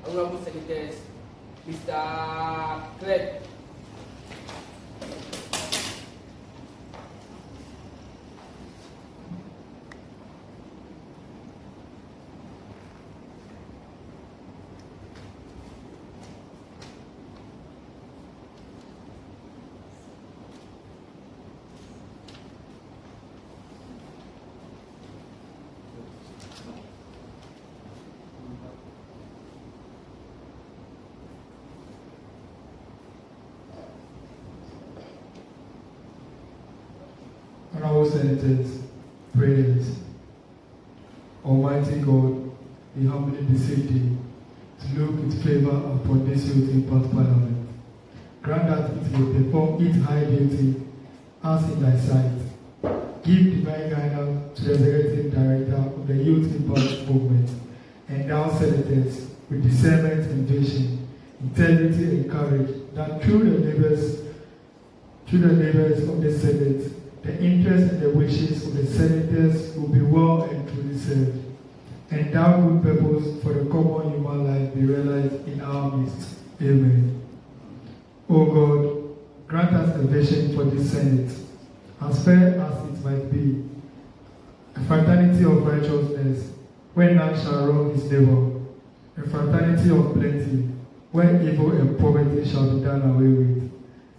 Honorable Senators, Mr. Klutse. Honorable Senators, prayers. Almighty God, we humbly beseech thee to look with favor upon this youth impact parliament. Grant that it will perform its high duty as in thy sight. Give divine guidance to the executive director of the youth impact movement. Endow senators with discernment and vision, integrity and courage, that through the labors of the Senate, the interests and the wishes of the senators will be well and truly served. Endow good purpose for the common human life be realized in our midst. Amen. O God, grant us a vision for this Senate, as fair as it might be, a fraternity of righteousness, where none shall wrong his neighbor, a fraternity of plenty, where evil and poverty shall be done away with,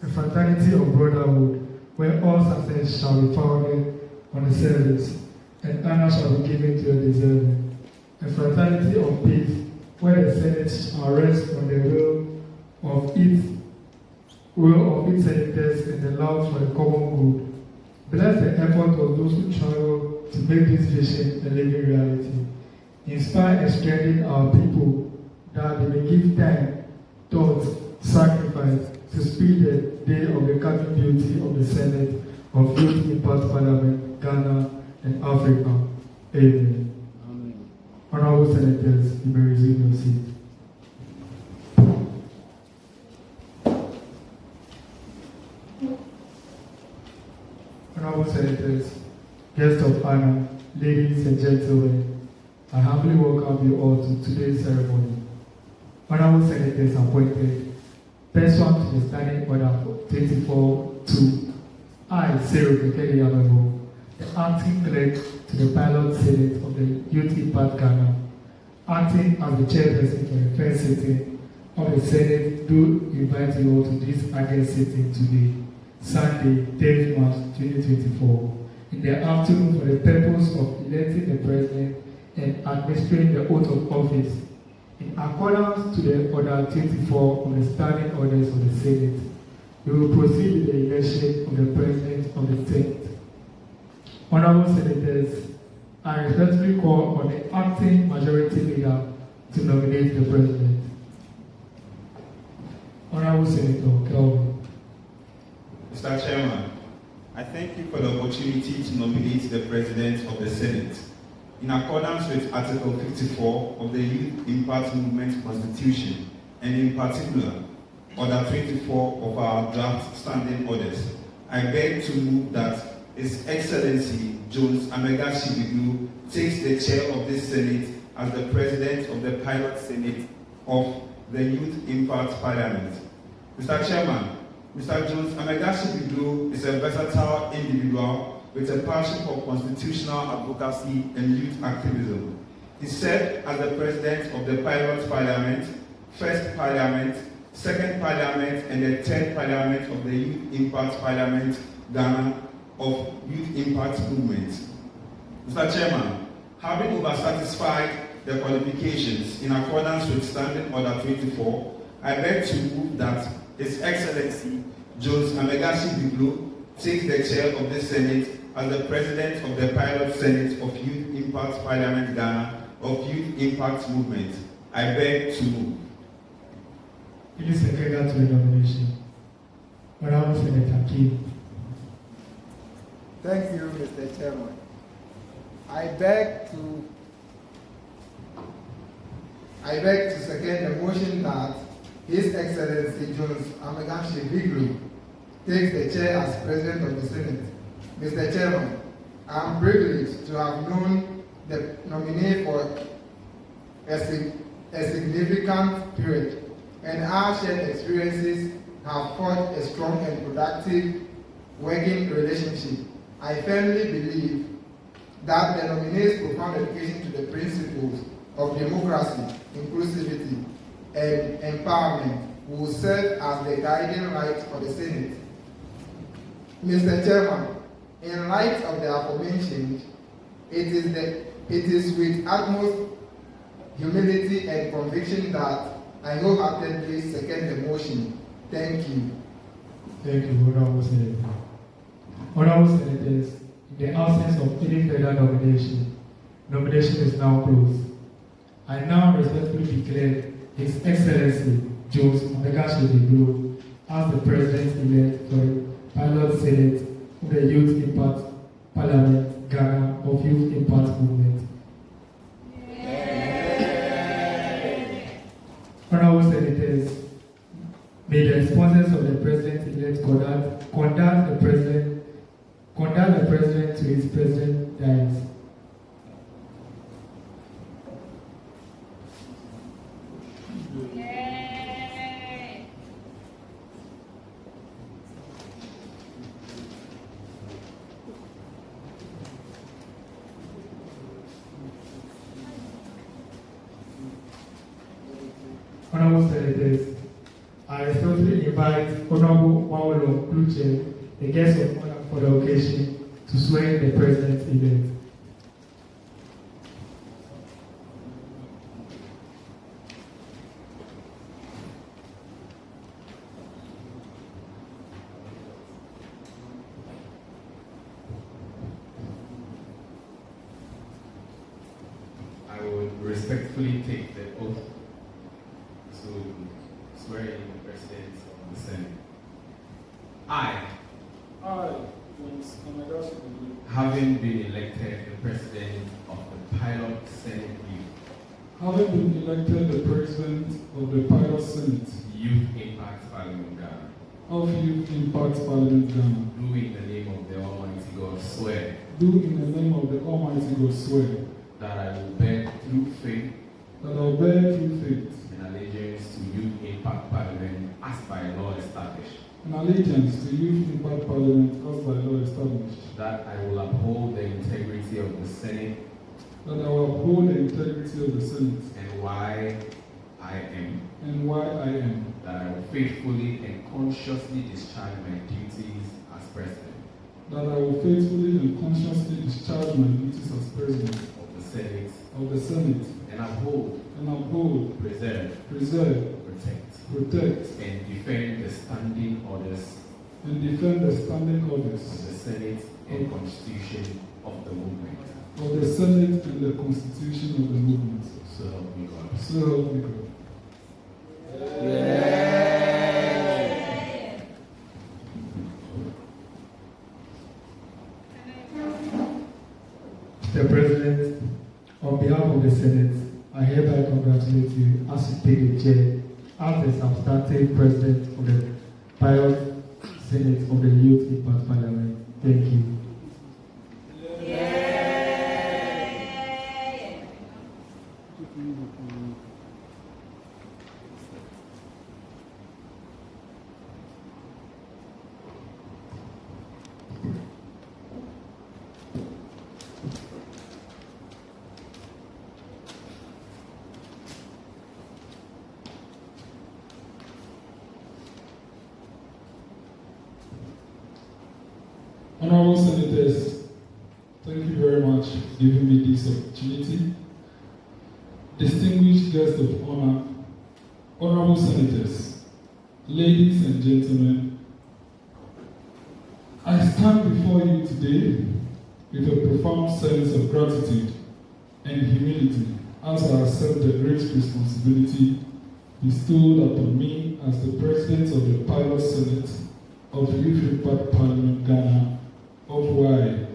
a fraternity of brotherhood, where all success shall be founded on the service, and honor shall be given to the deserving. A fraternity of peace, where the Senate shall rest on the will of its senators and the love for the common good. Bless the effort of those who travel to make this vision a living reality. Inspire and strengthen our people that they may give time, thought, sacrifice to speed the day of the coming duty of the Senate of Youth Impact Parliament, Ghana and Africa. Amen. Amen. Honorable Senators, you may resume your seat. Honorable Senators, guests of honor, ladies and gentlemen, I humbly welcome you all to today's ceremony. Honorable Senators appointed pursuant to the Standing Order 24-2, I, Cyril Kekeli, the acting clerk to the Pilot Senate of the Youth Impact Ghana, acting as the chairperson for the first sitting of the Senate, do invite you all to this August sitting today, Sunday, 10th March 2024, in the afternoon for the purpose of electing the President and administering the oath of office. In accordance to the Order 24 of the Standing Orders of the Senate, we will proceed with the election of the President of the Senate. Honorable Senators, I respectfully call on the acting majority leader to nominate the President. Honorable Senator Kelvin. Mr. Chairman, I thank you for the opportunity to nominate the President of the Senate. In accordance with Article 54 of the Youth Impact Movement Constitution, and in particular, Order 24 of our draft standing orders, I beg to move that His Excellency Jones Amegashie-Viglo takes the chair of this Senate as the President of the Pilot Senate of the Youth Impact Parliament. Mr. Chairman, Mr. Jones Amegashie-Viglo is a versatile individual with a passion for constitutional advocacy and youth activism. He served as the President of the Pilot Parliament, First Parliament, Second Parliament, and the Third Parliament of the Youth Impact Parliament, Ghana, of Youth Impact Movement. Mr. Chairman, having over-satisfied the qualifications in accordance with Standing Order 24, I beg to move that His Excellency Jones Amegashie-Viglo takes the chair of this Senate as the President of the Pilot Senate of Youth Impact Parliament Ghana of Youth Impact Movement. I beg to move. Please second to the nomination. Honorable Senator Kim. Thank you, Mr. Chairman. I beg to second the motion that His Excellency Jones Amegashie-Viglo takes the chair as President of the Senate. Mr. Chairman, I am privileged to have known the nominee for a a significant period, and our shared experiences have forged a strong and productive working relationship. I firmly believe that the nominee's profound dedication to the principles of democracy, inclusivity, and empowerment will serve as the guiding light for the Senate. Mr. Chairman, in light of the aforementioned, it is with utmost humility and conviction that I wholeheartedly second the motion. Thank you. Thank you, Honorable Senator. Honorable Senators, in the absence of any further nomination is now closed. I now respectfully declare His Excellency Jones Amegashie-Viglo as the President-elect for the Pilot Senate of the Youth Impact Parliament, Ghana of Youth Impact Movement. Honorable Senators, may the sponsors of the President-elect conduct the President to his President dais. Honorable Senators, I respectfully invite Honorable Mawulorm, Klutse, the guest of honor for the occasion, to swear in the President-elect. I would respectfully take the oath to swear in the President of the Senate. I, James Amegashie-Viglo, having been elected the President of the Pilot Senate having been elected the President of the Pilot Senate Youth Impact Parliament Ghana, of Youth Impact Parliament Ghana, do in the name of the Almighty God swear do in the name of the Almighty God swear that I will bear true faith that I will bear true faith and allegiance to Youth Impact Parliament as by law established, and allegiance to Youth Impact Parliament as by law established, that I will uphold the integrity of the Senate that I will uphold the integrity of the Senate and why I am, that I will faithfully and consciously discharge my duties as President I will faithfully and consciously discharge my duties as President of the Senate of the Senate and uphold, preserve, protect, and defend the standing orders and defend the standing of orders the Senate and Constitution of the movement. of the Senate and the Constitution of the movement. So help me God. So help me God. Mr. President, on behalf of the Senate, I hereby congratulate you as you take the chair as the substantive President of the Pilot Senate of the Youth Impact Parliament. Thank you. Honorable Senators, thank you very much for giving me this opportunity. Distinguished guests of honor, Honorable Senators, ladies and gentlemen, I stand before you today with a profound sense of gratitude and humility as I accept the great responsibility bestowed upon me as the President of the Pilot Senate of Youth Impact Parliament Ghana of YIP.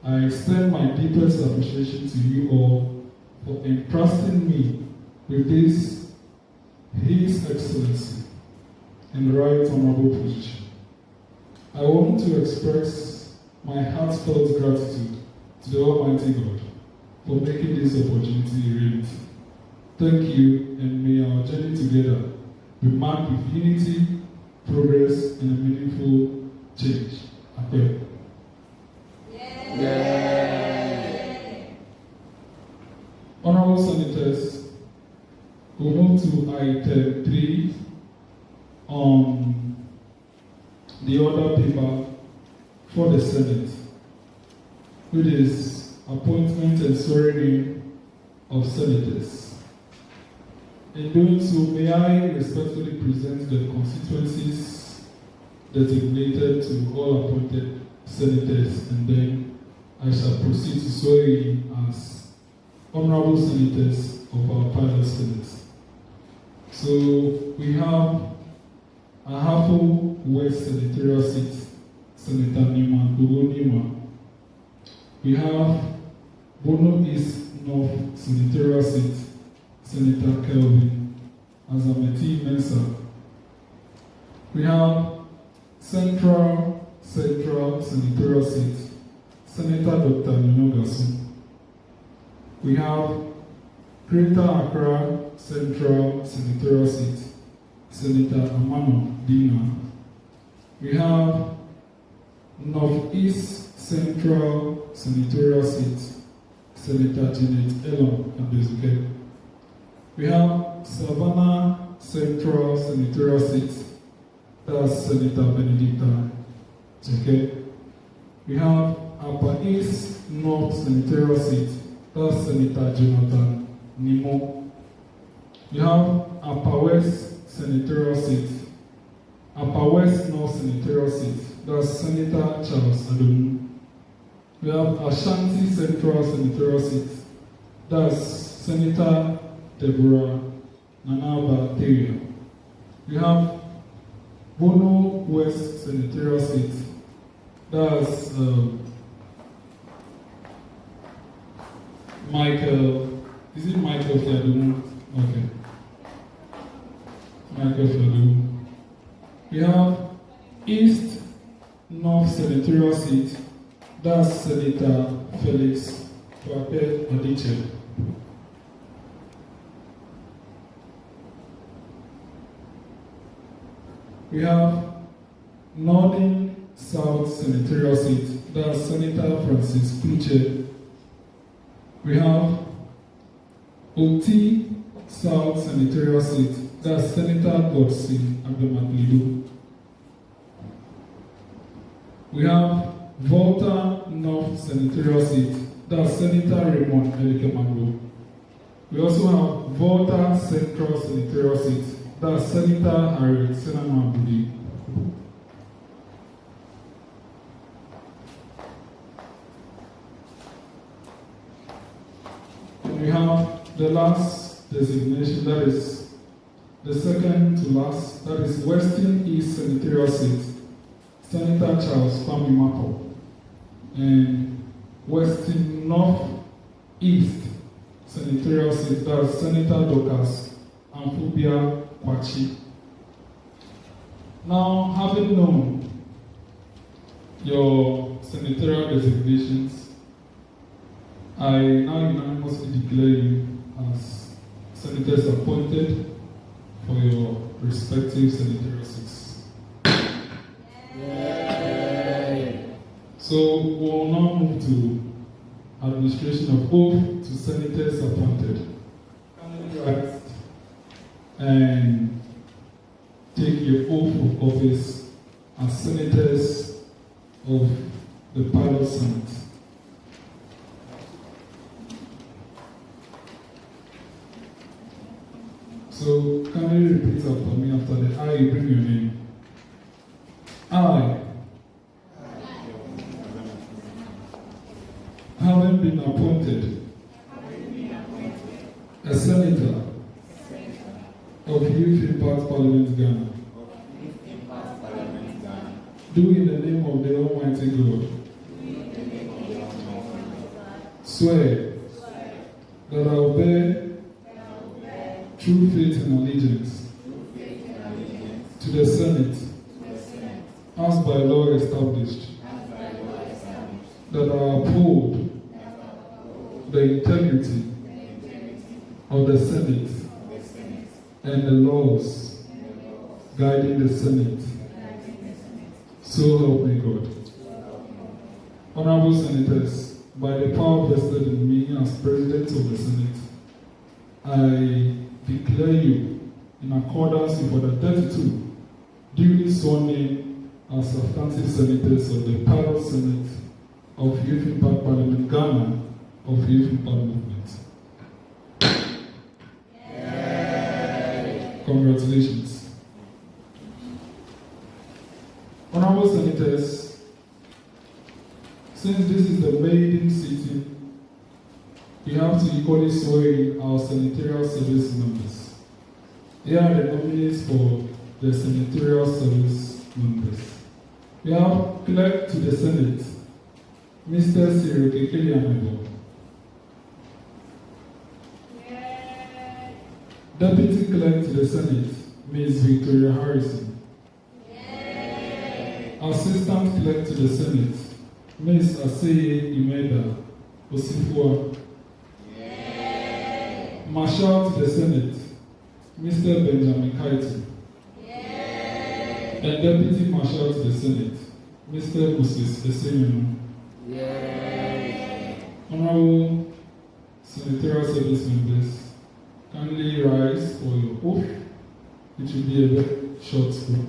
I extend my deepest appreciation to you all for entrusting me with this His Excellency and right honorable position. I want to express my heartfelt gratitude to the Almighty God for making this opportunity a reality. Thank you, and may our journey together be marked with unity, progress, and a meaningful change. Okay. Honorable Senators, we move to item 3 on the order paper for the Senate, which is appointment and swearing in of senators. In doing so, may I respectfully present the constituencies designated to all appointed senators, and then I shall proceed to swear in as honorable senators of our pilot Senate. So we have Ahafo West Senatorial seat, Senator Nima, Dogo Nima. We have Bono East North Senatorial seat, Senator Kelvin Azameti Mensah. We have Central Senatorial seat, Senator Dr. Ninogasu. We have Greater Accra Central Senatorial seat, Senator Amano Dina. We have Northeast Central Senatorial seat, Senator Janet Elon Abezuke. We have Savannah Central Senatorial seat, that's Senator Benedicta Cheke. We have Upper East North Senatorial seat, that's Senator Jonathan Nimo. We have Upper West Senatorial seat, Upper West North Senatorial seat, that's Senator Charles Adonu. We have Ashanti-Central Senatorial seat, that's Senator Deborah Nanaba Tawiah. We have Bono West Senatorial seat, that's Michael, is it Michael Fiadum? Okay. Michael Fiadum. We have East North Senatorial seat, that's Senator Felix Kwape Adiche. We have Northern South Senatorial seat, that's Senator Francis Klutse. We have Oti South Senatorial seat, that's Senator Godson Abemaklido. We have Volta North Senatorial seat, that's Senator Raymond Elikemango. We also have Volta Central Senatorial seat, that's Senator Harriet Senama Budi. And we have the last designation, that is the second to last, that is Western East Senatorial seat, Senator Charles Kwame Mako. And Western North East Senatorial seat, that is Senator Dorcas Amphobia Kwachi. Now, having known your senatorial designations, I now unanimously declare you as senators appointed for your respective senatorial seats. So we will now move to administration of oath to senators appointed. Kindly rise and take your oath of office as senators of the Pilot Senate. So, can you repeat after me? After the I, you bring your name. I, having been appointed a senator of Youth Impact Parliament Ghana, do in the name of the Almighty God swear that I will bear true faith and allegiance to the Senate as by law established, that I uphold the integrity of the Senate and the laws guiding the Senate. So help me God. Honorable Senators, by the power vested in me as President of the Senate, I declare you, in accordance with Order 32, duly sworn in as substantive senators of the Pilot Senate of Youth Impact Parliament Ghana of Youth Impact Movement. Yay. Congratulations. Honorable Senators, since this is the maiden sitting, we have to equally swear in our Senatorial Service members. Here are the nominees for the Senatorial Service members. We have Clerk to the Senate, Mr. Cyril Kekelianebo. Deputy Clerk to the Senate, Ms. Victoria Harrison. Assistant Clerk to the Senate, Ms. Aseye Imeda Osifua. Marshal to the Senate, Mr. Benjamin Kaiti. And Deputy Marshal to the Senate, Mr. Moses Esenyonu. Honorable Senatorial Service members, kindly rise for your oath, which will be a very short one.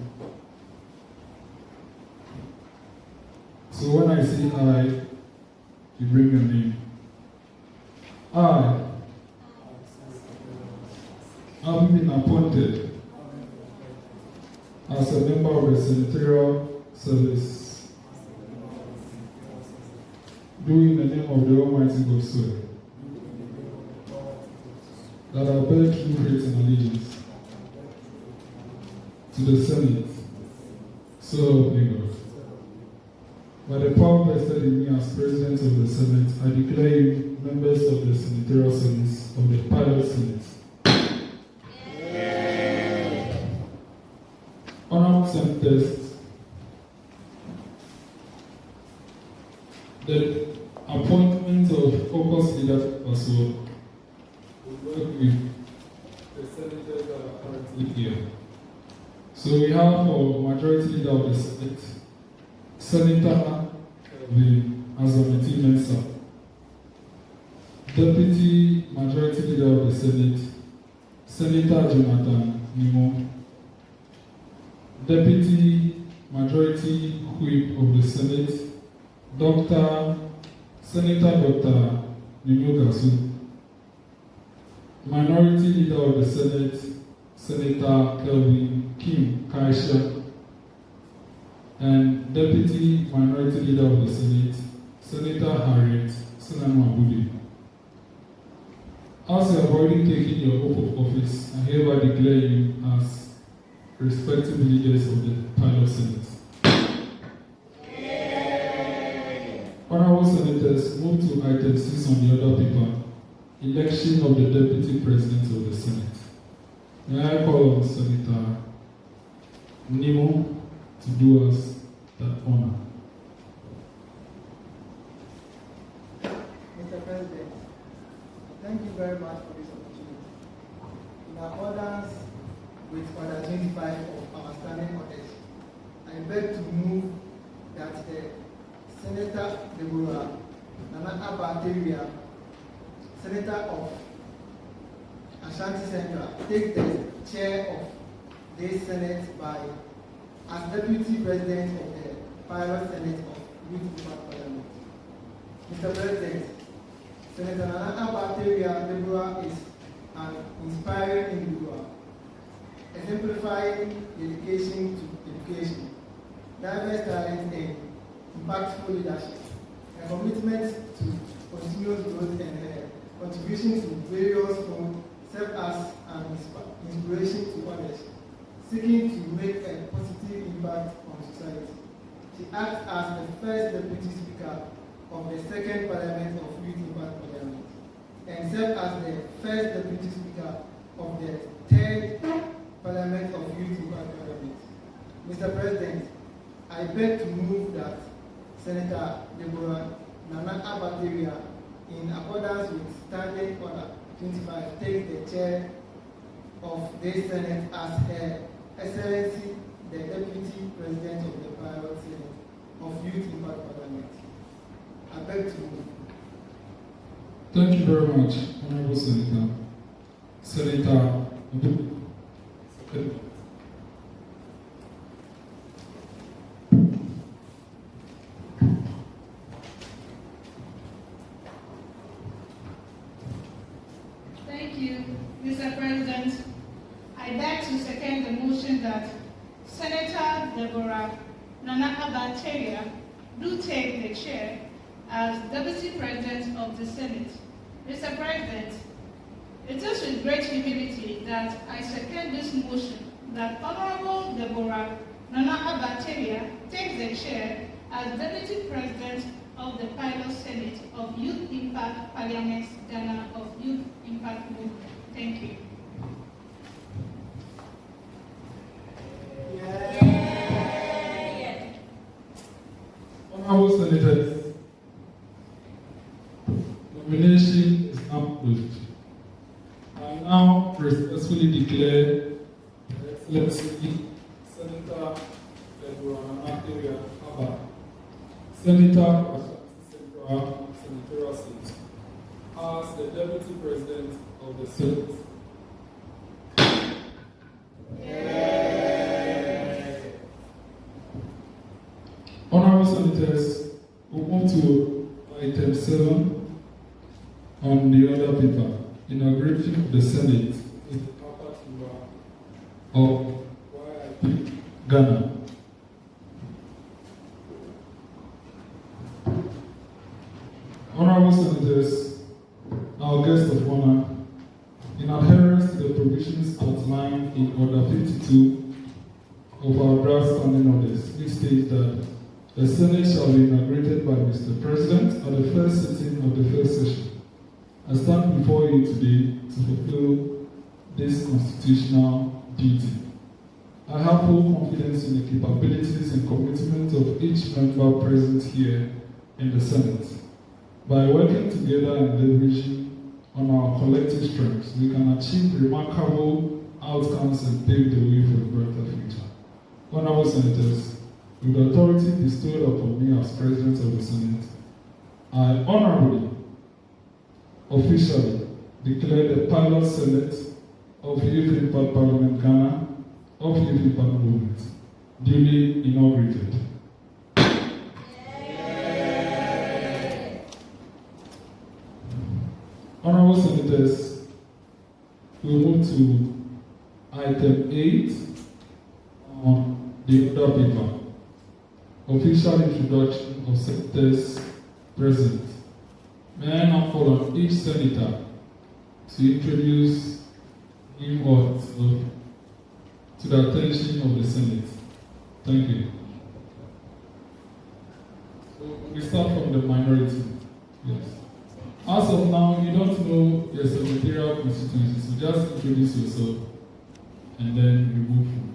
So when I say I, you bring your name. I have been appointed as a member of the Senatorial Service, do in the name of the Almighty God swear that I bear true faith and allegiance to the Senate, so help me God. By the power vested in me as President of the Senate, I declare you members of the Senatorial Service of the Pilot Senate. Honorable Senators, the appointment of caucus leadership as well will work with the senators that are currently here. So we have for majority leader of the Senate, Senator Azamiti Mensah. Deputy majority leader of the Senate, Senator Jonathan Nimo. Deputy Majority Whip of the Senate, Senator Dr. Nimogasu. Minority Leader of the Senate, Senator Kelvin Kim Kaisha. And Deputy Minority Leader of the Senate, Senator Harriet Sinanwa. As you have already taken your oath of office, I hereby declare you as respective leaders of the Pilot Senate. Honorable Senators, move to item 6 on the other paper, election of the Deputy President of the Senate. May I call on Senator Nimo to do us that honor. Mr. President, thank you very much for this opportunity. In accordance with Order 25 of our standing orders, I beg to move that the Senator Deborah Nana Abateria, Senator of Ashanti-Central, take the chair of this Senate as Deputy President of the Pilot Senate of Youth Impact Parliament. Mr. President, Senator Nana Abateria Deborah is an inspiring individual, exemplifying dedication to education, diverse talent and impactful leadership, a commitment to continuous growth and a contribution to various fronts serve as an inspiration to others, seeking to make a positive impact on society. She acts as the first Deputy Speaker of the Second Parliament of Youth Impact Parliament and served as the first Deputy Speaker of the Third Parliament of Youth Impact Parliament. Mr. President, I beg to move that Senator Deborah Nana Abateria, in accordance with Standing Order 25 takes the chair of this Senate as Her Excellency, the Deputy President of the Pilot Senate of Youth Impact Parliament. I beg to move. Thank you very much, Honorable Senator. Senator. Thank you, Mr. President. I beg to second the motion that Senator Deborah Nana-Abanteria do take the chair as Deputy President of the Senate. Mr. President, it is with great humility that I second this motion that Honorable Deborah Nana-Abanteria takes the chair as Deputy President of the Pilot Senate of Youth Impact Parliament, Ghana of Youth Impact Movement. Thank you. Honorable Senators, nomination is now closed. I now respectfully declare Her Excellency Senator Deborah Nana-Abanteria Abba, Senator of Ashanti-Central Senatorial Seat, as the Deputy President of the Senate. Honorable Senators, we move to item 7 on the other paper, inauguration of the Senate is the Papa of YIP, Ghana. Honorable Senators, our guest of honor, in adherence to the provisions outlined in Order 52 of our draft standing orders, which states that the Senate shall be inaugurated by Mr. President at the first sitting of the first session. I stand before you today to fulfill this constitutional duty. I have full confidence in the capabilities and commitment of each member present here in the Senate. By working together and leveraging on our collective strengths, we can achieve remarkable outcomes and pave the way for a brighter future. Honorable Senators, with the authority bestowed upon me as President of the Senate, I honorably, officially declare the Pilot Senate of Youth Impact Parliament Ghana of Youth Impact Movement duly inaugurated. Honorable Senators, we move to item 8 on the other paper. Official introduction of senators present. May I now call on each senator to introduce him or herself to the attention of the Senate. Thank you. So we start from the minority. Yes. As of now, you don't know your senatorial constituency, so just introduce yourself and then we move from there.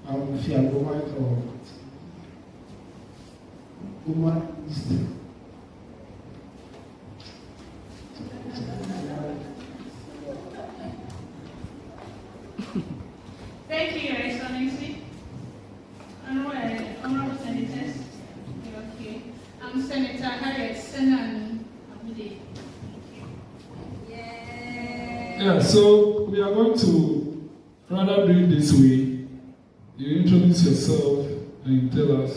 I'm Fiagomaito of Uma East. Thank you, Your Excellency. Honorable Senators, okay. I'm Senator Harriet Senani Abide. Yeah, so we are going to rather do it this way. You introduce yourself and you tell us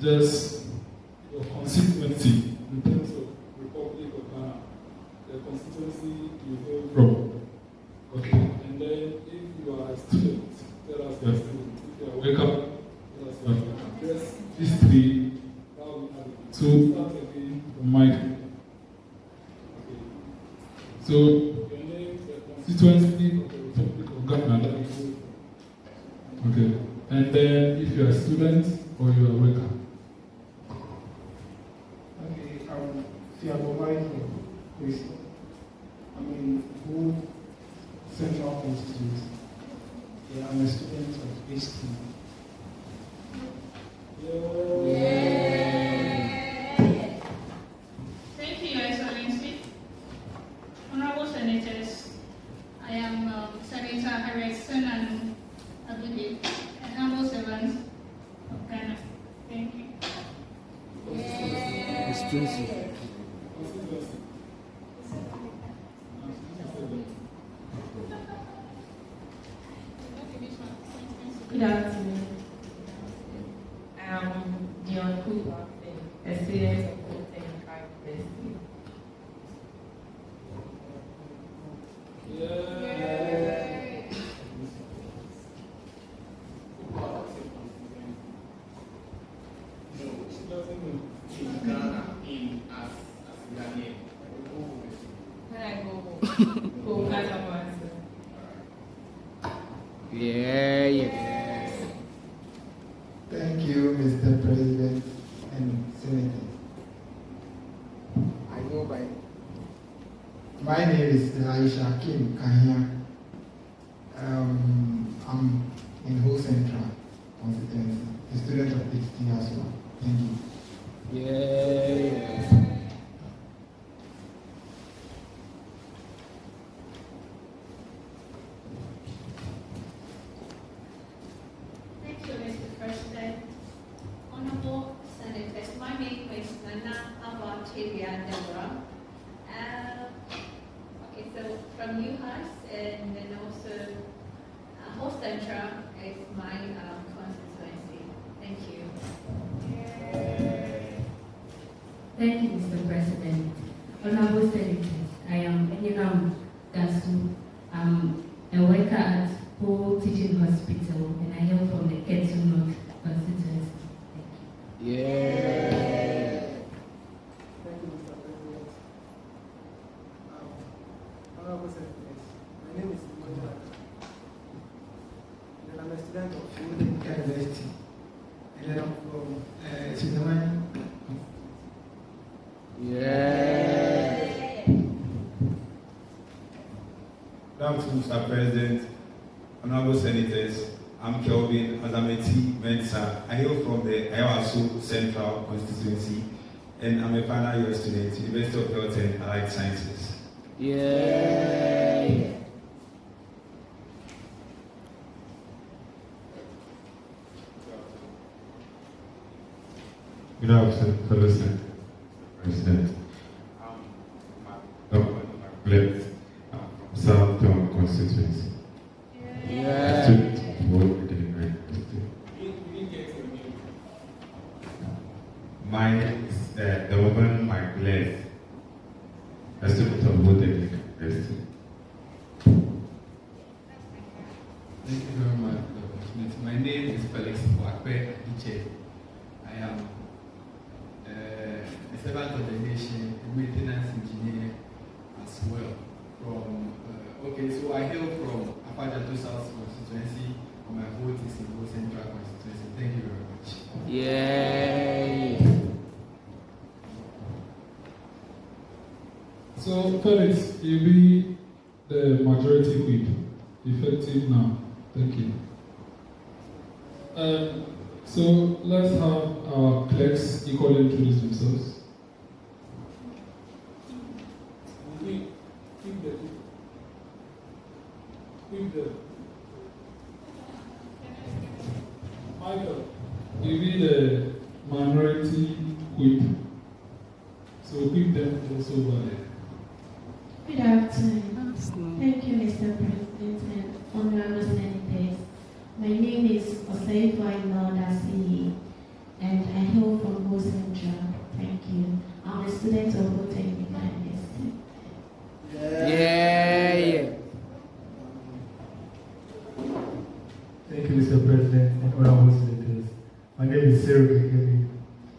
just your constituency in terms of Republic of Ghana, the constituency you hail from. Okay, and then if you are a student, tell us your student. If you are welcome, tell us your welcome. Just these three, that will be added. So start again from Mike. Okay. So your name, the constituency of the Republic of Ghana that you hail from. Okay, and then if you are a student or you are welcome. Okay, I'm Fiagomaito of I'm in Ho Central Constituency. Yeah, I'm a student of HT. Yeah. constituency. Good afternoon. I'm Dion Cooper, a student of Klutse University. When I go home, Yeah. Thank you, Mr. President and Senators. I go by. My name is Amegashie-Viglo. I'm in Ho Central Constituency, a student of HT as well. Thank you. Yeah. Thank you, Mr. President. Honorable Senators, my name is Deborah. Okay, so from UHAS and then also Ho Central is my constituency. Thank you. Thank you, Mr. President. Honorable Senators, I am Dasu. I'm a worker at Ho Teaching Hospital and I hail from the Ketu North constituency. Thank you. Yeah. Thank you, Mr. President. Honorable Senators, my name is Deborah, and I'm a student of University, and then I'm from Sudan. Yeah. Good afternoon, Mr. President, Honorable Senators. I'm Kelvin Azameti Mensa. I hail from the Ashanti-Central constituency, and I'm a final year student, University of Health and Allied Sciences. Yeah. Good afternoon, fellow senators, Mr. President. I'm from Southtown constituency. Yeah. Student of Ho University. My name is Deborah, a student of Ho University. Thank you very much for the opportunity. My name is Felix Wakwe Iche. I am a servant of the nation, a maintenance engineer as well. So I hail from Apajato South constituency, and my vote is in Ho Central constituency. Thank you very much. Yeah. So, Felix, you'll be the majority whip, effective now. Thank you. So, let's have our clerks equally introduce themselves. Michael, you'll be the minority whip. So, whip them also by there. Good afternoon. Thank you, Mr. President and honorable senators. My name is Oseifa Inaudasi, and I hail from Ho Central. Thank you. I'm a student of Ho University. Yeah. Thank you, Mr. President and honorable senators. My name is Sarah Kekeli.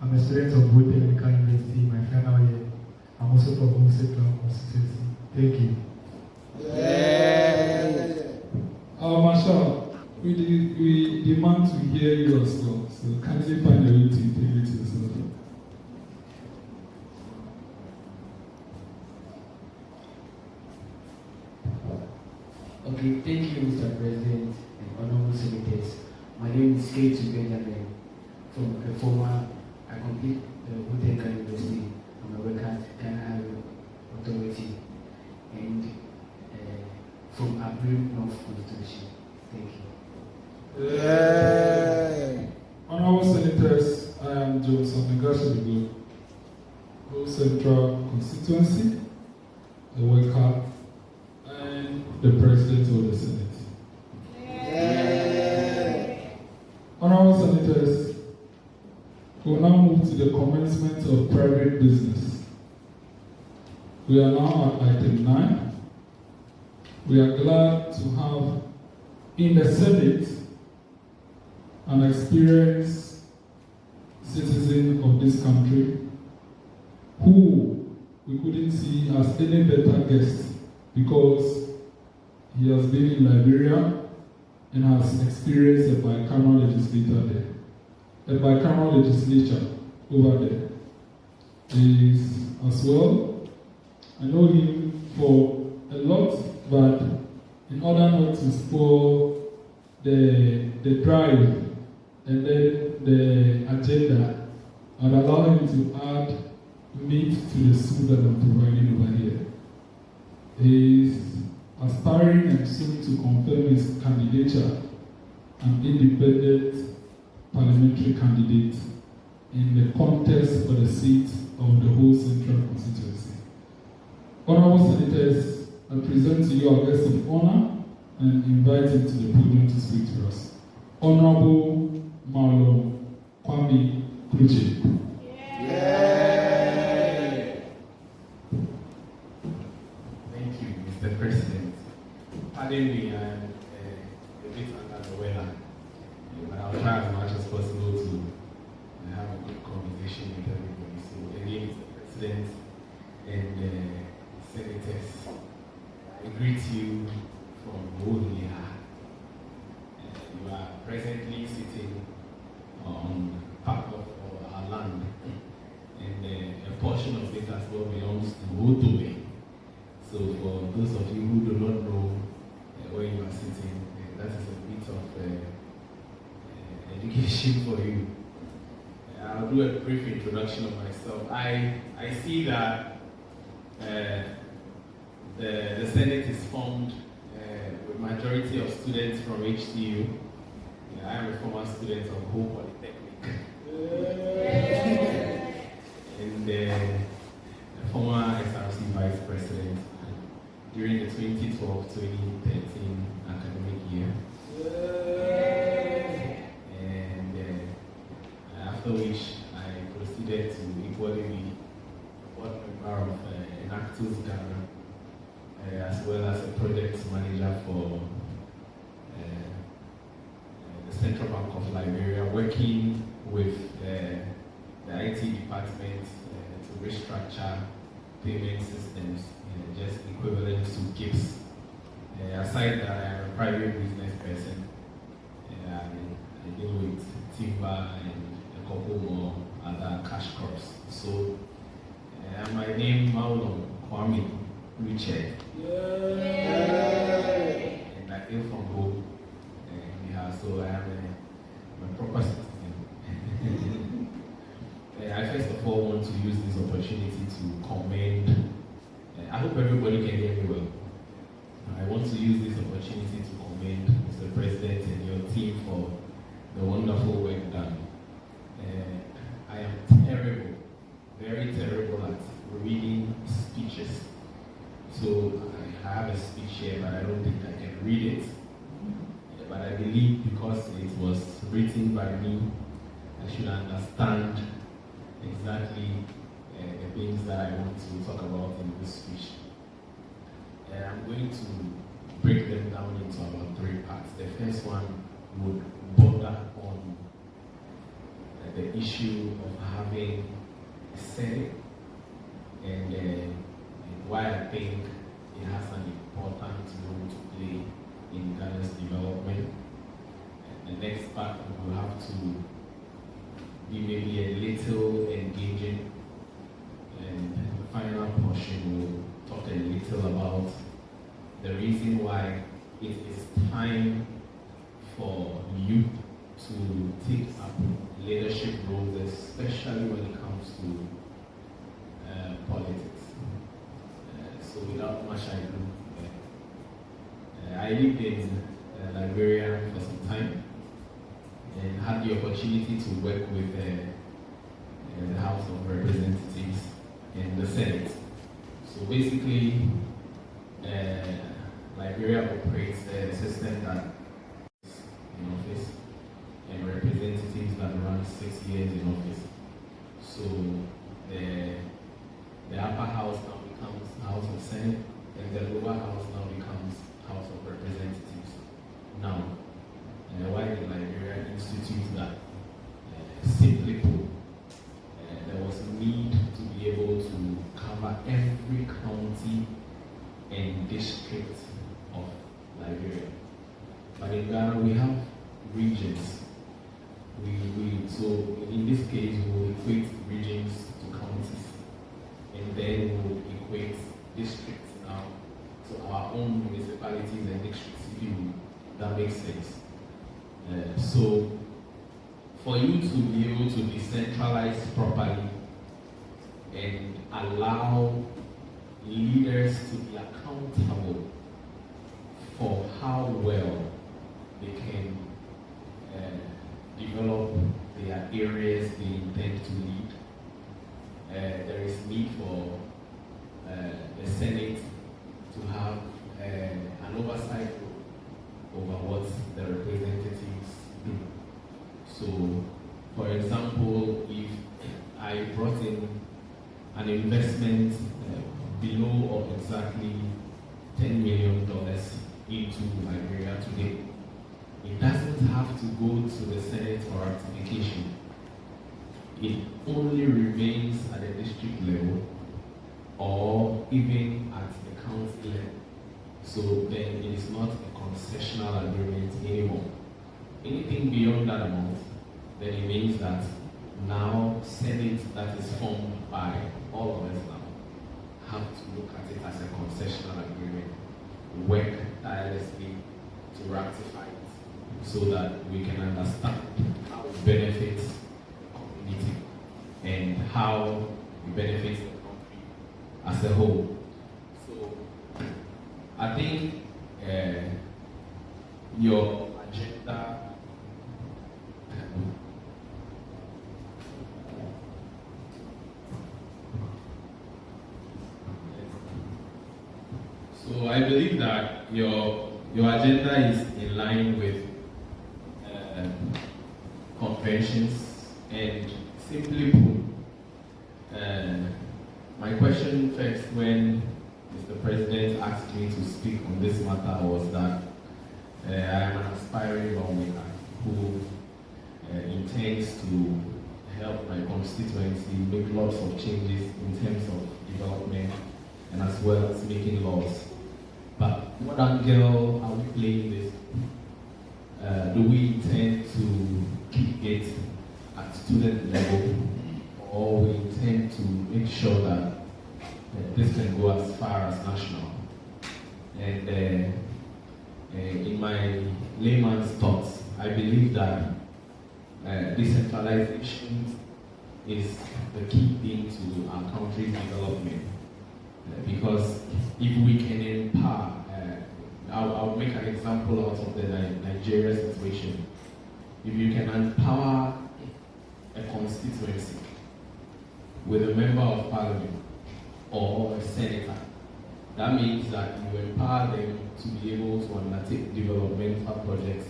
I'm a student of Ho University, my final year. I'm also from Ho Central Constituency. Thank you. Yeah. Marshall, we demand to hear you as well. So kindly find a way to integrate yourself. Okay, thank you, Mr. President and honorable senators. My name is Klutse Benjamin from a former. I complete the Botanical University. I'm a worker at Ghana Authority and from Abrim North Constituency. Thank you. Yeah. Honorable senators, I am Amegashie-Viglo. Ho Central Constituency, the worker, and the President of the Senate. Honorable Senators, we will now move to the commencement of private business. We are now at item 9. We are glad to have in the Senate an experienced citizen of this country who we couldn't see as any better guest because he has been in Liberia and has experienced a bicameral legislature over there. He is as well. I know him for a lot, but in order not to spoil the drive and then the agenda, I'd allow him to add meat to the soup that I'm providing over here. He is aspiring and soon to confirm his candidature, an independent parliamentary candidate in the contest for the seat of the Ho Central Constituency. Honorable Senators, I present to you our guest of honor and invite him to the podium to speak to us. Honorable Mawulorm Klutse. Thank you, Mr. President. Pardon me, I'm a bit under the weather, but I'll try as much as possible to have a good conversation with everybody. So again, Mr. President and Senators, I greet you from Mawulorm. You are presently sitting on part of our land, and a portion of it as well belongs to Tawiah. So for those of you who do not know where you are sitting, that is a bit of education for you. I'll do a brief introduction of myself. I see that the Senate is formed with majority of students from HTU. I am a former student of Ho Polytechnic. And a former SRC Vice President during the 2012-2013 academic year. And after which I proceeded to equally be a board member of Inaugural Ceremony, as well as a project manager for the Central Bank of Liberia, working with the IT department to restructure payment systems, just equivalent to GIPs. Aside that, I am a private business person. I deal with timber and a couple more other cash crops. So, my name Mawulorm Klutse. And I came from home. So I am a proper citizen. I first of all want to use this opportunity to commend. I hope everybody can hear me well. I want to use this opportunity to commend Mr. President and your team for the wonderful work done. I am terrible, very terrible at reading speeches. So I have a speech here, but I don't think I can read it. But I believe because it was written by me, I should understand exactly the things that I want to talk about in this speech. I'm going to break them down into about 3 parts. The first one would border on the issue of having a Senate and why I think it has an important role to play in Ghana's development. And the next part will have to be maybe a little engaging, and the final portion will talk a little about the reason why it is time for youth to take up leadership roles, especially when it comes to politics. So without much ado, I lived in Liberia for some time and had the opportunity to work with the House of Representatives Senate, and the lower house now becomes House of Representatives. Now, why did Liberia institute that? Simply put, there was a need to be able to cover every county and district of Liberia. But in Ghana, we have regions. So in this case, we will equate regions to counties, and then we will equate districts now to our own municipalities and districts, if that makes sense. So for you to be able to decentralize properly and allow leaders to be accountable for how well they can develop their areas they intend to lead, there is need for the Senate to have an oversight over what the representatives do. So, for example, if I brought in an investment below or exactly $10 million into Liberia today, it doesn't have to go to the Senate for ratification. It only remains at the district level or even at the county level. So then it is not a concessional agreement anymore. Anything beyond that amount, then it means that now Senate that is formed by all of us now have to look at it as a concessional agreement, work tirelessly to ratify it so that we can understand how it benefits the community and how it benefits the country as a whole. So I think your agenda so I believe that your agenda is in line with conventions, and simply put, my question first when Mr. President asked me to speak on this matter was that I am an aspiring lawmaker who intends to help my constituency make lots of changes in terms of development and as well as making laws. But what angle are we playing this? Do we intend to keep it at student level, or we intend to make sure that this can go as far as national? And in my layman's thoughts, I believe that decentralization is the key thing to our country's development. Because if we can empower, I'll make an example out of the Nigeria situation. If you can empower a constituency with a member of parliament or a senator, that means that you empower them to be able to undertake developmental projects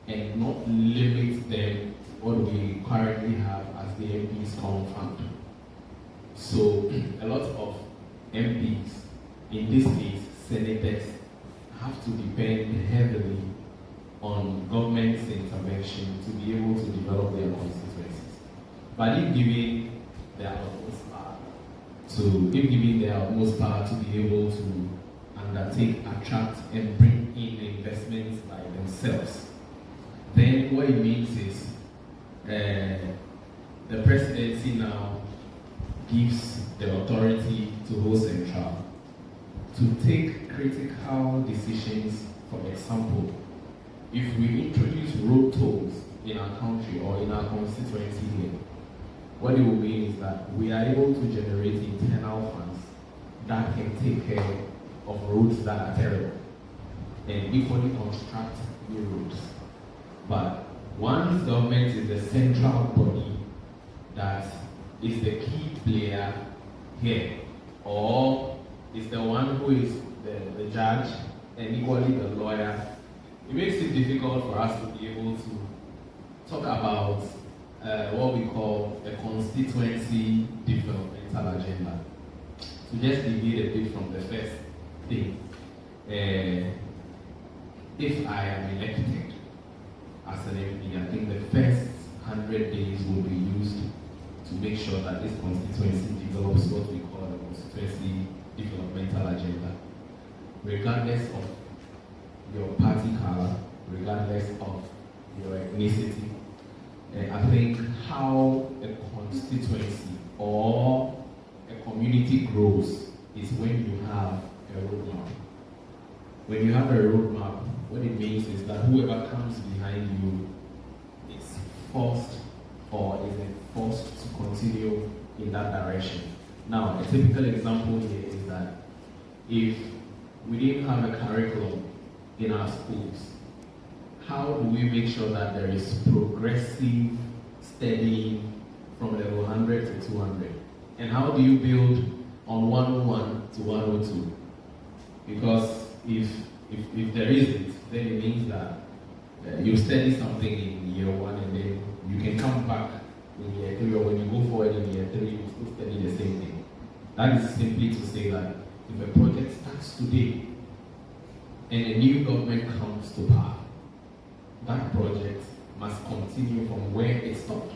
and not limit them to what we currently have as the MPs Common Fund. So a lot of MPs, in this case senators, have to depend heavily on government's intervention to be able to develop their constituencies. But if given their utmost power to be able to undertake, attract, and bring in investments by themselves, then what it means is the presidency now gives the authority to Ho Central to take critical decisions. For example, if we introduce road tolls in our country or in our constituency here, what it will mean is that we are able to generate internal funds that can take care of roads that are terrible and equally construct new roads. But once government is the central body that is the key player here, or is the one who is the judge and equally the lawyer, it makes it difficult for us to be able to talk about what we call a constituency developmental agenda. To just deviate a bit from the first thing. If I am elected as an MP, I think the first 100 days will be used to make sure that this constituency develops what we call a constituency developmental agenda, regardless of your party color, regardless of your ethnicity. I think how a constituency or a community grows is when you have a roadmap. When you have a roadmap, what it means is that whoever comes behind you is forced or is enforced to continue in that direction. Now, a typical example here is that if we didn't have a curriculum in our schools, how do we make sure that there is progressive studying from level 100 to 200? And how do you build on 101 to 102? Because if there isn't, then it means that you study something in year 1 and then you can come back in year 3, or when you go forward in year 3, you still study the same thing. That is simply to say that if a project starts today and a new government comes to power, that project must continue from where it stopped.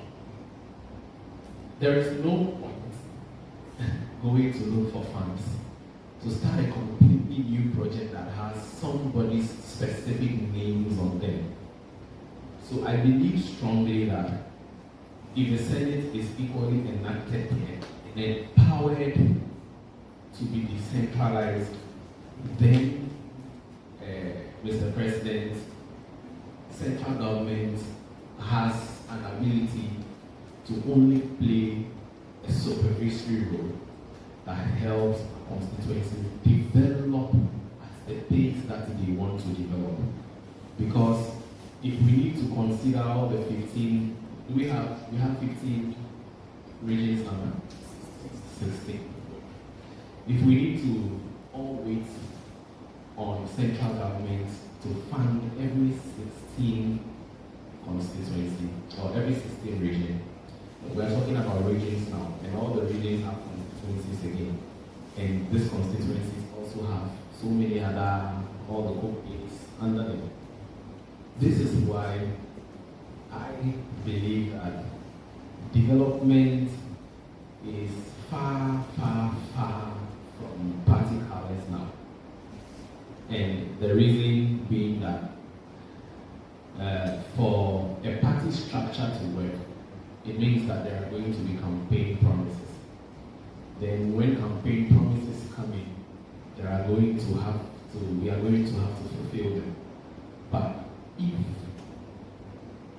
There is no point going to look for funds to start a completely new project that has somebody's specific names on them. So I believe strongly that if the Senate is equally enacted here and empowered to be decentralized, then, Mr. President, central government has an ability to only play a supervisory role that helps constituencies develop at the pace that they want to develop. Because if we need to consider all the 15, we have 15 regions now, 16. If we need to all wait on central government to fund every 16 constituency or every 16 region, we are talking about regions now, and all the regions have constituencies again. And these constituencies also have so many other, all the co-pays under them. This is why I believe that development is far, far, far from party colors now. And the reason being that for a party structure to work, it means that there are going to be campaign promises. Then when campaign promises come in, we are going to have to fulfill them. But if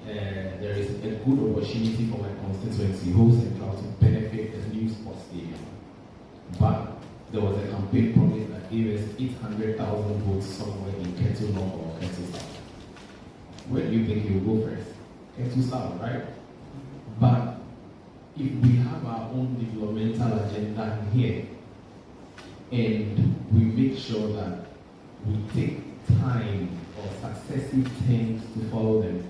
there is a good opportunity for my constituency, Ho Central, to benefit the new sports stadium, but there was a campaign promise that gave us 800,000 votes somewhere in Ketu North or Ketu South. Where do you think you will go first? Ketu South, right? But if we have our own developmental agenda here, and we make sure that we take time or successive terms to follow them,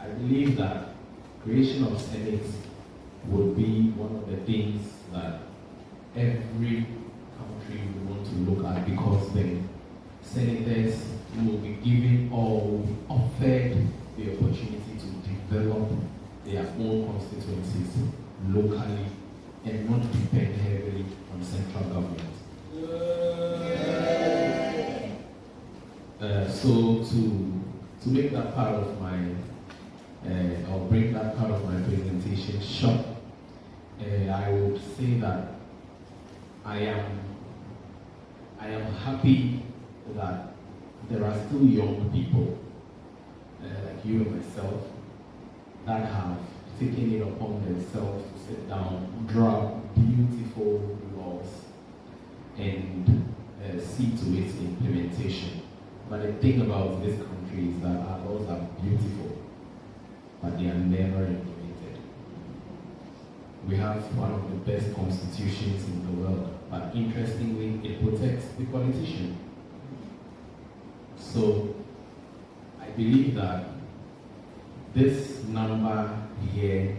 I believe that creation of senates would be one of the things that every country would want to look at, because then senators will be given or will be offered the opportunity to develop their own constituencies locally and not depend heavily on central government. So to make that part of my, or bring that part of my presentation short, I would say that I am happy that there are still young people like you and myself that have taken it upon themselves to sit down, draw beautiful laws, and see to its implementation. But the thing about this country is that our laws are beautiful, but they are never implemented. We have one of the best constitutions in the world, but interestingly, it protects the politician. So I believe that this number here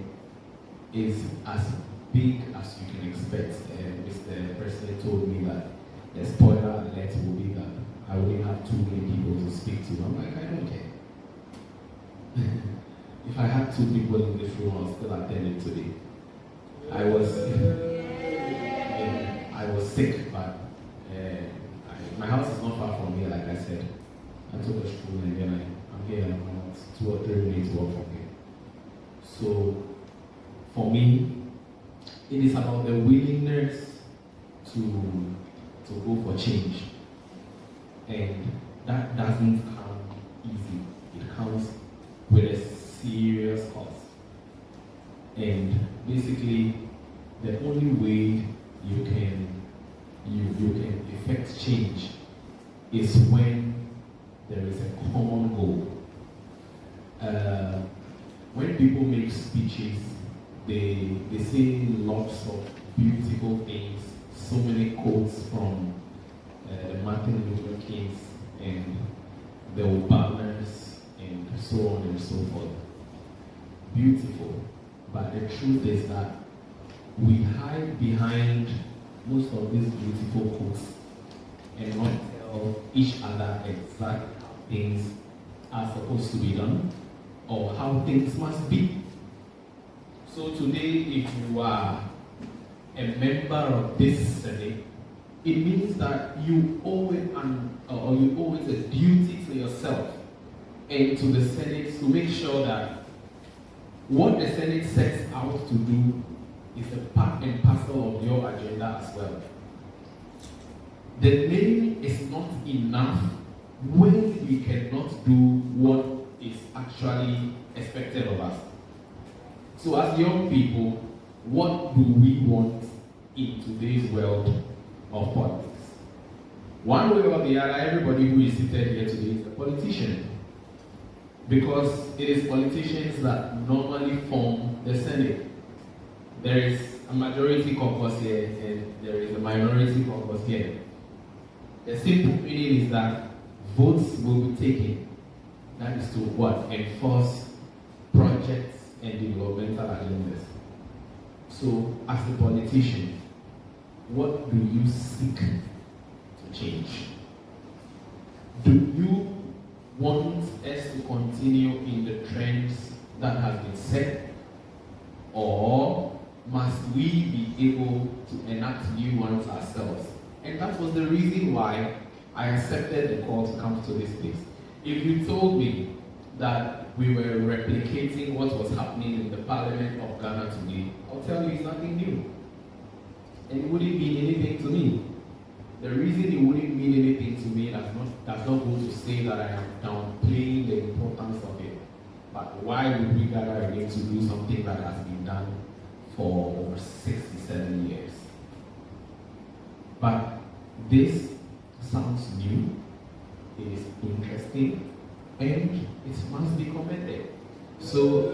is as big as you can expect. Mr. President told me that the spoiler alert had 2 people in this room I was still attending today. I was sick, but my house is not far from here, like I said. I took a stroll and then I'm here about 2 or 3 minutes walk from here. So for me, it is about the willingness to go for change. And that doesn't come easy. It comes with a serious cost. And basically, the only way you can effect change is when there is a common goal. When people make speeches, they say lots of beautiful things, so many quotes from Martin Luther King and the Obamas and so on and so forth. Beautiful. But the truth is that we hide behind most of these beautiful quotes and not tell each other exactly how things are supposed to be done or how things must be. So today, if you are a member of this Senate, it means that you owe it a duty to yourself and to the Senate to make sure that what the Senate sets out to do is a part and parcel of your agenda as well. The name is not enough when we cannot do what is actually expected of us. So as young people, what do we want in today's world of politics? One way or the other, everybody who is seated here today is a politician. Because it is politicians that normally form the Senate. There is a majority caucus here and there is a minority caucus here. The simple meaning is that votes will be taken. That is to what? Enforce projects and developmental agendas. So, as a politician, what do you seek to change? Do you want us to continue in the trends that have been set, or must we be able to enact new ones ourselves? And that was the reason why I accepted the call to come to this place. If you told me that we were replicating what was happening in the Parliament of Ghana today, I'll tell you it's nothing new. And it wouldn't mean anything to me. The reason it wouldn't mean anything to me does not go to say that I am downplaying the importance of it. But why would we gather again to do something that has been done for over 67 years? But this sounds new, it is interesting, and it must be commended. So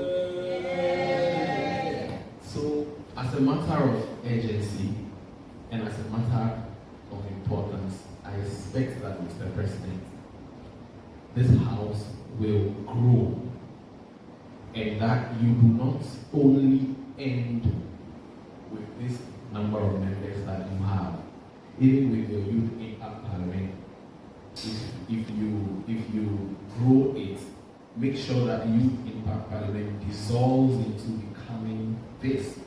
as a matter of urgency and as a matter of importance, I expect that, Mr. President, this House will grow and that you do not only end with this number of members that you have, even with your Youth Impact Parliament. If you grow it, make sure that Youth Impact Parliament dissolves into becoming this.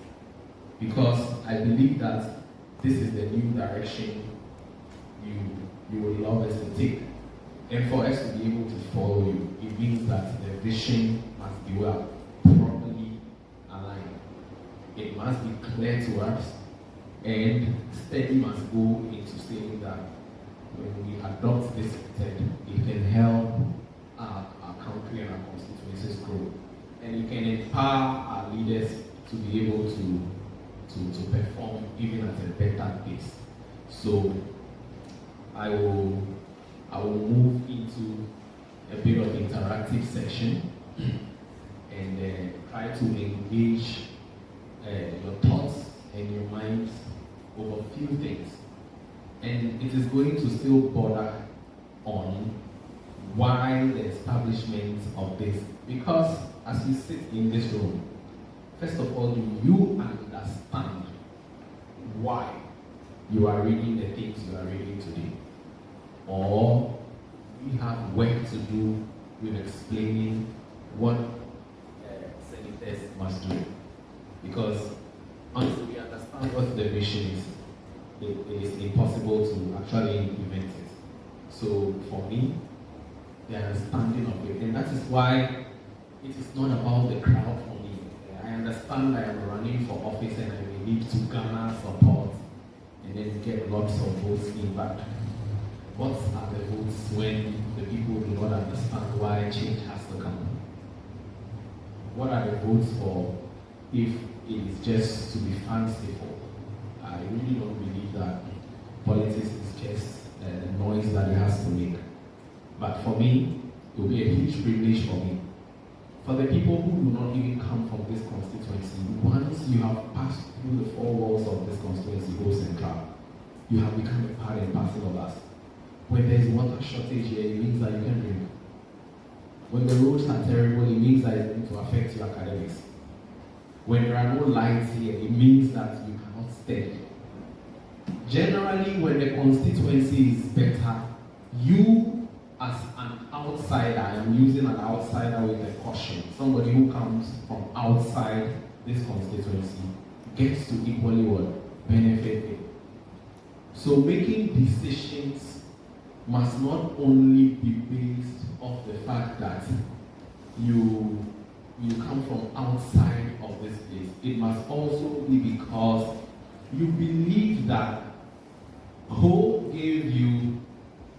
Because I believe that this is the new direction you would love us to take. And for us to be able to follow you, it means that the vision must be well, properly aligned. It must be clear to us, and steady must go into saying that when we adopt this method, it can help our country and our constituencies grow. And it can empower our leaders to be able to perform even at a better pace. So I will move into a bit of interactive section and try to engage your thoughts and your minds over a few things. And it is going to still border on why the establishment of this. Because as you sit in this room, first of all, do you understand why you are reading the things you are reading today? Or we have work to do with explaining what Senator CONSTITUTES must do. Because until we understand what the vision is, it is impossible to actually implement it. So for me, the understanding of it, and that is why it is not about the crowd for me. I understand I am running for office and I may need to garner support and then get lots of votes in, but what are the votes when the people do not understand why change has to come? What are the votes for if it is just to be fanciful? I really don't believe that politics is just the noise that it has to make. But for me, it will be a huge privilege for me. For the people who do not even come from this constituency, once you have passed through the four walls of this constituency, Ho Central, you have become a part and parcel of us. When there is water shortage here, it means that you can drink. When the roads are terrible, it means that it's going to affect your academics. When there are no lights here, it means that you cannot stay. Generally, when the constituency is better, you as an outsider, I am using an outsider with a caution, somebody who comes from outside this constituency, gets to equally what? Benefit it. So making decisions must not only be based off the fact that you come from outside of this place. It must also be because you believe that Ho gave you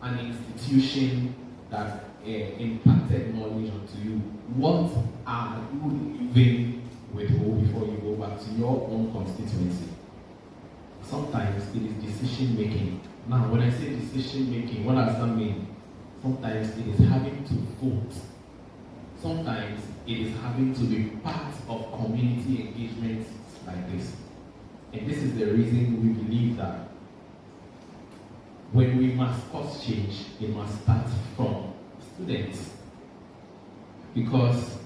an institution that impacted knowledge onto you. What are you living with Ho before you go back to your own constituency? Sometimes it is decision making. Now, when I say decision making, what does that mean? Sometimes it is having to vote. Sometimes it is having to be part of community engagements like this. And this is the reason we believe that when we must cause change, it must start from students. Because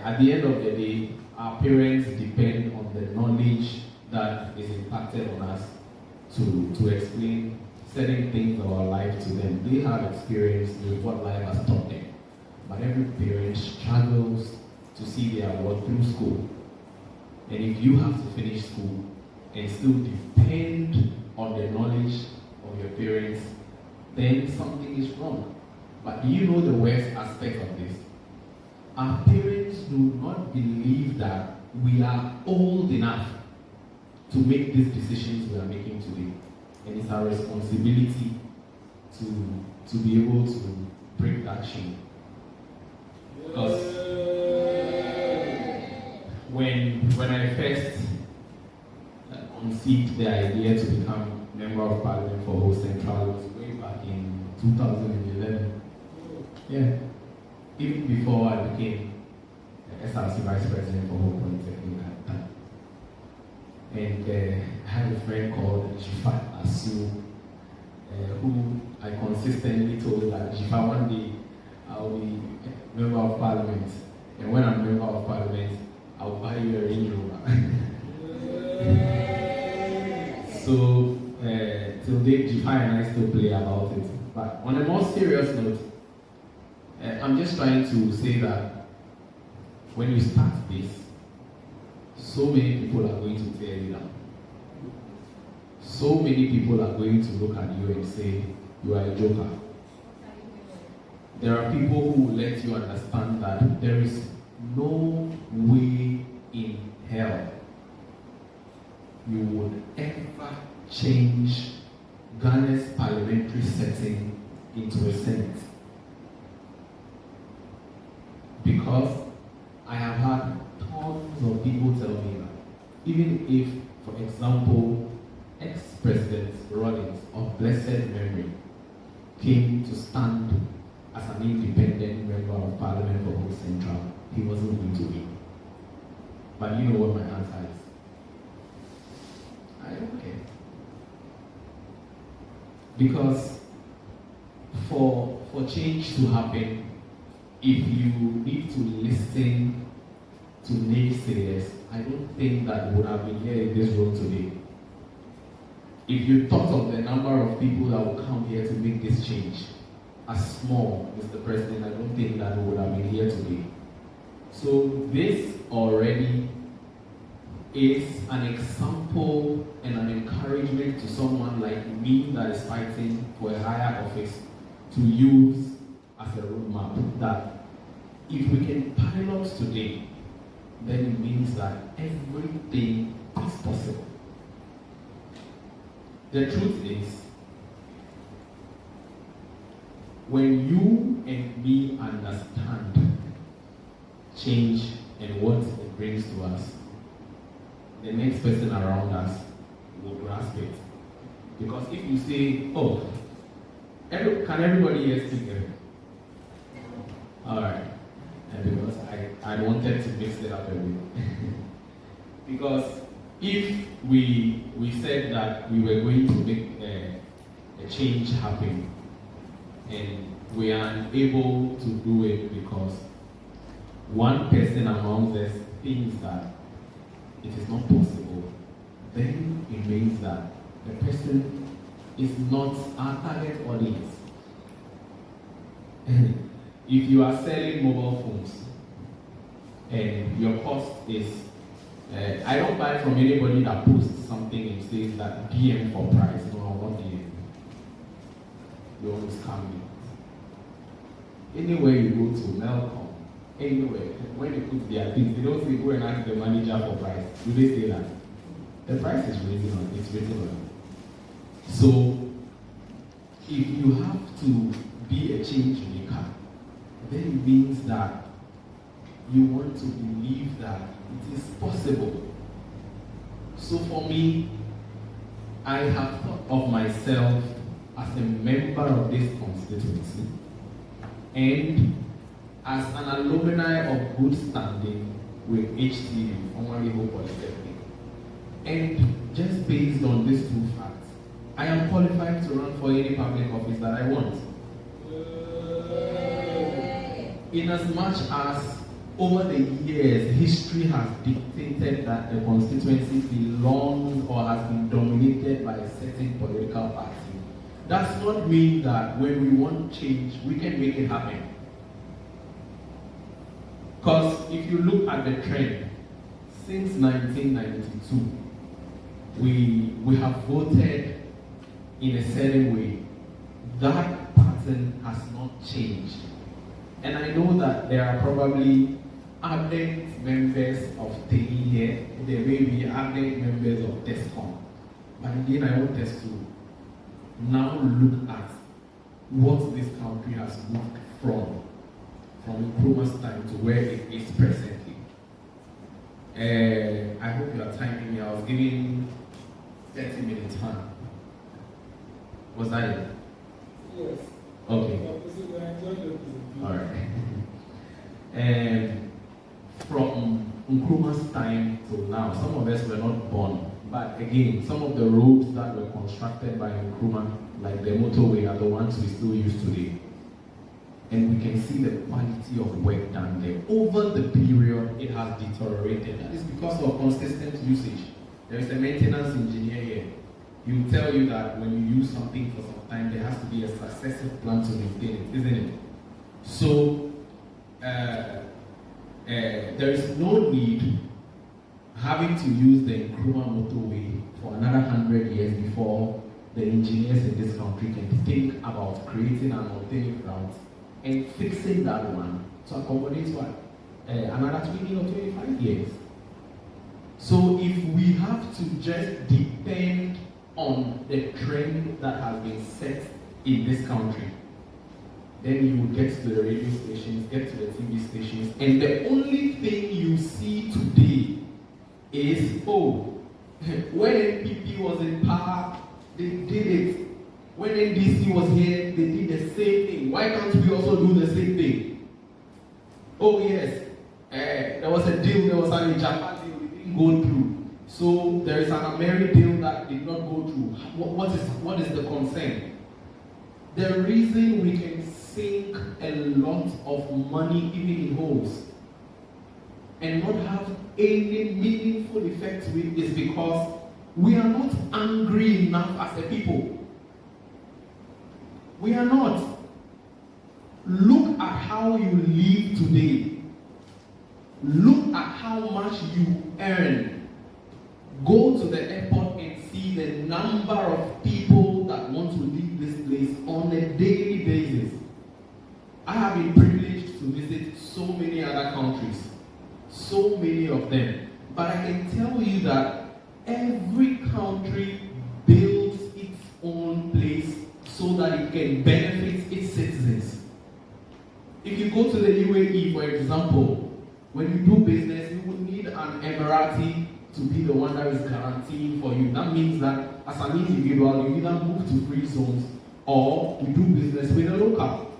at the end of the day, our parents depend on the knowledge that is impacted on us to explain certain things of our life to them. They have experience with what life has taught them. But every parent struggles to see their work through school. And if you have to finish school and still depend on the knowledge of your parents, then something is wrong. But do you know the worst aspect of this? Our parents do not believe that we are old enough to make these decisions we are making today. And it's our responsibility to be able to break that chain. Because when I first conceived the idea to become Member of Parliament for Ho Central, it was way back in 2011. Yeah. Even before I became SRC Vice President for Ho Polytechnic at the time. And I had a friend called Jifa Asu, who I consistently told that Jifa, one day I'll be Member of Parliament. And when I'm Member of Parliament, I'll buy you a Range Rover. So, till date, Jifa and I still play about it. But on a more serious note, I'm just trying to say that when you start this, so many people are going to tear you down. So many people are going to look at you and say, you are a joker. There are people who will let you understand that there is no way in hell you would ever change Ghana's parliamentary setting into a Senate. Because I have had tons of people tell me that even if, for example, ex-President Rawlings of blessed memory came to stand as an independent member of Parliament for Ho Central, he wasn't going to win. But you know what my answer is? I don't care. Because for change to happen, if you need to listen to naysayers, I don't think that would have been here in this room today. If you thought of the number of people that will come here to make this change as small, Mr. President, I don't think that we would have been here today. So this already is an example and an encouragement to someone like me that is fighting for a higher office to use as a roadmap that if we can pilot today, then it means that everything is possible. The truth is, when you and me understand change and what it brings to us, the next person around us will grasp it. Because if you say, oh, can everybody here speak? Alright. Because I wanted to mix it up a bit. Because if we said that we were going to make a change happen, and we are unable to do it because one person among us thinks that it is not possible, then it means that the person is not our target audience. If you are selling mobile phones and your cost is, I don't buy from anybody that posts something and says that DM for price. No, I want DM. You always scam me. Anywhere you go to, Melcom, anywhere, when they put their things, they don't say go and ask the manager for price. Do they say that? The price is written on it. So, if you have to be a change maker, then it means that you want to believe that it is possible. So for me, I have thought of myself as a member of this constituency and as an alumni of good standing with HTV, formerly Ho Polytechnic. And just based on these two facts, I am qualified to run for any public office that I want. In as much as over the years, history has dictated that the constituency belongs or has been dominated by a certain political party. Does not mean that when we want change, we can make it happen. Because if you look at the trend, since 1992, we have voted in a certain way. That pattern has not changed. And I know that there are probably ardent members of TEI here, there may be ardent members of TESCOM. But again, I want us to now look at what this country has moved from Nkrumah's time to where it is presently. I hope you are timing me. I was giving 30 minutes time. Was that it? Yes. Okay. All right. And from Nkrumah's time till now, some of us were not born. But again, some of the roads that were constructed by Nkrumah, like the motorway, are the ones we still use today. And we can see the quality of work done there. Over the period, it has deteriorated. That is because of consistent usage. There is a maintenance engineer here. He will tell you that when you use something for some time, there has to be a successive plan to maintain it, isn't it? So, there is no need having to use the Nkrumah motorway for another 100 years before the engineers in this country can think about creating an alternate route and fixing that one to accommodate what? Another 20 or 25 years. So if we have to just depend on the trend that has been set in this country, then you will get to the radio stations, get to the TV stations, and the only thing you see today is, oh, when NPP was in power, they did it. When NDC was here, they did the same thing. Why can't we also do the same thing? Oh yes, there was a deal, there was an Ijapa deal, it didn't go through. So there is an Ameri deal that did not go through. What is the concern? The reason we can sink a lot of money even in holes and not have any meaningful effect to it is because we are not angry enough as a people. We are not. Look at how you live today. Look at how much you earn. Go to the airport and see the number of people that want to leave this place on a daily basis. I have been privileged to visit so many other countries, so many of them. But I can tell you that every country builds its own place so that it can benefit its citizens. If you go to the UAE, for example, when you do business, you would need an Emirati to be the one that is guaranteeing for you. That means that as an individual, you either move to free zones or you do business with a local.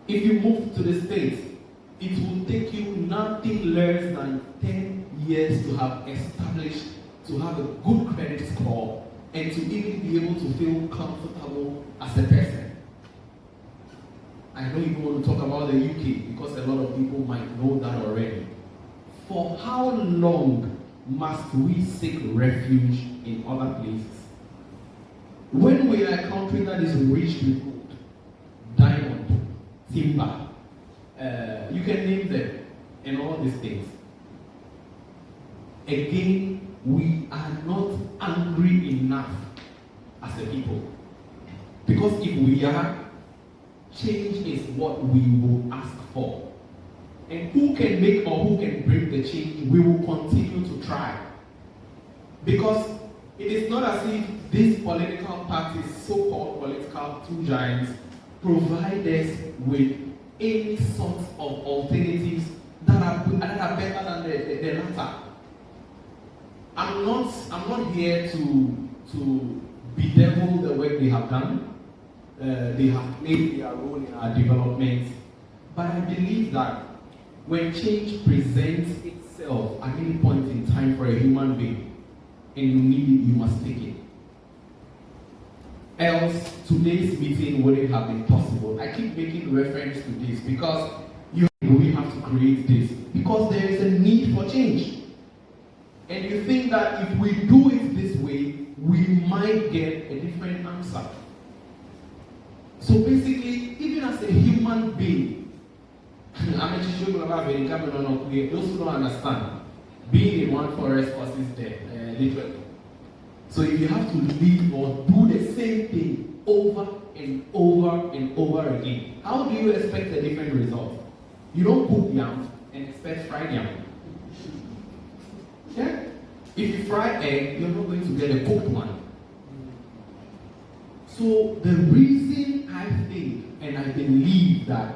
If you move to the States, it will take you nothing less than 10 years to have established, to have a good credit score, and to even be able to feel comfortable as a person. I don't even want to talk about the UK because a lot of people might know that already. For how long must we seek refuge in other places? When we are a country that is rich with gold, diamond, timber, you can name them, and all these things. Again, we are not angry enough as a people. Because if we are, change is what we will ask for. And who can make or who can bring the change, we will continue to try. Because it is not as if these political parties, so-called political two giants, provide us with any sort of alternatives that are better than the latter. I'm not here to bedevil the work they have done. They have played their role in our development. But I believe that when change presents itself at any point in time for a human being, and you need it, you must take it. Else, today's meeting wouldn't have been possible. I keep making reference to this because we have to create this. Because there is a need for change. And you think that if we do it this way, we might get a different answer. So basically, even as a human being, Amegashie-Viglo, those who don't understand, being in one forest causes death, literally. So if you have to live or do the same thing over and over and over again, how do you expect a different result? You don't cook yam and expect fried yam. Yeah? If you fry egg, you're not going to get a cooked one. So the reason I think and I believe that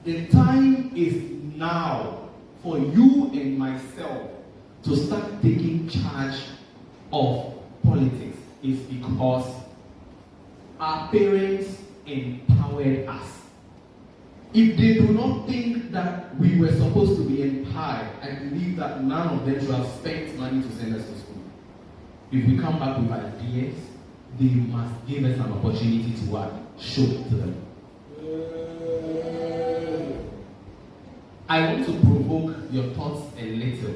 the time is now for you and myself to start taking charge of politics is because our parents empowered us. If they do not think that we were supposed to be empowered, I believe that none of them should have spent money to send us to school. If we come back with ideas, they must give us an opportunity to what? Show it to them. I want to provoke your thoughts a little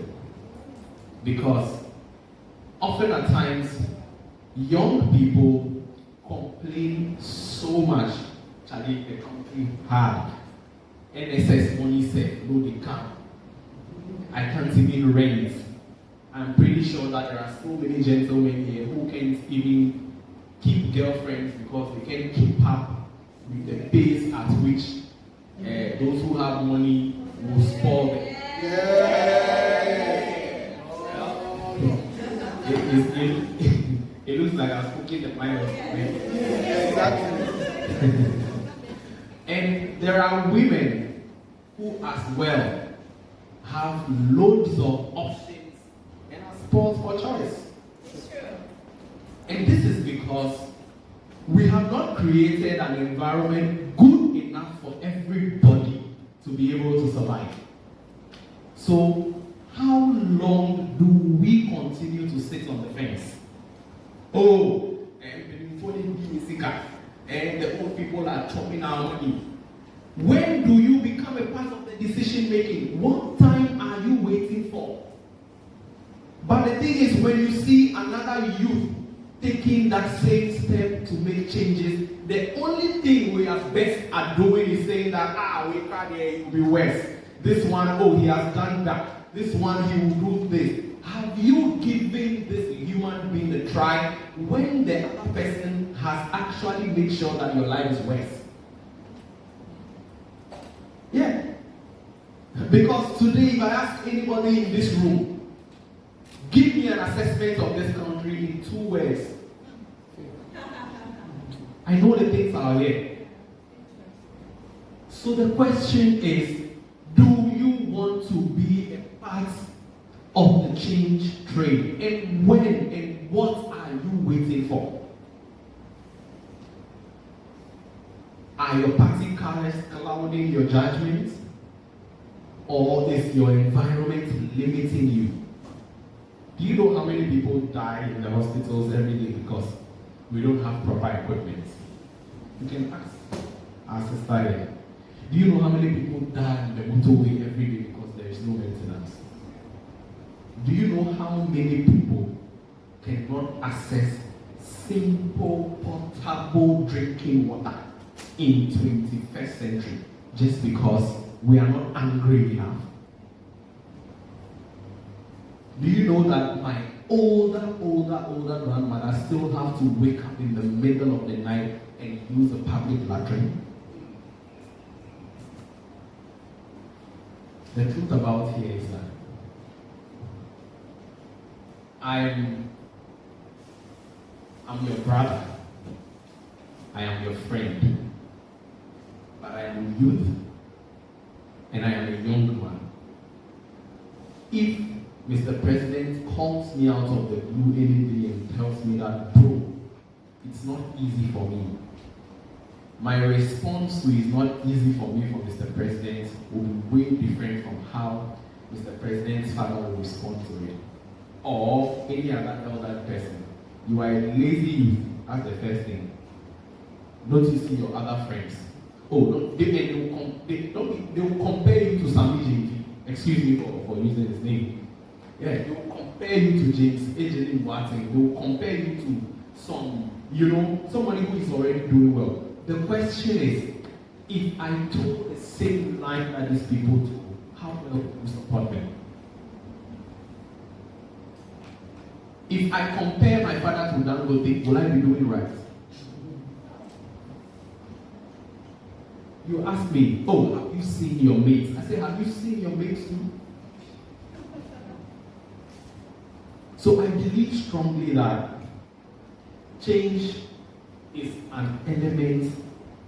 because often at times young people complain so much. Charlie, the country hard. NSS money said, no, they can't. I can't even rent. I'm pretty sure that there are so many gentlemen here who can't even keep girlfriends because they can't keep up with the pace at which those who have money will spoil them. It looks like I was cooking the mind of men. Exactly. And there are women who as well have loads of options and are spoiled for choice. It's true. And this is because we have not created an environment good enough for everybody to be able to survive. So, how long do we continue to sit on the fence? Oh, and the old people are chopping our money. When do you become a part of the decision making? What time are you waiting for? But the thing is, when you see another youth taking that same step to make changes, the only thing we are best at doing is saying that, we can't, it will be worse. This one, oh, he has done that. This one, he will do this. Have you given this human being the try when the other person has actually made sure that your life is worse? Yeah. Because today, if I ask anybody in this room, give me an assessment of this country in 2 words. I know the things are here. So the question is, do you want to be a part of the change train? And when and what are you waiting for? Are your party colors clouding your judgment? Or is your environment limiting you? Do you know how many people die in the hospitals every day because we don't have proper equipment? You can ask our sister here. Do you know how many people die in the motorway every day because there is no maintenance? Do you know how many people cannot access simple, potable drinking water in 21st century just because we are not angry enough? Do you know that my older grandmother still have to wake up in the middle of the night and use a public latrine? The truth about here is that I'm your brother, I am your friend, but I am youth and I am a young man. If Mr. President calls me out of the blue any day and tells me that, bro, it's not easy for me, my response to it's not easy for me from Mr. President will be way different from how Mr. President's father will respond to it. Or any other elder person. You are a lazy youth, that's the first thing. Don't you see your other friends? Oh, they will compare you to Sami Jinji. Excuse me for using his name. Yeah, they will compare you to James Ejeli Watson. They will compare you to somebody who is already doing well. The question is, if I told the same line that these people do, how well will you support them? If I compare my father to Dangote, will I be doing right? You ask me, oh, have you seen your mates? I say, have you seen your mates too? So I believe strongly that change is an element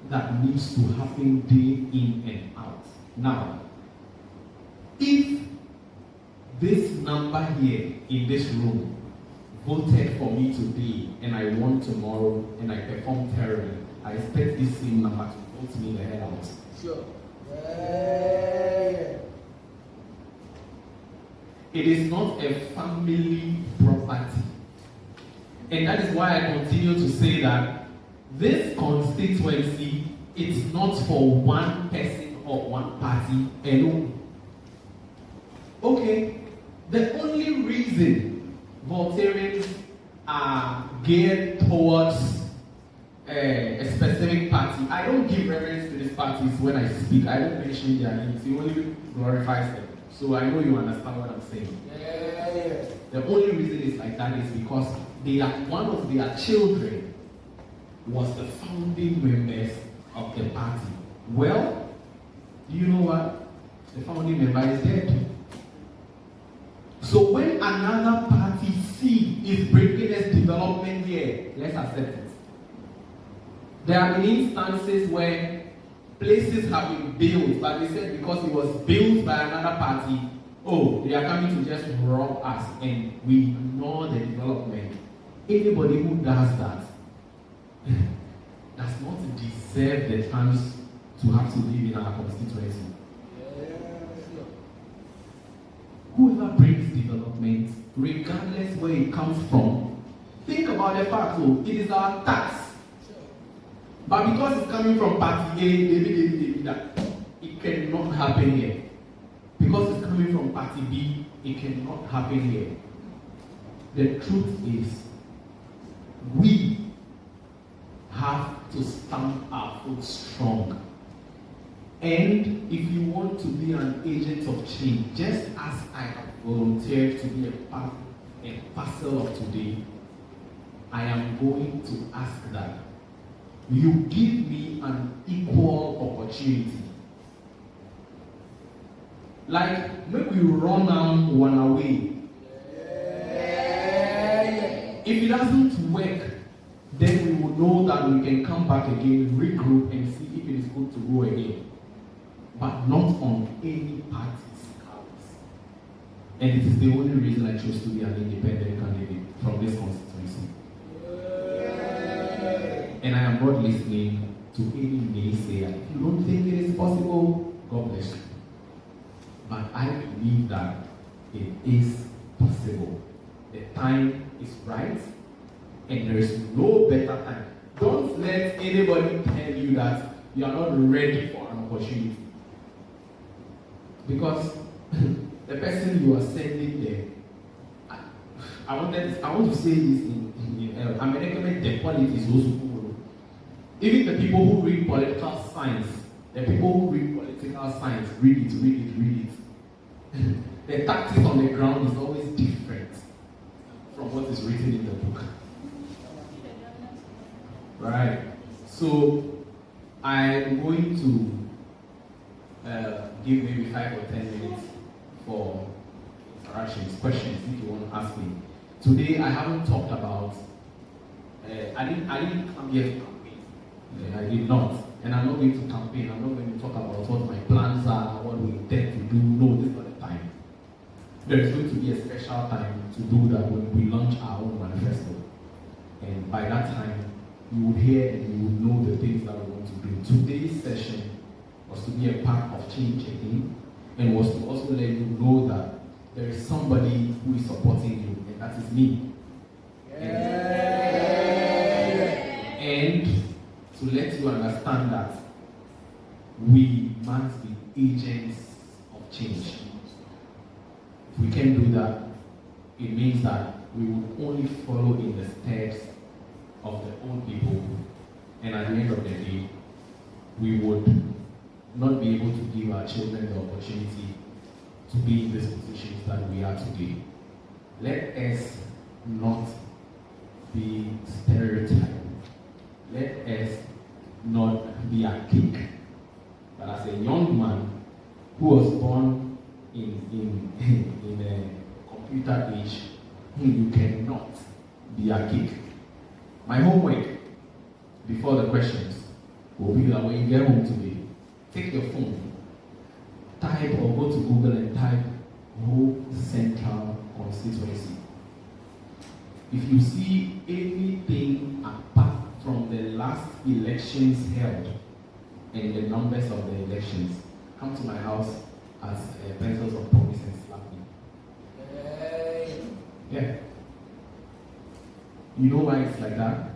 that needs to happen day in and out. Now, if this number here in this room voted for me today and I won tomorrow and I perform terribly, I expect this same number to vote me the hell out. Sure. It is not a family property. And that is why I continue to say that this constituency is not for one person or one party alone. Okay, the only reason Voltarians are geared towards a specific party, I don't give reference to these parties when I speak. I don't mention their names. It only glorifies them. So I know you understand what I'm saying. Yeah. The only reason it's like that is because one of their children was the founding members of the party. Well, do you know what? The founding member is dead. So when another party seed is bringing us development here, let's accept it. There have been instances where places have been built, but they said because it was built by another party, oh, they are coming to just rob us and we ignore the development. Anybody who does that does not deserve the chance to have to live in our constituency. Whoever brings development, regardless where it comes from, think about the fact, oh, it is our tax. But because it's coming from party A, it cannot happen here. Because it's coming from party B, it cannot happen here. The truth is, we have to stamp our foot strong. And if you want to be an agent of change, just as I have volunteered to be a part and parcel of today, I am going to ask that you give me an equal opportunity. Like, maybe we run on one away. If it doesn't work, then we will know that we can come back again, regroup, and see if it is good to go again. But not on any party's cards. And it is the only reason I chose to be an independent candidate from this constituency. And I am not listening to any naysayer. If you don't think it is possible, God bless you. But I believe that it is possible. The time is right, and there is no better time. Don't let anybody tell you that you are not ready for an opportunity. Because the person you are sending there, I want to say this in American the politics also. Even the people who read political science, the people who read political science, read it. The tactics on the ground is always different from what is written in the book. Right. So I'm going to give maybe 5 or 10 minutes for interactions, questions if you want to ask me. Today I haven't talked about. I didn't come here to campaign. I did not, and I'm not going to campaign. I'm not going to talk about what my plans are, what we intend to do. No, this is not the time. There is going to be a special time to do that when we launch our own manifesto, and by that time, you would hear and you would know the things that we want to do. Today's session was to be a part of change again, and was to also let you know that there is somebody who is supporting you, and that is me. And to let you understand that we must be agents of change. If we can do that, it means that we would only follow in the steps of the old people, and at the end of the day, we would not be able to give our children the opportunity to be in these positions that we are today. Let us not be stereotyped. Let us not be a kick. But as a young man who was born in a computer age, you cannot be a kick. My homework before the questions will be that when you get home today, take your phone, type or go to Google and type Ho Central Constituency. If you see anything apart from the last elections held and the numbers of the elections, come to my house as pencils of promise and slap me. Yeah. You know why it's like that?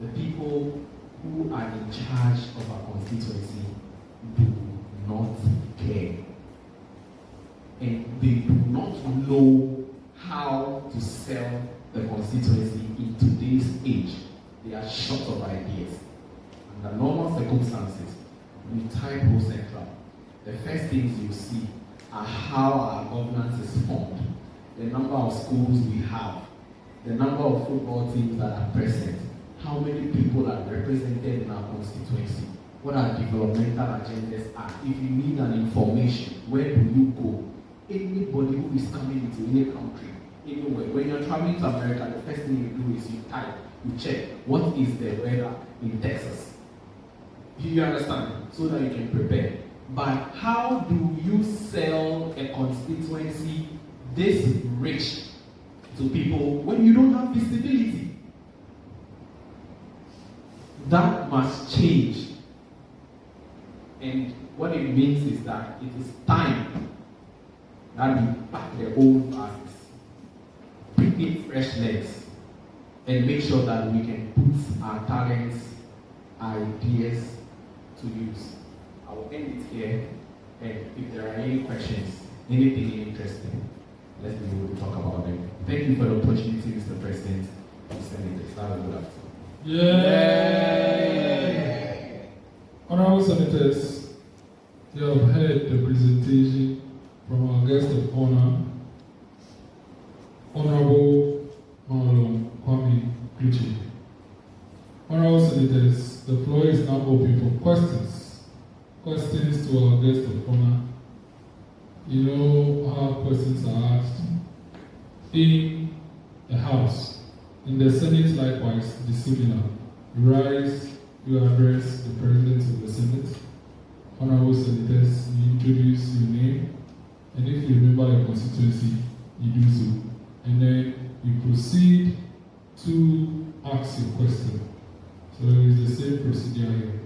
The people who are in charge of our constituency do not care. And they do not know how to sell the constituency in today's age. They are short of ideas. Under normal circumstances, when you type Ho Central, the first things you see are how our governance is formed, the number of schools we have, the number of football teams that are present, how many people are represented in our constituency, what our developmental agendas are. If you need an information, where do you go? Anybody who is coming into any country, anywhere, when you're traveling to America, the first thing you do is you type, you check, what is the weather in Texas? You understand? So that you can prepare. But how do you sell a constituency this rich to people when you don't have visibility? That must change. And what it means is that it is time that we pack the old bags, bring in fresh legs, and make sure that we can put our talents, ideas to use. I will end it here, and if there are any questions, anything interesting, let's be able to talk about them. Thank you for the opportunity, Mr. President, of Senators. Have a good afternoon. Yeah. Honorable Senators, you have heard the presentation from our guest of honor, Honorable Mawulorm Klutse. Honorable Senators, the floor is now open for questions. Questions to our guest of honor. You know how questions are asked in the House. In the Senate, likewise, the similar. You rise, you address the President of the Senate. Honorable Senators, you introduce your name, and if you remember your constituency, you do so. And then you proceed to ask your question. So it's the same procedure here.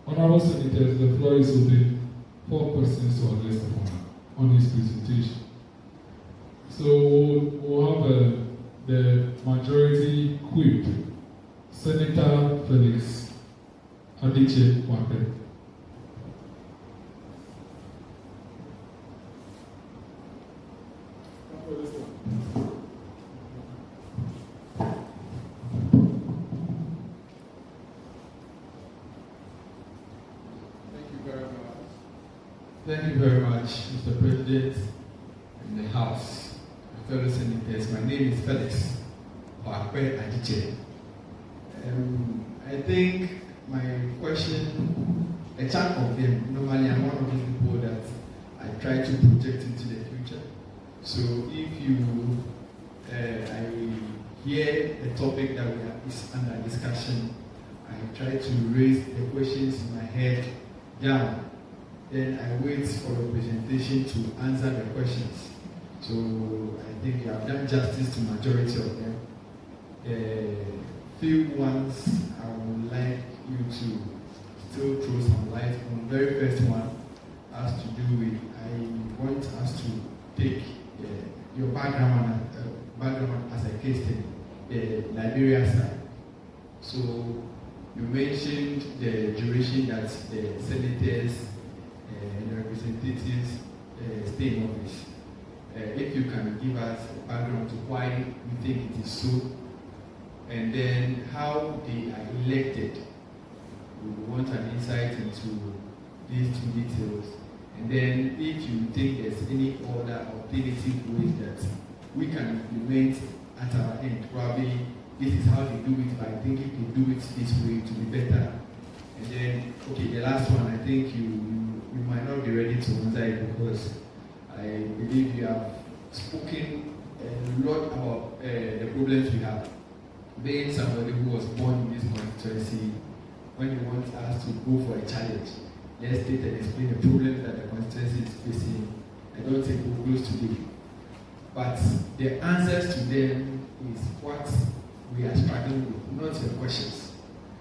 Honorable Senators, the floor is open for questions to our guest of honor on his presentation. So we'll have the majority whip, Senator Felix Adichet-Wakwe. Thank you very much, Mr. President and the House, my fellow senators. My name is Felix Wakwe Adichet. I think my question, a chunk of them, normally I'm one of those people that I try to project into the future. So if you, I hear the topic that is under discussion, I try to raise the questions in my head down. Then I wait for the presentation to answer the questions. So I think you have done justice to majority of them. Few ones I would like you to still throw some light on. The very first one has to do with, I want us to take your background as a case study, the Liberia side. So you mentioned the duration that the senators and representatives stay in office. If you can give us a background to why you think it is so, and then how they are elected. We want an insight into these two details. And then if you think there's any other alternative ways that we can implement at our end, probably this is how they do it, but I think if they do it this way, it will be better. And then, okay, the last one, I think you might not be ready to answer it because I believe you have spoken a lot about the problems we have. Being somebody who was born in this constituency, when you want us to go for a challenge, let's state and explain the problems that the constituency is facing. I don't think we're close to it. But the answers to them is what we are struggling with, not your questions.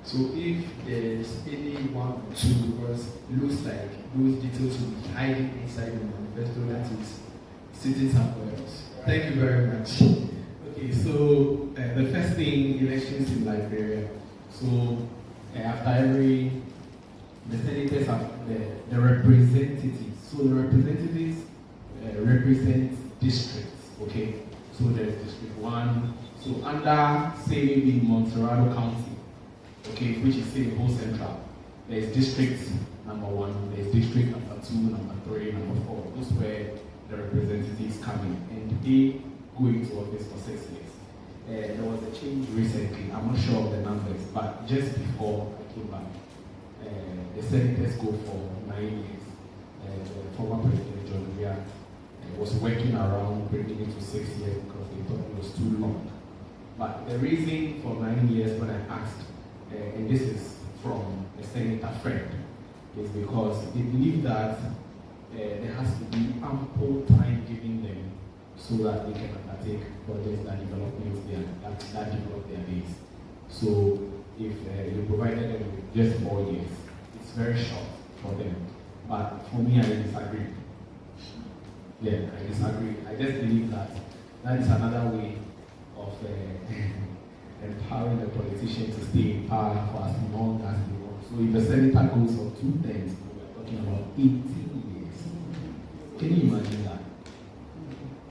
So if there's any one or two, because it looks like those details will be hiding inside the manifesto that is sitting somewhere else. Thank you very much. Okay, so the first thing, elections in Liberia. So after every, the senators have the representatives. So the representatives represent districts, okay? So there's District 1. So under, say, maybe Montserrado County, okay, which is, say, Ashanti-Central, there's District number 1, there's District number 2, number 3, number 4. Those where the representatives come in, and they go into office for 6 years. There was a change recently, I'm not sure of the numbers, but just before I came back, the senators go for 9 years. The former President John Weah was working around bringing it to 6 years because they thought it was too long. But the reason for 9 years when I asked, and this is from a senator friend, is because they believe that there has to be ample time given them so that they can undertake projects that develop their base. So if you provided them with just 4 years, it's very short for them. But for me, I disagree. Yeah, I disagree. I just believe that that is another way of empowering the politician to stay in power for as long as they want. So if the senator goes for 2 terms, we are talking about 18 years. Can you imagine that?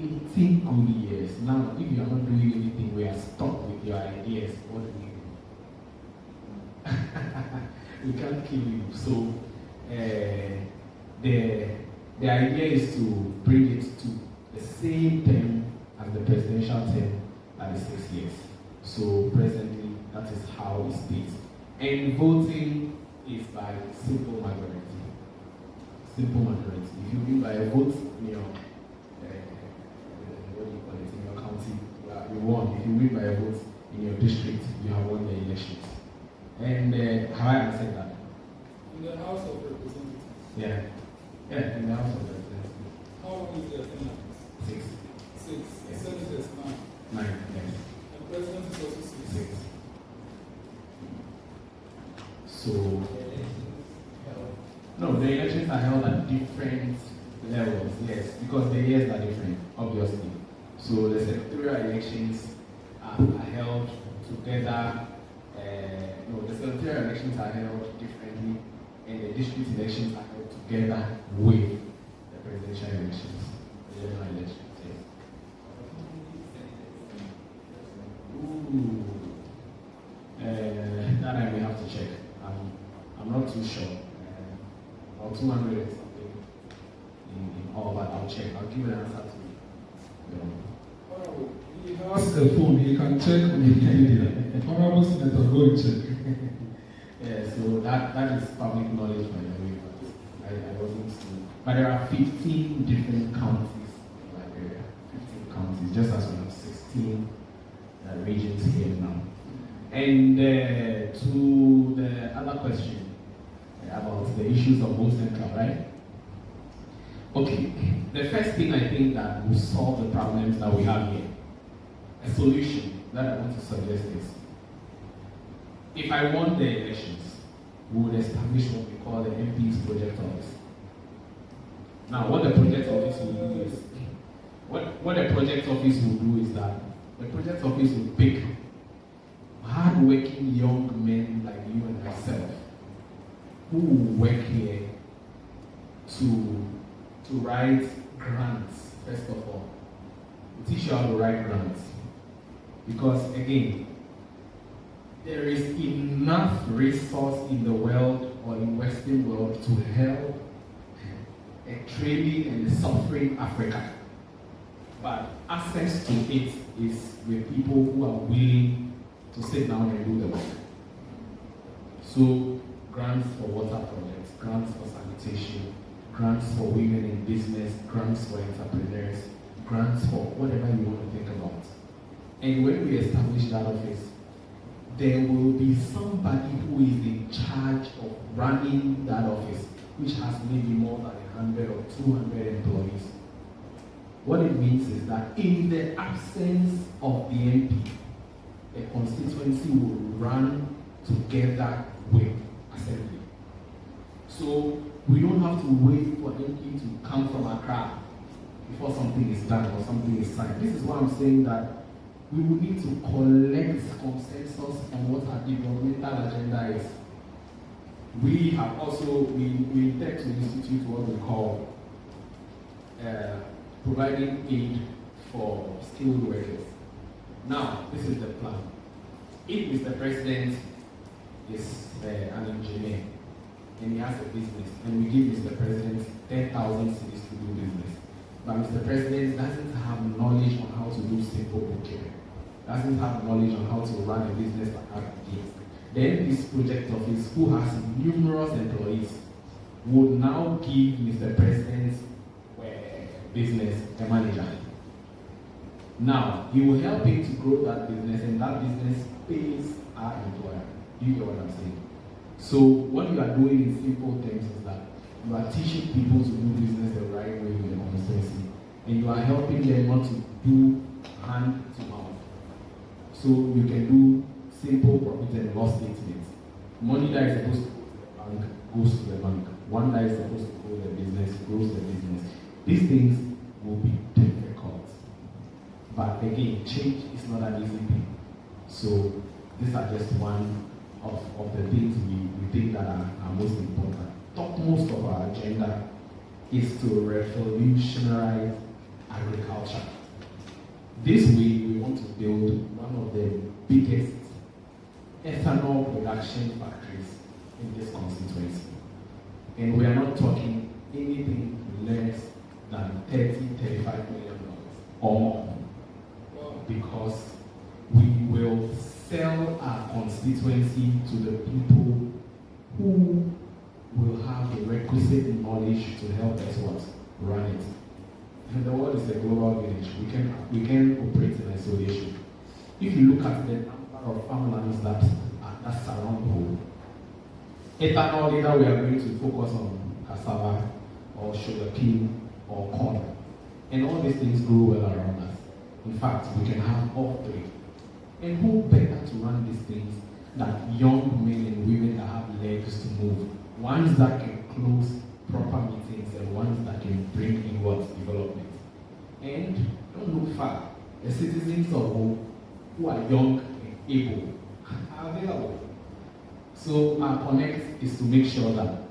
18 good years. Now, if you are not doing anything, we are stuck with your ideas. What do we do? We can't kill you. So the idea is to bring it to the same term as the presidential term, that is 6 years. So presently, that is how it states. And voting is by simple majority. Simple majority. If you win by a vote in your what do you call it, in your county, you won. If you win by a vote in your district, you have won the elections. And how I answered that? In the House of Representatives. Yeah. Yeah, in the House of Representatives. How long is their tenure? 6. 6. Yes. Senate is 9. 9, yes. And President is also 6. 6. So, no, the elections are held at different levels, yes, because the years are different, obviously. So the senatorial elections are held together. No, the senatorial elections are held differently, and the district elections are held together with the presidential elections, the general elections. Yes. Ooh, that I may have to check. I'm not too sure. Or 200 or something in all, but I'll check. I'll give an answer to you. Honorable, he has a phone. He can check on Wikipedia. Honorable Senator, go and check. Yeah, so that is public knowledge by the way, but I wasn't sure. But there are 15 different counties in Liberia. 15 counties, just as we have 16 regions here now. And to the other question about the issues of Ho Central, right? Okay, the first thing I think that will solve the problems that we have here, a solution that I want to suggest is, if I won the elections, we would establish what we call the MP's project office. Now, what the project office will do is, what the project office will do is that the project office will pick hard-working young men like you and myself who will work here to write grants, first of all. We teach you how to write grants. Because again, there is enough resource in the world or in Western world to help a trailing and suffering Africa. But access to it is with people who are willing to sit down and do the work. So, grants for water projects, grants for sanitation, grants for women in business, grants for entrepreneurs, grants for whatever you want to think about. And when we establish that office, there will be somebody who is in charge of running that office, which has maybe more than 100 or 200 employees. What it means is that in the absence of the MP, a constituency will run together with assembly. So we don't have to wait for MP to come from Accra before something is done or something is signed. This is why I'm saying that we will need to collect consensus on what our developmental agenda is. We have also, we intend to institute what we call providing aid for skilled workers. Now, this is the plan. If Mr. President is an engineer and he has a business, and we give Mr. President 10,000 cedis to do business, but Mr. President doesn't have knowledge on how to do simple bookkeeping, doesn't have knowledge on how to run a business like that, then this project office, who has numerous employees, would now give Mr. President's business a manager. Now, he will help him to grow that business, and that business pays our employer. Do you get what I'm saying? So, what you are doing in simple terms is that you are teaching people to do business the right way in the constituency, and you are helping them not to do hand to mouth. So, you can do simple profit and loss statements. Money that is supposed to go to the bank goes to the bank. One that is supposed to grow the business grows the business. These things will be difficult. But again, change is not an easy thing. So these are just one of the things we think that are most important. Topmost of our agenda is to revolutionize agriculture. This way, we want to build one of the biggest ethanol production factories in this constituency. And we are not talking anything less than $35 million or more, because we will sell our constituency to the people who will have the requisite knowledge to help us run it. And the world is a global village. We can operate in isolation. If you look at the number of farmlands that surround the whole, ethanol, either we are going to focus on cassava or sugarcane or corn. And all these things grow well around us. In fact, we can have all three. And who better to run these things than young men and women that have legs to move? Ones that can close proper meetings and ones that can bring inward development. And don't look far. The citizens of Ho, who are young and able, are available. So our connect is to make sure that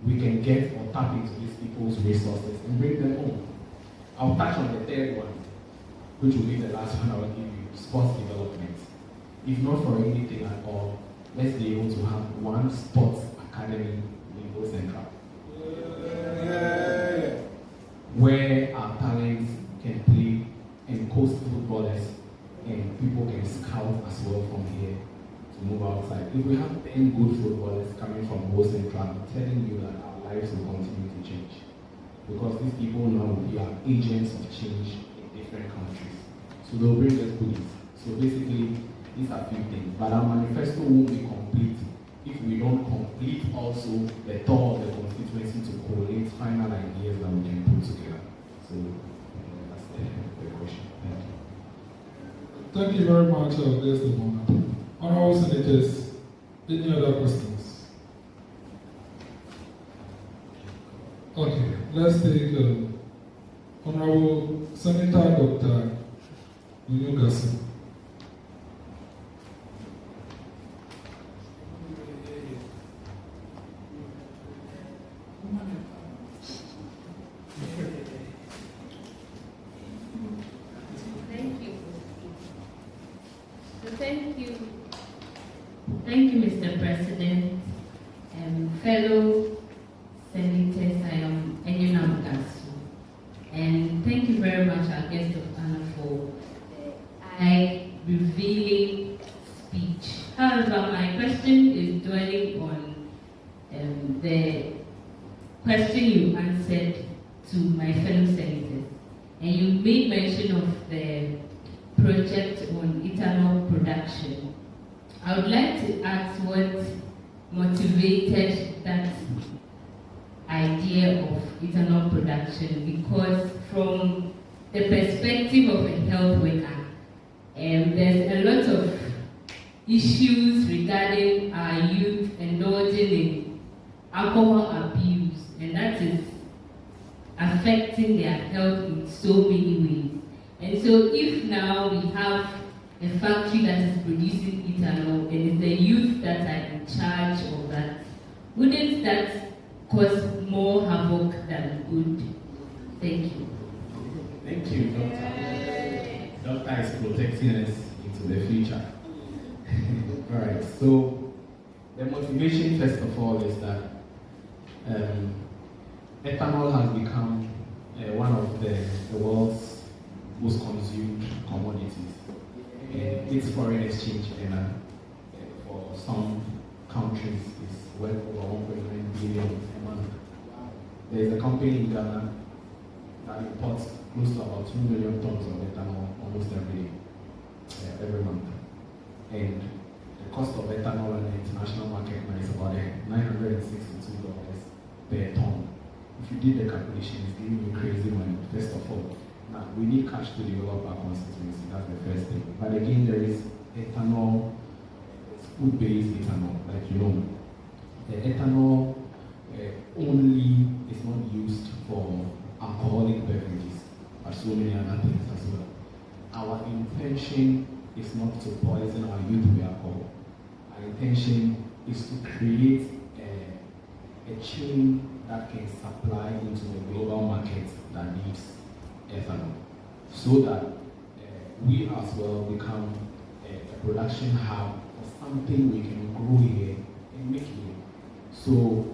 we can get or tap into these people's resources and bring them home. I'll touch on the third one, which will be the last one I will give you, sports development. If not for anything at all, let's be able to have one sports academy in Ho Central. Where our talents can play and coast footballers and people can scout as well from here to move outside. If we have 10 good footballers coming from Ho Central, I'm telling you that our lives will continue to change. Because these people now will be our agents of change in different countries. So they'll bring us goodies. So basically, these are a few things. But our manifesto won't be complete if we don't complete also the tour of the constituency to collate final ideas that we can put together. So that's the question. Thank you. Thank you very much, Deborah. Honorable Senators, any other questions? Okay, let's take Honorable Senator Dr. Untitled. Thank you, Mr. President, fellow senators. I am Amegashie, and thank you very much, our guest of honor, for the revealing speech. However, my question is dwelling on the question you answered to my fellow senators, and you made mention of the project on ethanol production. I would like to ask what motivated that idea of ethanol production, because from the perspective of a health worker, there's a lot of issues regarding our youth indulging in alcohol abuse, and that is affecting their health in so many ways. And so if now we have a factory that is producing ethanol and it's the youth that are in charge of that, wouldn't that cause more havoc than good? Thank you. Thank you, Doctor. Doctor is protecting us into the future. All right, so the motivation, first of all, is that ethanol has become one of the world's most consumed commodities. Its foreign exchange for some countries is worth over 1.9 billion a month. There is a company in Ghana that imports close to about 2 million tons of ethanol almost every month. And the cost of ethanol in the international market now is about $962 per ton. If you did the calculation, it's giving you crazy money, first of all. Now, we need cash to develop our constituency, that's the first thing. But again, there is ethanol, food-based ethanol, like you know. The ethanol only is not used for alcoholic beverages, but so many other things as well. Our intention is not to poison our youth with alcohol. Our intention is to create a chain that can supply into the global market that needs ethanol, so that we as well become a production hub for something we can grow here and make here. So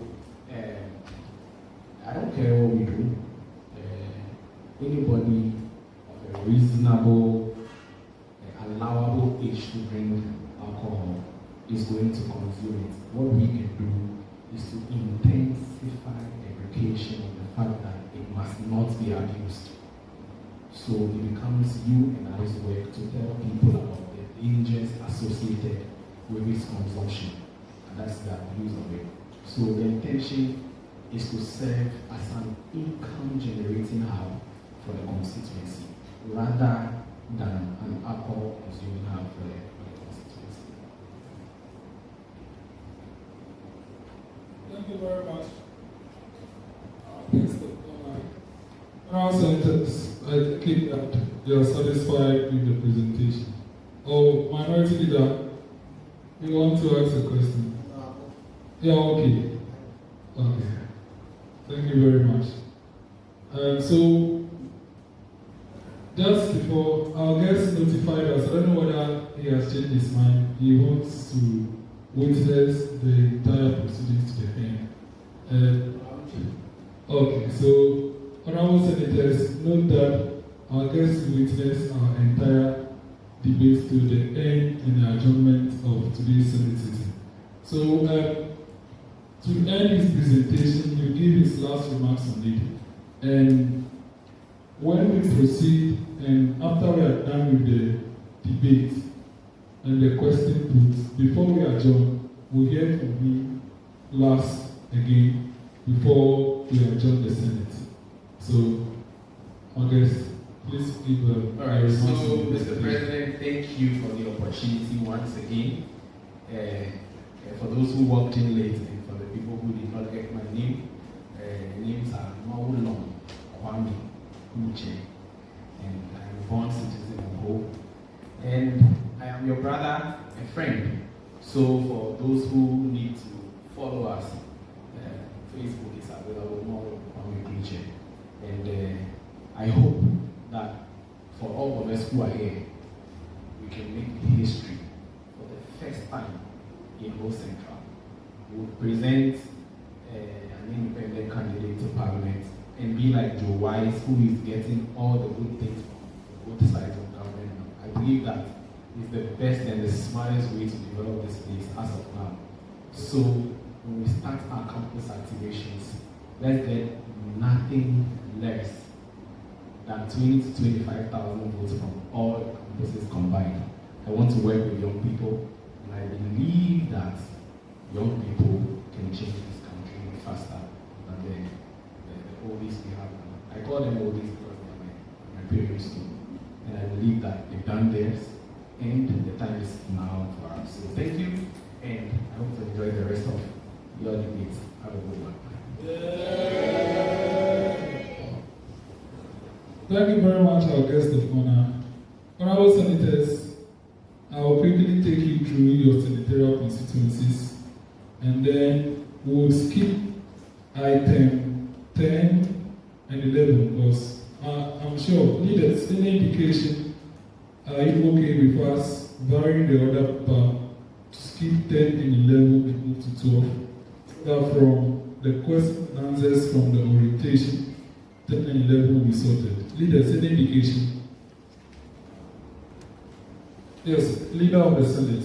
is going to consume it. What we can do is to intensify education on the fact that it must not be abused. So it becomes you and I's work to tell people about the dangers associated with its consumption, and that's the abuse of it. So the intention is to serve as an income generating hub for the constituency rather than an alcohol consuming hub for the constituency. Thank you very much. Honourable Senators, I take that you are satisfied with the presentation. Oh, Minority Leader, you want to ask a question? Yeah, okay. Okay. Thank you very much. So, just before, our guest notified us, I don't know whether he has changed his mind. He wants to witness the entire proceedings to the end. Okay, so, Honourable Senators, note that our guest will witness our entire debate to the end in the adjournment of today's Senate sitting. So, to end his presentation, you give his last remarks on it. And when we proceed, and after we are done with the debate and the question put, before we adjourn, we'll hear from him last again before we adjourn the Senate. So, August, please give a All right, so Mr. President, thank you for the opportunity once again. For those who walked in late and for the people who did not get my name, names are Mawulorm, Klutse, and I am a born citizen of Ho. And I am your brother and friend. So for those who need to follow us, Facebook is available, Mawulorm, Klutse. And I hope that for all of us who are here, we can make history for the first time in Ho Central. We will present an independent candidate to Parliament and be like Joe Wise, who is getting all the good things from both sides of government. I believe that is the best and the smartest way to develop this place as of now. So when we start our campus activations, let's get nothing less than 20 to 25,000 votes from all campuses combined. I want to work with young people, and I believe that young people can change this country faster than the oldies we have now. I call them oldies because they are my parents too. And I believe that they've done theirs, and the time is now for us. So thank you, and I hope to enjoy the rest of your debates. Have a good one. Thank you very much, our guest of honor. Honourable Senators, I will quickly take you through your senatorial constituencies, and then we'll skip item 10 and 11 because I'm sure leaders, any indication, are you okay with us varying the order to skip 10 and 11 and move to 12? Start from the questions and answers from the orientation, 10 and 11 will be sorted. Leaders, any indication? Yes, leader of the Senate.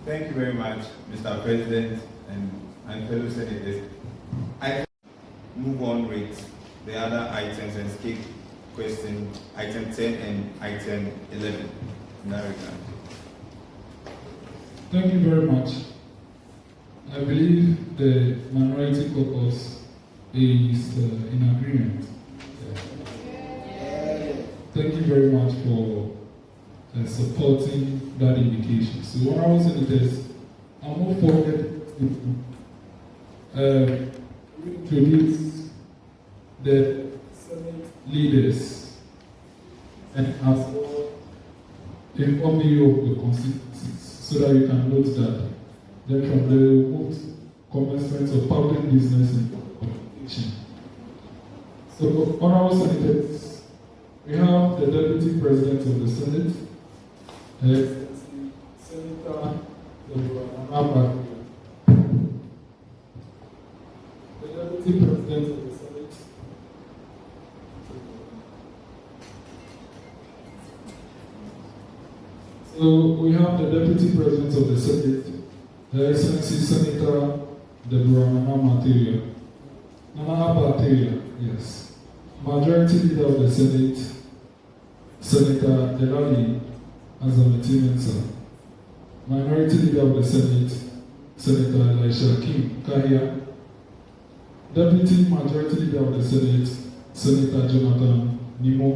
Thank you very much, Mr. President and fellow senators. I move on with the other items and skip question item 10 and item 11 in that regard. Thank you very much. I believe the minority caucus is in agreement. Thank you very much for supporting that indication. So, honourable senators, I'll move forward to introduce the Senate leaders and inform you of the constituencies so that you can note that. Then from the removed commencement of public business and communication. So, honourable senators, we have the Deputy President of the Senate, Senator Deborah. Deputy President of the Senate. So we have the Deputy President of the Senate, Her Excellency Senator Deborah Nana Abateria, yes. Majority Leader of the Senate, Senator Delali Azameti-Mensah. Minority Leader of the Senate, Senator Elisha Kim Kahia. Deputy Majority Leader of the Senate, Senator Jonathan Nimo.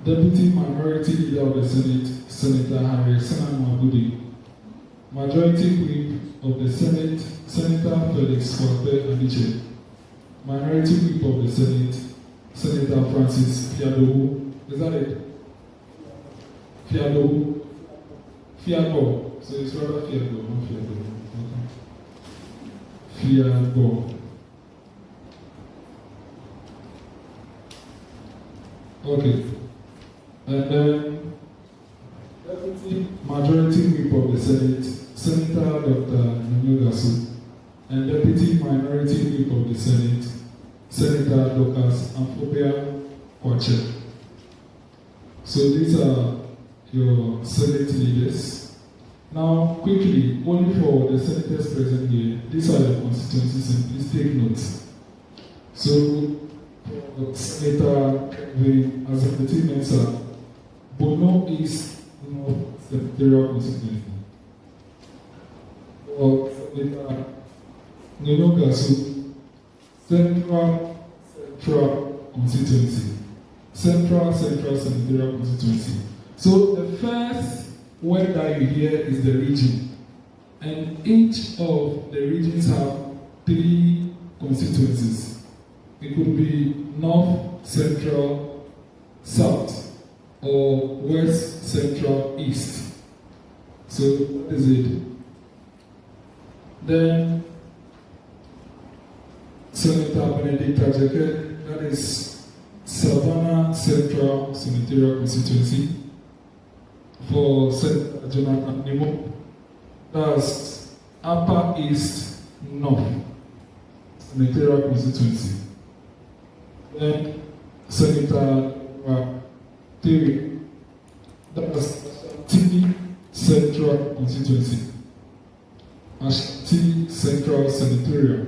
Deputy Minority Leader of the Senate, Senator Harry Senamwabudi. Majority Whip of the Senate, Senator Felix Kwakpe Adiche. Minority Whip of the Senate, Senator Francis Fiadowu. Is that it? Fiadowu. Fiado. So it's rather Fiado, not Fiadowu. Okay. Fiado. Okay. And then Deputy Majority Whip of the Senate, Senator Dr. Nunyogasu, and Deputy Minority Whip of the Senate, Senator Dr. Amphobia Kwache. So these are your Senate leaders. Now, quickly, only for the senators present here, these are the constituencies, and please take notes. So, for Senator Azameti-Mensah, Bono East North Senatorial Constituency. For Senator Nunyogasu, Central Constituency. Central Senatorial Constituency. So the first word that you hear is the region. And each of the regions have 3 constituencies. It could be North, Central, South, or West, Central, East. So that is it. Then Senator Benedict Ajeke, that is Savannah Central Senatorial Constituency. For Senator Jonathan Nimo, that's Upper East North Senatorial Constituency. Then Senator Tawiah, that's Ashanti-Central Constituency. Ashanti-Central Senatorial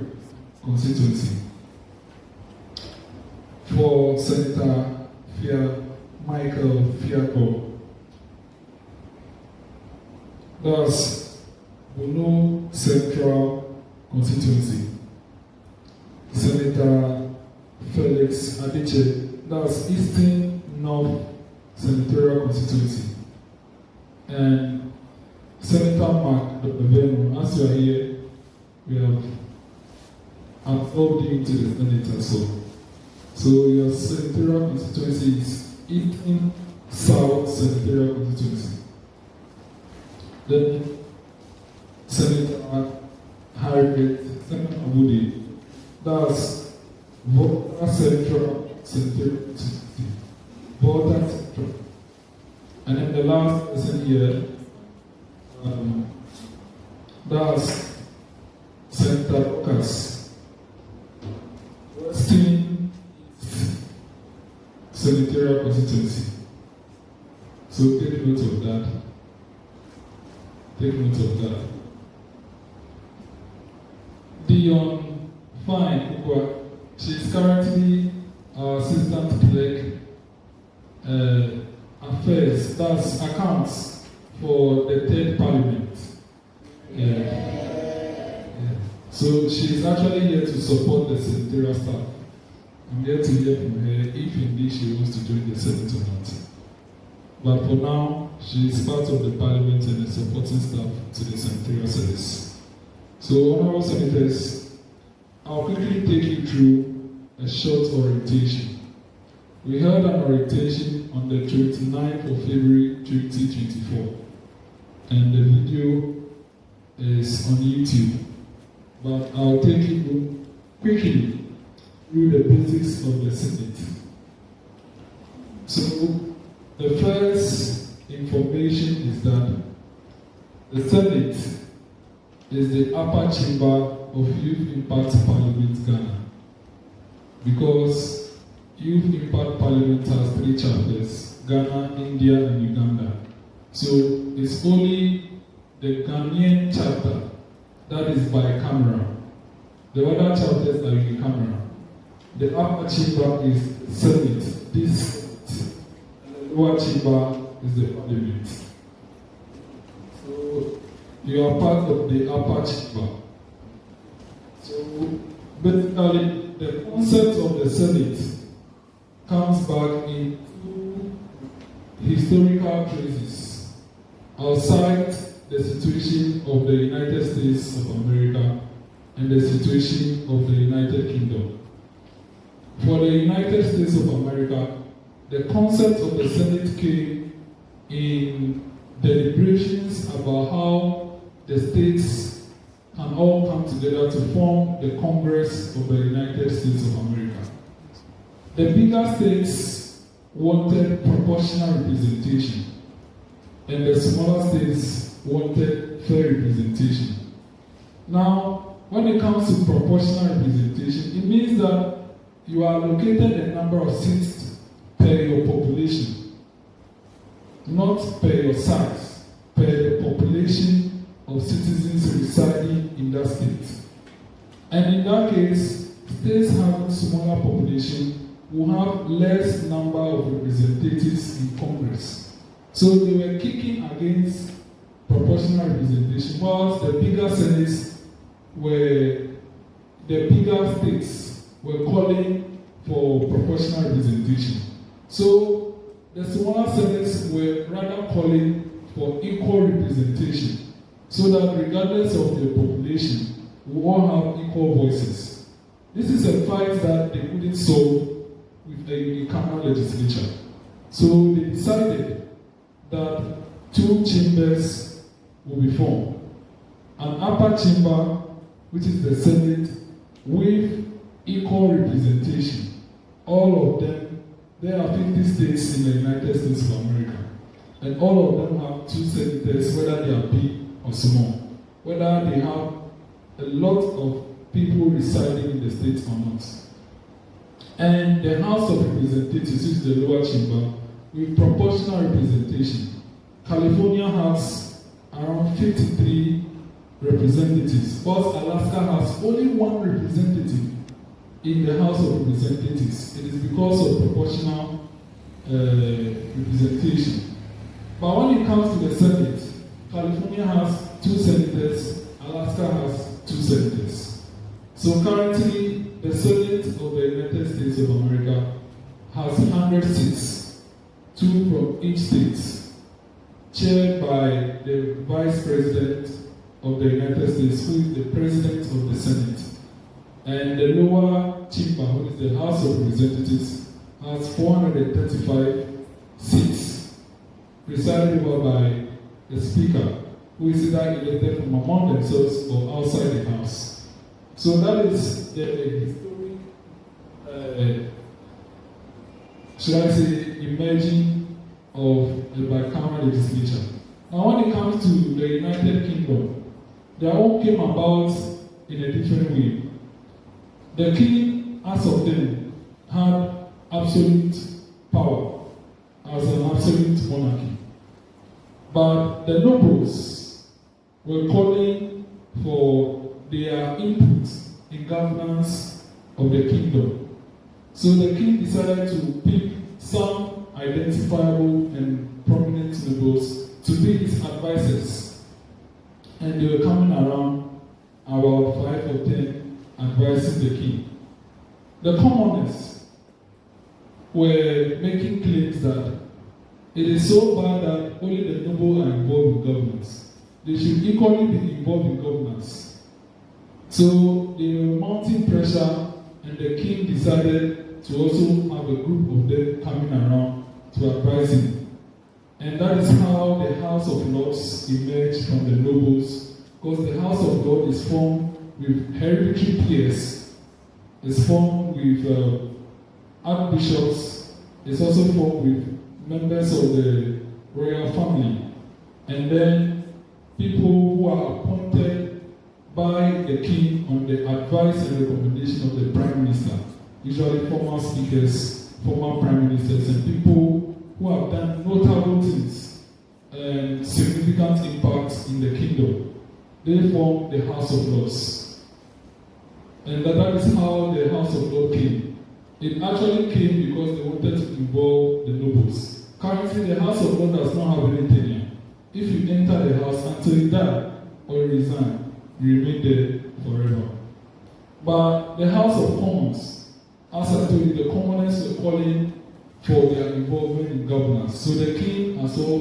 Constituency. For Senator Michael Fiago, that's Bono Central Constituency. Senator Felix Adiche, that's Eastern North Senatorial Constituency. And Senator Mark Dr. as you are here, we have absorbed you into the Senate as well. So your Senatorial Constituency is Eastern South Senatorial Constituency. Then Senator Harriet Senamwabudi, that's Volta Central Senatorial Constituency. Volta Central. And then the last person here, that's Senator Lucas, Western Senatorial Constituency. So take note of that. Take note of that. Dion Fine Ukwa, she is currently our assistant clerk affairs, that's accounts for the 3rd Parliament. So she is actually here to support the senatorial staff. I'm here to hear from her if indeed she wants to join the Senate or not. But for now, she is part of the Parliament and the supporting staff to the senatorial service. So, honorable senators, I'll quickly take you through a short orientation. We held an orientation on the 29th of February 2024, and the video is on YouTube. But I'll take you quickly through the basics of the Senate. So, the first information is that the Senate is the upper chamber of Youth Impact Parliament Ghana, because Youth Impact Parliament has 3 chapters: Ghana, India, and Uganda. So it's only the Ghanaian chapter that is bicameral. The other chapters are unicameral. The upper chamber is Senate, this, and the lower chamber is the Parliament. So you are part of the upper chamber. So basically, the concept of the Senate comes back into historical traces outside the situation of the United States of America and the situation of the United Kingdom. For the United States of America, the concept of the Senate came in deliberations about how the states can all come together to form the Congress of the United States of America. The bigger states wanted proportional representation, and the smaller states wanted fair representation. Now, when it comes to proportional representation, it means that you are allocated a number of seats per your population, not per your size, per the population of citizens residing in that state. And in that case, states having smaller population will have less number of representatives in Congress. So they were kicking against proportional representation, whilst the bigger senates were, the bigger states were calling for proportional representation. So the smaller senates were rather calling for equal representation, so that regardless of their population, we all have equal voices. This is a fight that they couldn't solve with a unicameral legislature. So they decided that 2 chambers will be formed. An upper chamber, which is the Senate, with equal representation. All of them, there are 50 states in the United States of America, and all of them have 2 senators, whether they are big or small, whether they have a lot of people residing in the state or not. And the House of Representatives, which is the lower chamber, with proportional representation. California has around 53 representatives, whilst Alaska has only 1 representative in the House of Representatives. It is because of proportional representation. But when it comes to the Senate, California has 2 senators, Alaska has 2 senators. So currently, the Senate of the United States of America has 100 seats, 2 from each state, chaired by the Vice President of the United States, who is the President of the Senate. And the lower chamber, which is the House of Representatives, has 435 seats, presided over by the Speaker, who is either elected from among themselves or outside the House. So that is the historic, should I say, emerging of the bicameral legislature. Now, when it comes to the United Kingdom, they all came about in a different way. The king, as of then, had absolute power as an absolute monarchy. But the nobles were calling for their input in governance of the kingdom. So the king decided to pick some identifiable and prominent nobles to be his advisors. And they were coming around about 5 or 10 advising the king. The commoners were making claims that it is so bad that only the noble are involved in governance. They should equally be involved in governance. So they were mounting pressure, and the king decided to also have a group of them coming around to advise him. And that is how the House of Lords emerged from the nobles, because the House of Lords is formed with hereditary peers, it's formed with archbishops, it's also formed with members of the royal family, and then people who are appointed by by the king on the advice and recommendation of the prime minister, usually former speakers, former prime ministers, and people who have done notable things and significant impacts in the kingdom. They form the House of Lords. And that is how the House of Lords came. It actually came because they wanted to involve the nobles. Currently, the House of Lords does not have any tenure. If you enter the house until you die or you resign, you remain there forever. But the House of Commons, as I told you, the commoners were calling for their involvement in governance. So the king has all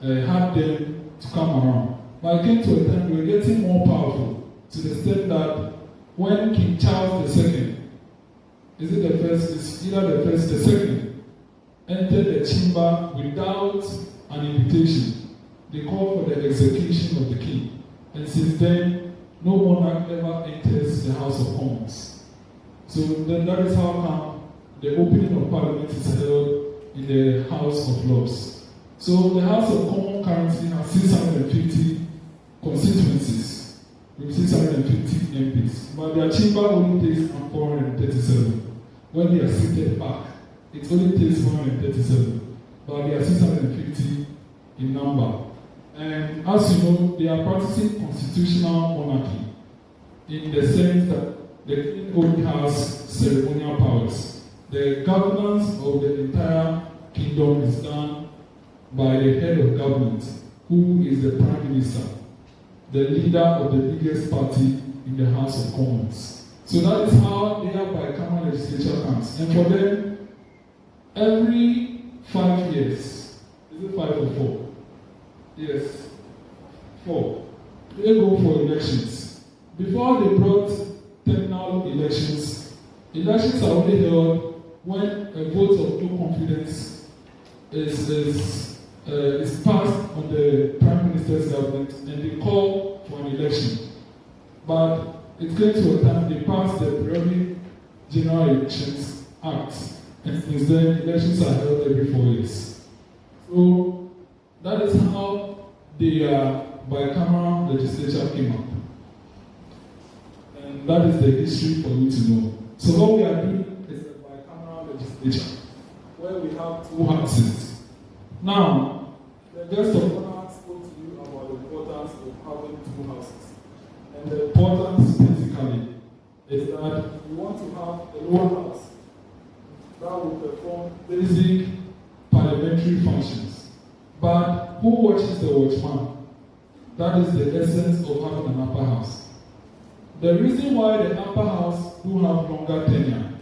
had them to come around. But it came to a time we were getting more powerful to the extent that when King Charles II, is it the first, it's either the first, the second, entered the chamber without an invitation, they called for the execution of the king. And since then, no monarch ever enters the House of Commons. So then that is how come the opening of Parliament is held in the House of Lords. So the House of Commons currently has 650 constituencies with 650 MPs, but their chamber only takes 437. When they are seated back, it only takes 137, but they are 650 in number. And as you know, they are practicing constitutional monarchy in the sense that the king only has ceremonial powers. The governance of the entire kingdom is done by the head of government, who is the prime minister, the leader of the biggest party in the House of Commons. So that is how their bicameral legislature comes. And for them, every 5 years, is it 5 or 4? Yes, 4. They go for elections. Before they brought terminal elections, elections are only held when a vote of no confidence is passed on the prime minister's government, and they call for an election. But it came to a time they passed the Periodic General Elections Act, and since then elections are held every 4 years. So that is how the bicameral legislature came up. And that is the history for you to know. So what we are doing is a bicameral legislature, where we have 2 houses. Now, the guest of honor spoke to you about the importance of having 2 houses. And the importance basically is that we want to have a lower house that will perform basic parliamentary functions. But who watches the watchman? That is the essence of having an upper house. The reason why the upper house do have longer tenure,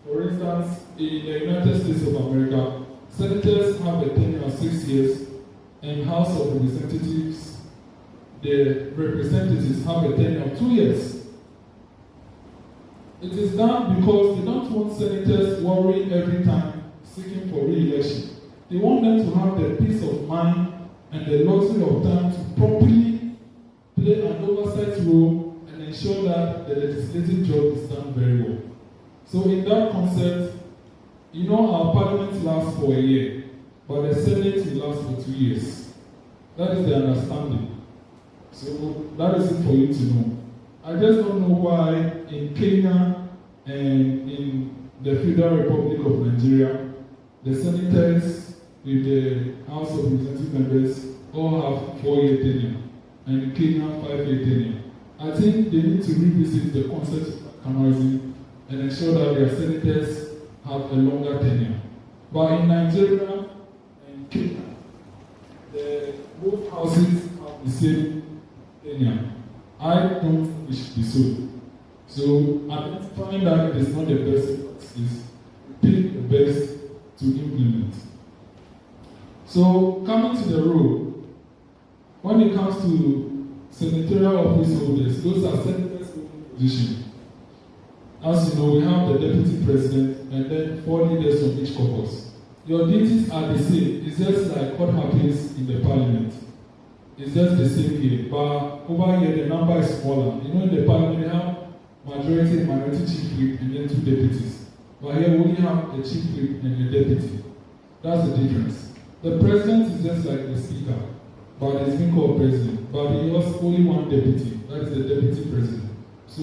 for instance, in the United States of America, senators have a tenure of 6 years, and House of Representatives, the representatives have a tenure of 2 years. It is done because they don't want senators worrying every time seeking for re-election. They want them to have the peace of mind and the luxury of time to properly play an oversight role and ensure that the legislative job is done very well. So in that concept, you know our parliament lasts for a year, but the Senate will last for 2 years. That is the understanding. So that is it for you to know. I just don't know why in Kenya and in the Federal Republic of Nigeria, the senators with the House of Representative members all have 4-year tenure, and in Kenya 5-year tenure. I think they need to revisit the concept of bicameralism and ensure that their senators have a longer tenure. But in Nigeria and Kenya, both houses have the same tenure. I don't think it should be so. So identifying that it is not the best practices, we pick the best to implement. So coming to the role, when it comes to senatorial office holders, those are senators holding position. As you know, we have the deputy president and then 4 leaders from each caucus. Your duties are the same. It's just like what happens in the parliament. It's just the same here. But over here, the number is smaller. You know, in the parliament, they have majority and minority chief whip and then 2 deputies. But here, we only have a chief whip and a deputy. That's the difference. The president is just like the speaker, but he's been called president. But he has only 1 deputy. that is the deputy president. So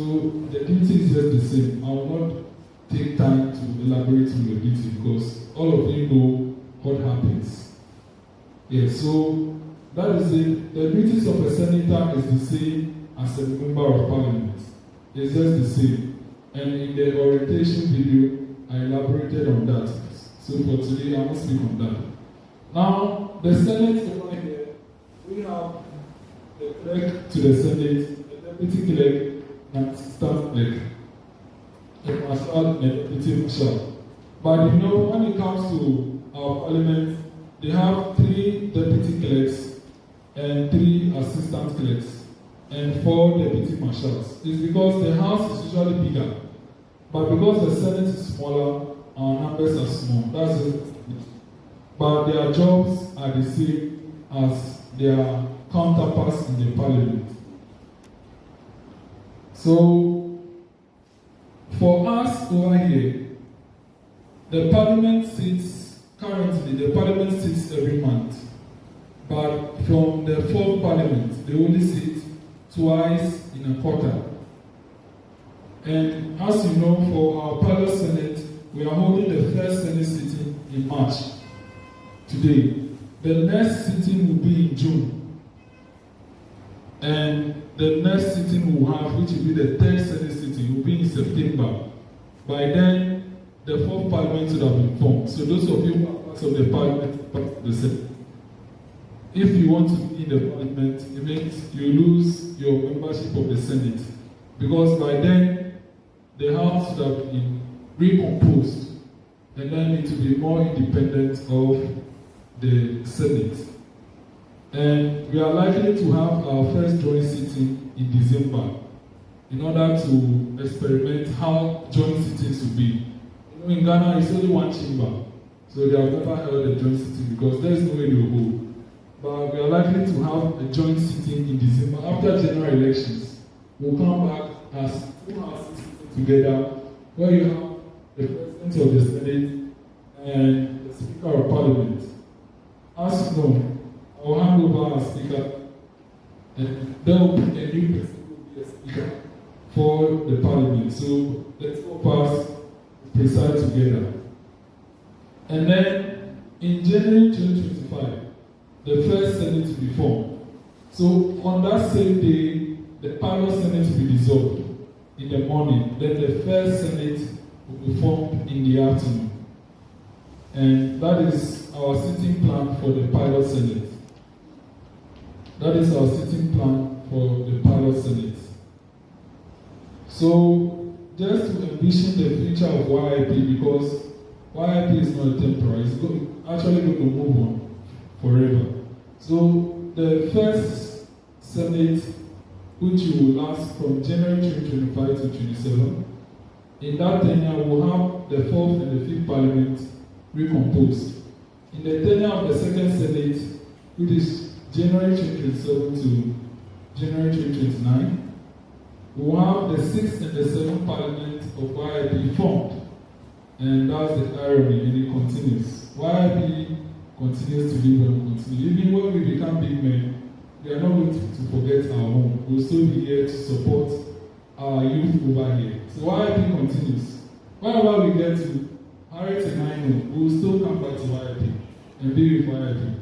the duty is just the same. I will not take time to elaborate on your duty because all of you know what happens. Yes, so that is it. The duties of a senator is the same as a member of parliament. It's just the same. And in the orientation video, I elaborated on that. So for today, I won't speak on that. Now, the Senate over here, we have the clerk to the Senate, the deputy clerk, and assistant clerk, the marshal and the deputy marshal. But you know, when it comes to our parliament, they have 3 deputy clerks and 3 assistant clerks and 4 deputy marshals. It's because the house is usually bigger, but because the Senate is smaller, our numbers are small. That's it. But their jobs are the same as their counterparts in the parliament. So, for us over here, the parliament sits, currently the parliament sits every month. But from the 4th parliament, they only sit twice in a quarter. And as you know, for our Parliament Senate, we are holding the first Senate sitting in March, today. The next sitting will be in June. And the next sitting we'll have, which will be the 3rd Senate sitting, will be in September. By then, the 4th Parliament would have been formed. So those of you who are part of the Parliament, part of the Senate, if you want to be in the Parliament, it means you lose your membership of the Senate. Because by then, the House would have been recomposed, and then it will be more independent of the Senate. And we are likely to have our first joint sitting in December in order to experiment how joint sittings will be. You know, in Ghana, it's only one chamber, so they have never held a joint sitting because there is no way they will hold. But we are likely to have a joint sitting in December after general elections. We'll come back as 2 houses sitting together, where you have the President of the Senate and the Speaker of Parliament. As you know, I will hand over our Speaker, and there will be a new person who will be a Speaker for the Parliament. So let's all of us preside together. And then in January 2025, the first Senate will be formed. So on that same day, the Parliament Senate will be dissolved in the morning. Then the first Senate will be formed in the afternoon. And that is our sitting plan for the Pilot Senate. That is our sitting plan for the Pilot Senate. So, just to envision the future of YIP, because YIP is not temporary, it's actually going to move on forever. So, the first Senate, which will last from January 2025 to 2027, in that tenure, we'll have the 4th and the 5th Parliament recomposed. In the tenure of the second Senate, which is January 2027 to January 2029, we will have the 6th and the 7th Parliament of YIP formed. And that's the irony, and it continues. YIP continues to live and continue. Even when we become big men, we are not going to forget our home. We'll still be here to support our youth over here. So YIP continues. Whenever we get to Harriet and I know, we will still come back to YIP and be with YIP.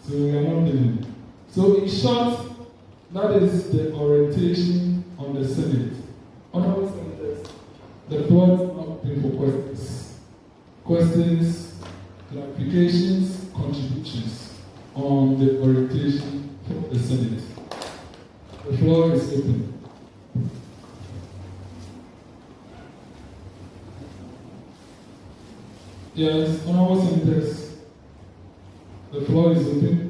So we are not living. So in short, that is the orientation on the Senate. Honorable Senators, the floor is now open for questions. Questions, clarifications, contributions on the orientation for the Senate. The floor is open. Yes, Honorable Senators, the floor is open.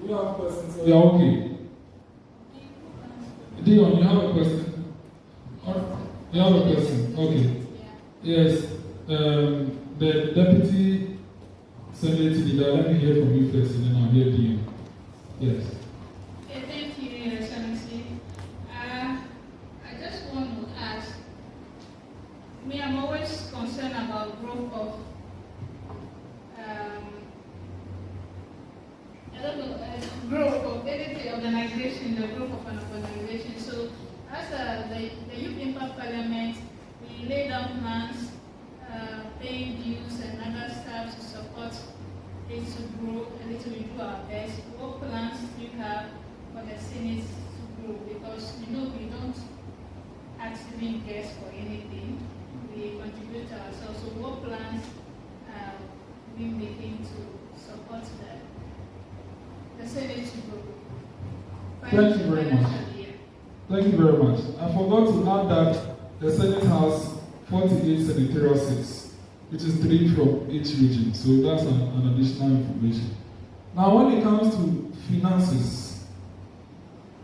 You have questions? You are okay. Dion, you have a question? You have a question? Okay. Yes, the Deputy Senate Leader, let me hear from you first and then I'll hear Dion. Yes. Thank you, Your Excellency. I just want to ask, I'm always concerned about growth of growth of any organization, the growth of an also we do our best. What plans do you have for the Senate to grow? Because we don't actively guess for anything. We contribute ourselves. So what plans are we making to support the Senate to grow? Thank you very much. Thank you very much. I forgot to add that the Senate has 48 senatorial seats, which is 3 from each region. So that's an additional information. Now, when it comes to finances,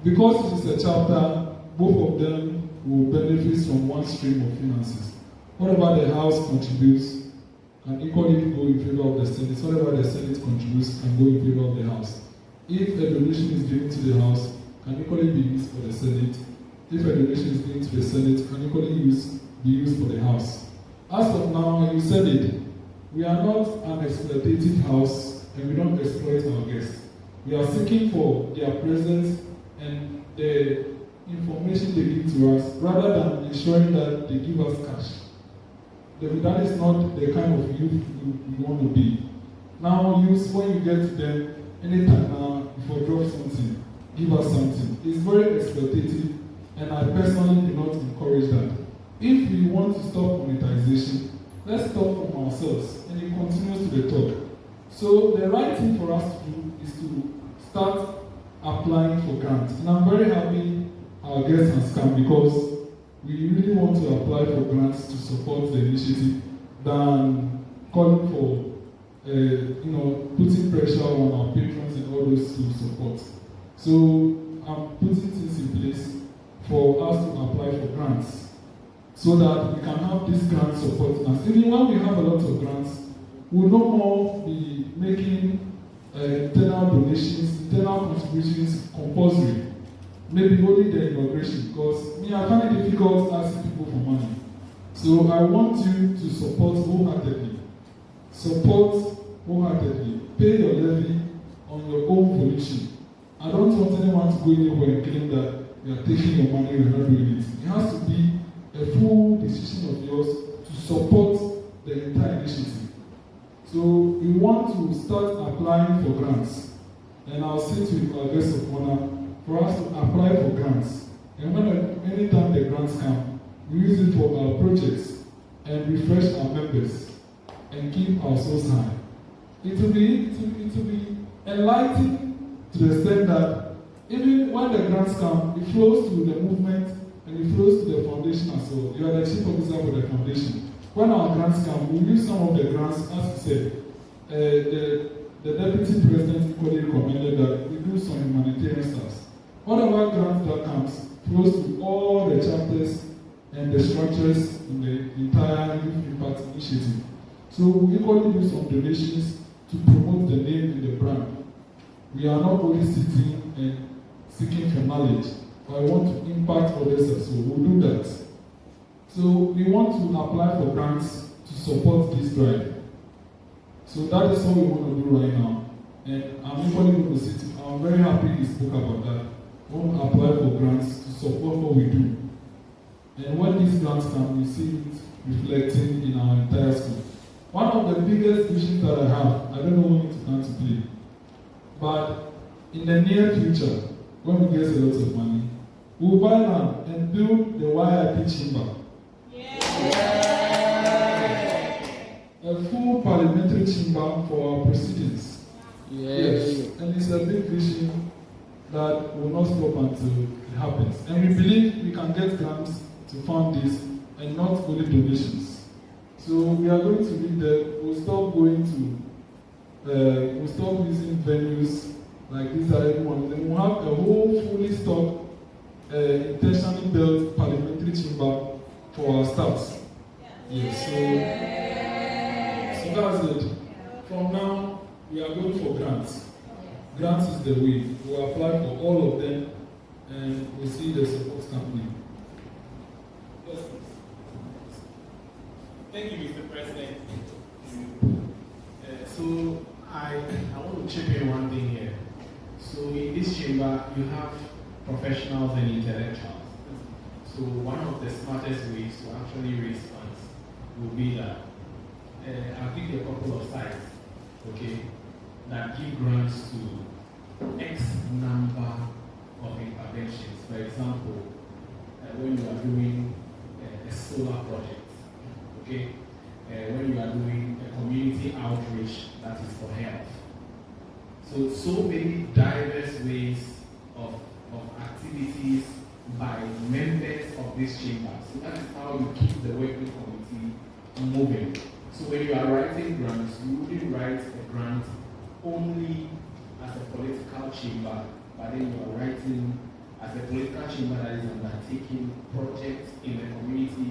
because it is a chapter, both of them will benefit from one stream of finances. Whatever the House contributes can equally go in favor of the Senate. Whatever the Senate contributes can go in favor of the House. If a donation is given to the House, can equally be used for the Senate. If a donation is given to the Senate, can equally be used for the House. As of now, you said it, we are not an exploitative House and we don't exploit our guests. We are seeking for their presence and the information they give to us rather than ensuring that they give us cash. That is not the kind of youth you want to be. Now, when you get to them, anytime now, if you drop something, give us something. It's very exploitative, and I personally do not encourage that. If we want to stop monetization, let's stop from ourselves, and it continues to the top. So the right thing for us to do is to start applying for grants. And I'm very happy our guest has come because we really want to apply for grants to support the initiative than calling for putting pressure on our patrons and all those to support. So I'm putting things in place for us to apply for grants so that we can have this grant supporting us. Even when we have a lot of grants, we'll no more be making internal donations, internal contributions compulsory. Maybe only the inauguration, because I find it difficult asking people for money. So I want you to support wholeheartedly. Support wholeheartedly. Pay your levy on your own volition. I don't want anyone to go anywhere and claim that you are taking your money and not doing it. It has to be a full decision of yours to support the entire initiative. So we want to start applying for grants. And I'll sit with our guest of honor for us to apply for grants. And anytime the grants come, we use it for our projects and refresh our members and keep our souls high. It will be enlightening to the extent that even when the grants come, it flows to the movement and it flows to the foundation as well. You are the chief officer for the foundation. When our grants come, we use some of the grants, as you said, the deputy president equally recommended that we do some humanitarian stuff. Whatever grant that comes flows to all the chapters and the structures in the entire youth impact initiative. So we equally do some donations to promote the name and the brand. We are not only sitting and seeking for knowledge, but I want to impact others as well. We'll do that. So we want to apply for grants to support this drive. So that is what we want to do right now. And I'm equally going to sit. I'm very happy he spoke about that. We want to apply for grants to support what we do. And when these grants come, we see it reflecting in our entire school. One of the biggest visions that I have, I don't know when to come to play, but in the near future, when we get a lot of money, we'll buy land and build the YIP chamber. A full parliamentary chamber for our proceedings. Yes. And it's a big vision that will not stop until it happens. And we believe we can get grants to fund this and not only donations. So we are going to read that we'll stop using venues like these are everyone. Then we'll have a whole fully stocked, intentionally built parliamentary chamber for our staffs. Yes, so that's it. From now, we are going for grants. Grants is the way. We'll apply for all of them and we'll see the support company. Yes, please. Thank you, Mr. President. So I want to chip in one thing here. So in this chamber, you have professionals and intellectuals. So one of the smartest ways to actually raise funds will be that I'll give you a couple of sites. Okay. that give grants to X number of interventions. For example, when you are doing a solar project, okay? When you are doing a community outreach that is for health. So many diverse ways of activities by members of this chamber. So that is how you keep the working committee moving. So when you are writing grants, you wouldn't write a grant only as a political chamber, but then you are writing as a political chamber that is undertaking projects in the community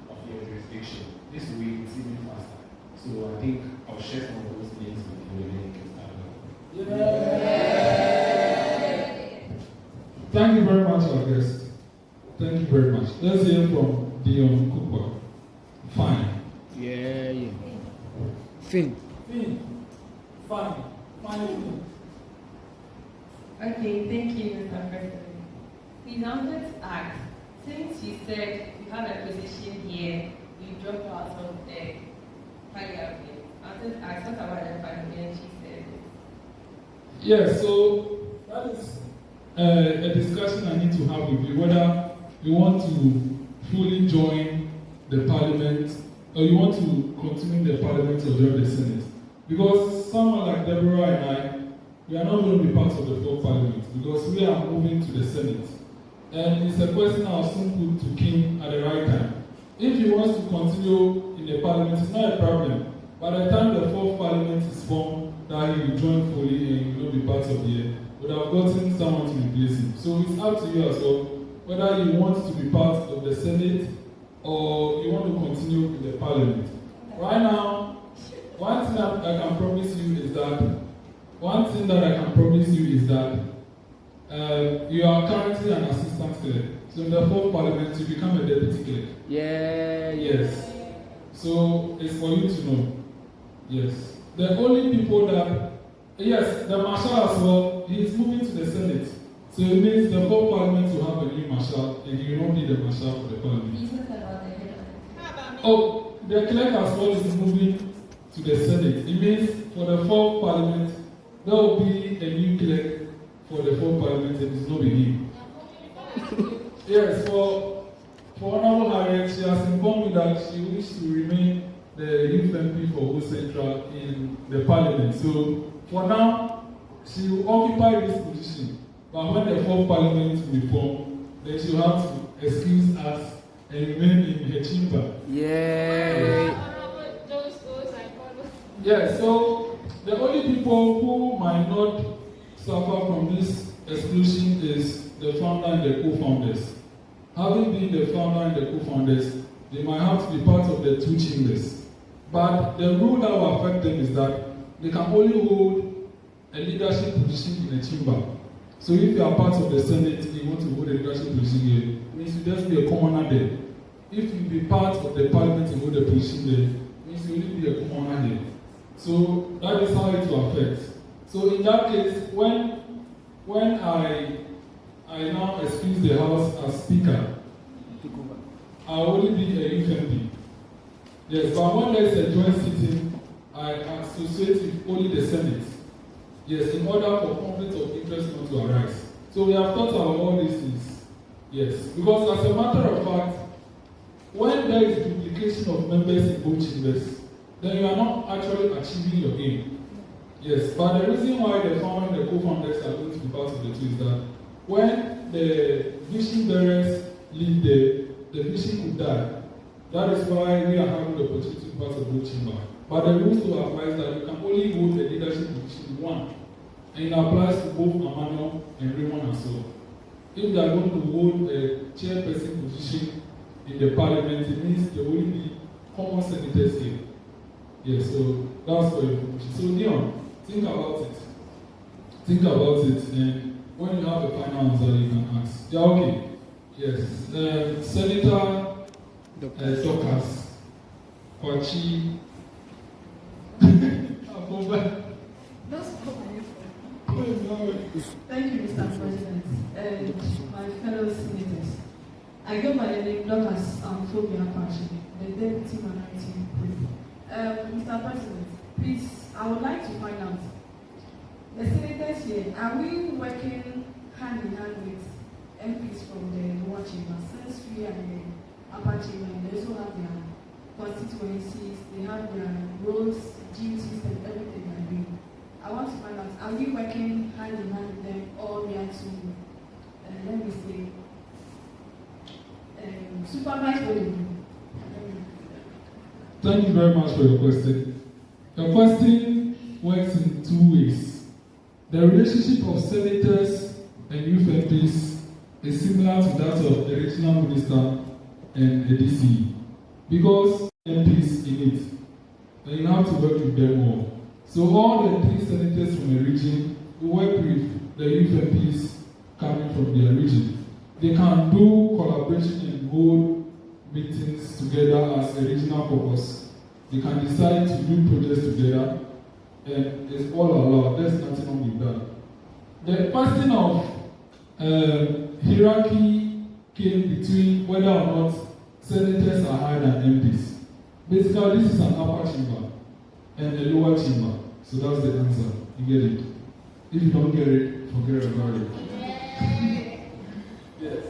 of your jurisdiction. This way it's even faster. So I think I'll share some of those things with you when it gets started. Thank you very much, our guest. Thank you very much. Let's hear from Dion Cooper. Fine. Yeah. Fin. Fine. Fine. Okay, thank you, Mr. President. We wanted to ask, since you said you have a position here, you dropped out of the Parliamentary. I wanted to ask, what about the Parliamentary service? Yes, so that is a discussion I need to have with you, whether you want to fully join the Parliament or you want to continue the Parliament or join the Senate. Because someone like Deborah and I, we are not going to be part of the fourth Parliament because we are moving to the Senate. And it's a question I'll soon put to King at the right time. If he wants to continue in the Parliament, it's not a problem. By the time the fourth Parliament is formed, that he will join fully and he will not be part of the would have gotten someone to replace him. So it's up to you as well, whether you want to be part of the Senate or you want to continue in the Parliament. Right now, one thing that I can promise you is that you are currently an assistant clerk. So in the fourth Parliament, you become a deputy clerk. Yeah. Yes. So it's for you to know. Yes. The only people that, yes, the Marshal as well, he is moving to the Senate. So it means the fourth Parliament will have a new Marshal and you don't need a Marshal for the Parliament. Oh, the clerk as well is moving to the Senate. It means for the fourth Parliament, there will be a new clerk for the fourth Parliament and it's not with him. Yes, for Honorable Harriet, she has informed me that she wishes to remain the youth MP for Ho Central in the Parliament. So for now, she will occupy this position. But when the fourth Parliament will be formed, then she will have to excuse us and remain in her chamber. Yeah. Yeah, so the only people who might not suffer from this exclusion is the founder and the co-founders. Having been the founder and the co-founders, they might have to be part of the two chambers. But the rule that will affect them is that they can only hold a leadership position in a chamber. So if you are part of the Senate and you want to hold a leadership position here, it means you just be a commoner there. If you be part of the Parliament and hold a position there, it means you only be a commoner here. So that is how it will affect. So in that case, when I now excuse the House as Speaker, I will only be a youth MP. Yes, but when there is a joint sitting, I associate with only the Senate. Yes, in order for conflict of interest not to arise. So we have thought about all these things. Yes, because as a matter of fact, when there is duplication of members in both chambers, then you are not actually achieving your aim. Yes, but the reason why the founder and the co-founders are going to be part of the two is that when the vision bearers leave the vision could die. That is why we are having the opportunity to be part of both chambers. But the rules to apply is that you can only hold the leadership position in one. And it applies to both Emmanuel and Raymond as well. If they are going to hold a chairperson position in the Parliament, it means there will be common senators here. Yes, so that's for your information. So Leon, think about it. Think about it, and when you have a final answer, you can ask. Yeah, okay. Yes. Senator Dorcas Kwachi. Thank you, Mr. President, and my fellow senators. I go by the name Dorcas Phobia Kwachi, the Deputy Minority Whip. Mr. President, please, I would like to find out The senators here, are we working hand in hand with MPs from the lower chamber? Since we are in the upper chamber, and they also have their constituencies, they have their roles, duties, and everything they are doing. I want to find out, are we working hand in hand with them, or we are to, let me say, supervise what they do? Thank you very much for your question. Your question works in two ways. The relationship of senators and youth MPs is similar to that of a regional minister and a DC, because MPs in it, and you have to work with them all. So all the three senators from a region will work with the youth MPs coming from their region. They can do collaboration and hold meetings together as a regional caucus. They can decide to do projects together, and it's all allowed. There's nothing wrong with that. The question of hierarchy came between whether or not senators are higher than MPs. Basically, this is an upper chamber and a lower chamber. So that's the answer. You get it. If you don't get it, forget about it. Yes.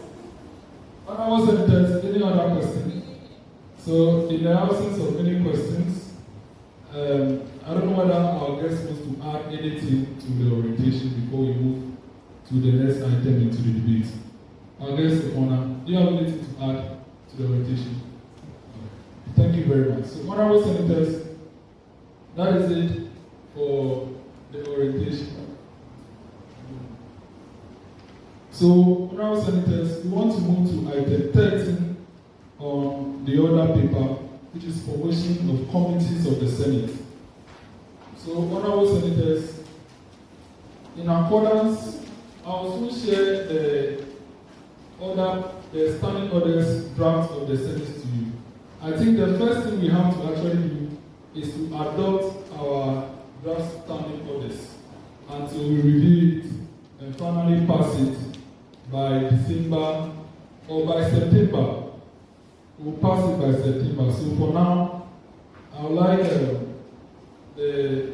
Honorable senators, any other questions? So, in the absence of any questions, I don't know whether our guest wants to add anything to the orientation before we move to the next item into the debate. Our guest of honor, do you have anything to add to the orientation? Thank you very much. So, honorable senators, that is it for the orientation. So, honorable senators, we want to move to item 13 on the order paper, which is promotion of committees of the Senate. So, honorable senators, in accordance, I also share the standing orders draft of the Senate to you. I think the first thing we have to actually do is to adopt our draft standing orders until we review it and finally pass it by December or by September. We'll pass it by September. So for now, I would like the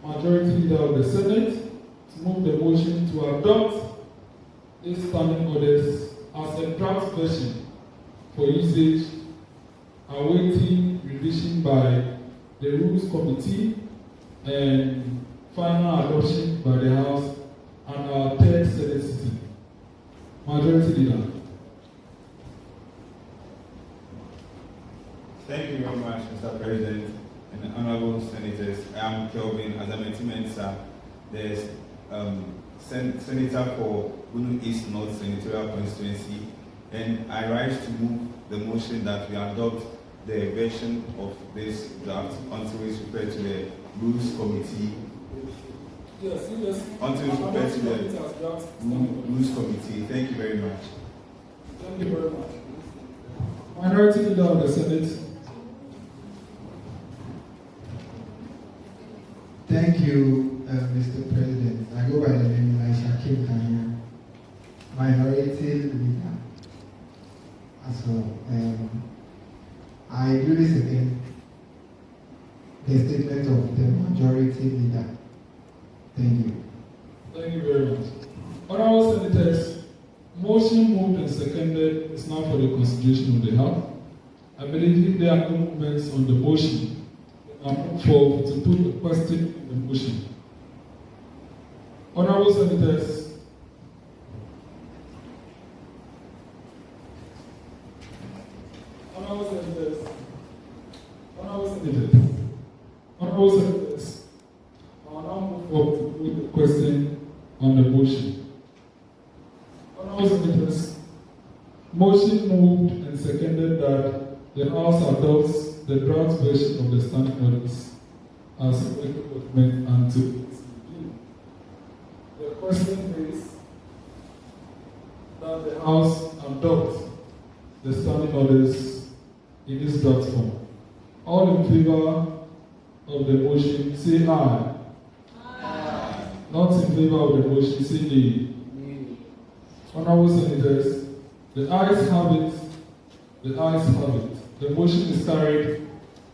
majority leader of the Senate to move the motion to adopt these standing orders as a draft version for usage, awaiting revision by the Rules Committee and final adoption by the House and our third Senate sitting. Majority leader. Thank you very much, Mr. President and honorable senators. I am Kelvin Azameti-Mensah, the Senator for Bunu East North Senatorial Constituency, and I rise to move the motion that we adopt the version of this draft until it's referred to the Rules Committee. Yes, until it's referred to the Rules Committee. Thank you very much. Thank you very much. Minority Leader of the Senate. Thank you, Mr. President. I go by the name Tawiah, Minority Leader as well. I do this again, the statement of the Majority Leader. Thank you. Thank you very much. Honorable Senators, motion moved and seconded is now for the consideration of the House. I believe if there are no movements on the motion, I move forward to put the question in the motion. Honorable Senators, Honorable Senators, Honorable Senators, Honorable Senators, I will now move forward to put the question on the motion. Honorable Senators, motion moved and seconded that the House adopts the draft version of the standing orders as a document until its review. The question is that the House adopt the standing orders in this draft form. All in favor of the motion, say aye. Aye. Not in favor of the motion, say nay. Honorable Senators, the ayes have it. The ayes have it. The motion is carried,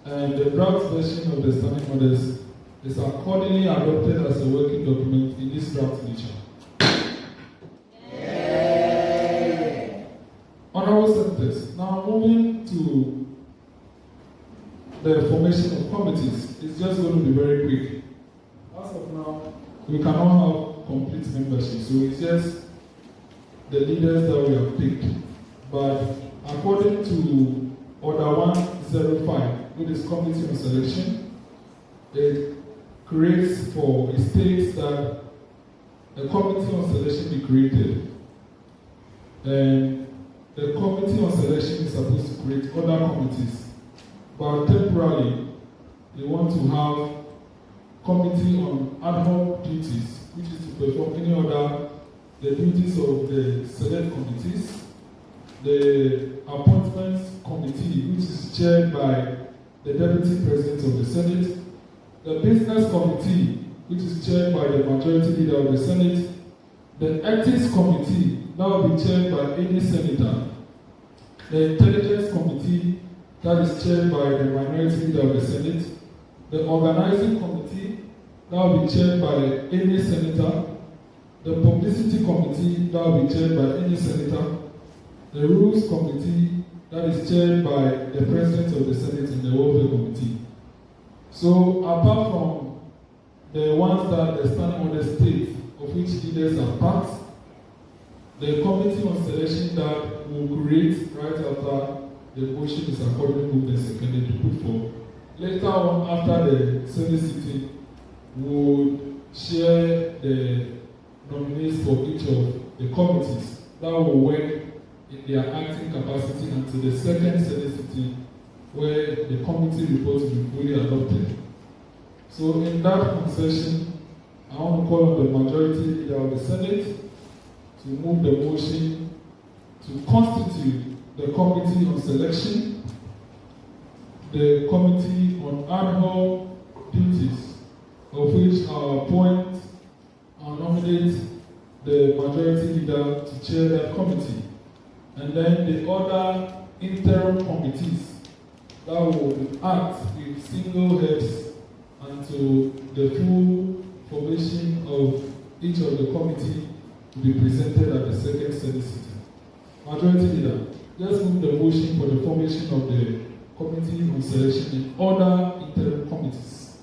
and the draft version of the standing orders is accordingly adopted as a working document in this draft nature. Honorable Senators, now moving to the formation of committees. It's just going to be very quick. As of now, we cannot have complete membership, so it's just the leaders that we have picked. But according to Order 105, which is Committee on Selection, it states that a Committee on Selection be created. And the Committee on Selection is supposed to create other committees. But temporarily, they want to have Committee on Ad hoc duties, which is to perform the duties of the Select Committees, the Appointments Committee, which is chaired by the Deputy President of the Senate, the Business Committee, which is chaired by the Majority Leader of the Senate, the Ethics Committee, that will be chaired by any Senator, the Intelligence Committee, that is chaired by the Minority Leader of the Senate, the Organizing Committee, that will be chaired by any Senator, the Publicity Committee, that will be chaired by any Senator, the Rules Committee, that is chaired by the President of the Senate, and the Welfare Committee. So, apart from the ones that the standing order states, of which leaders are part, the Committee on Selection that will create right after the motion is accordingly moved and seconded to put forth. Later on, after the Senate sitting, would share the nominees for each of the committees that will work in their acting capacity until the second Senate sitting, where the committee report will be fully adopted. So in that concession, I want to call on the Majority Leader of the Senate to move the motion to constitute the Committee on Selection, the Committee on Ad hoc duties, of which I appoint and nominate the Majority Leader to chair that committee, and then the other interim committees that will act with single heads until the full formation of each of the committee will be presented at the second Senate sitting. Majority Leader, let's move the motion for the formation of the Committee on Selection and other interim committees.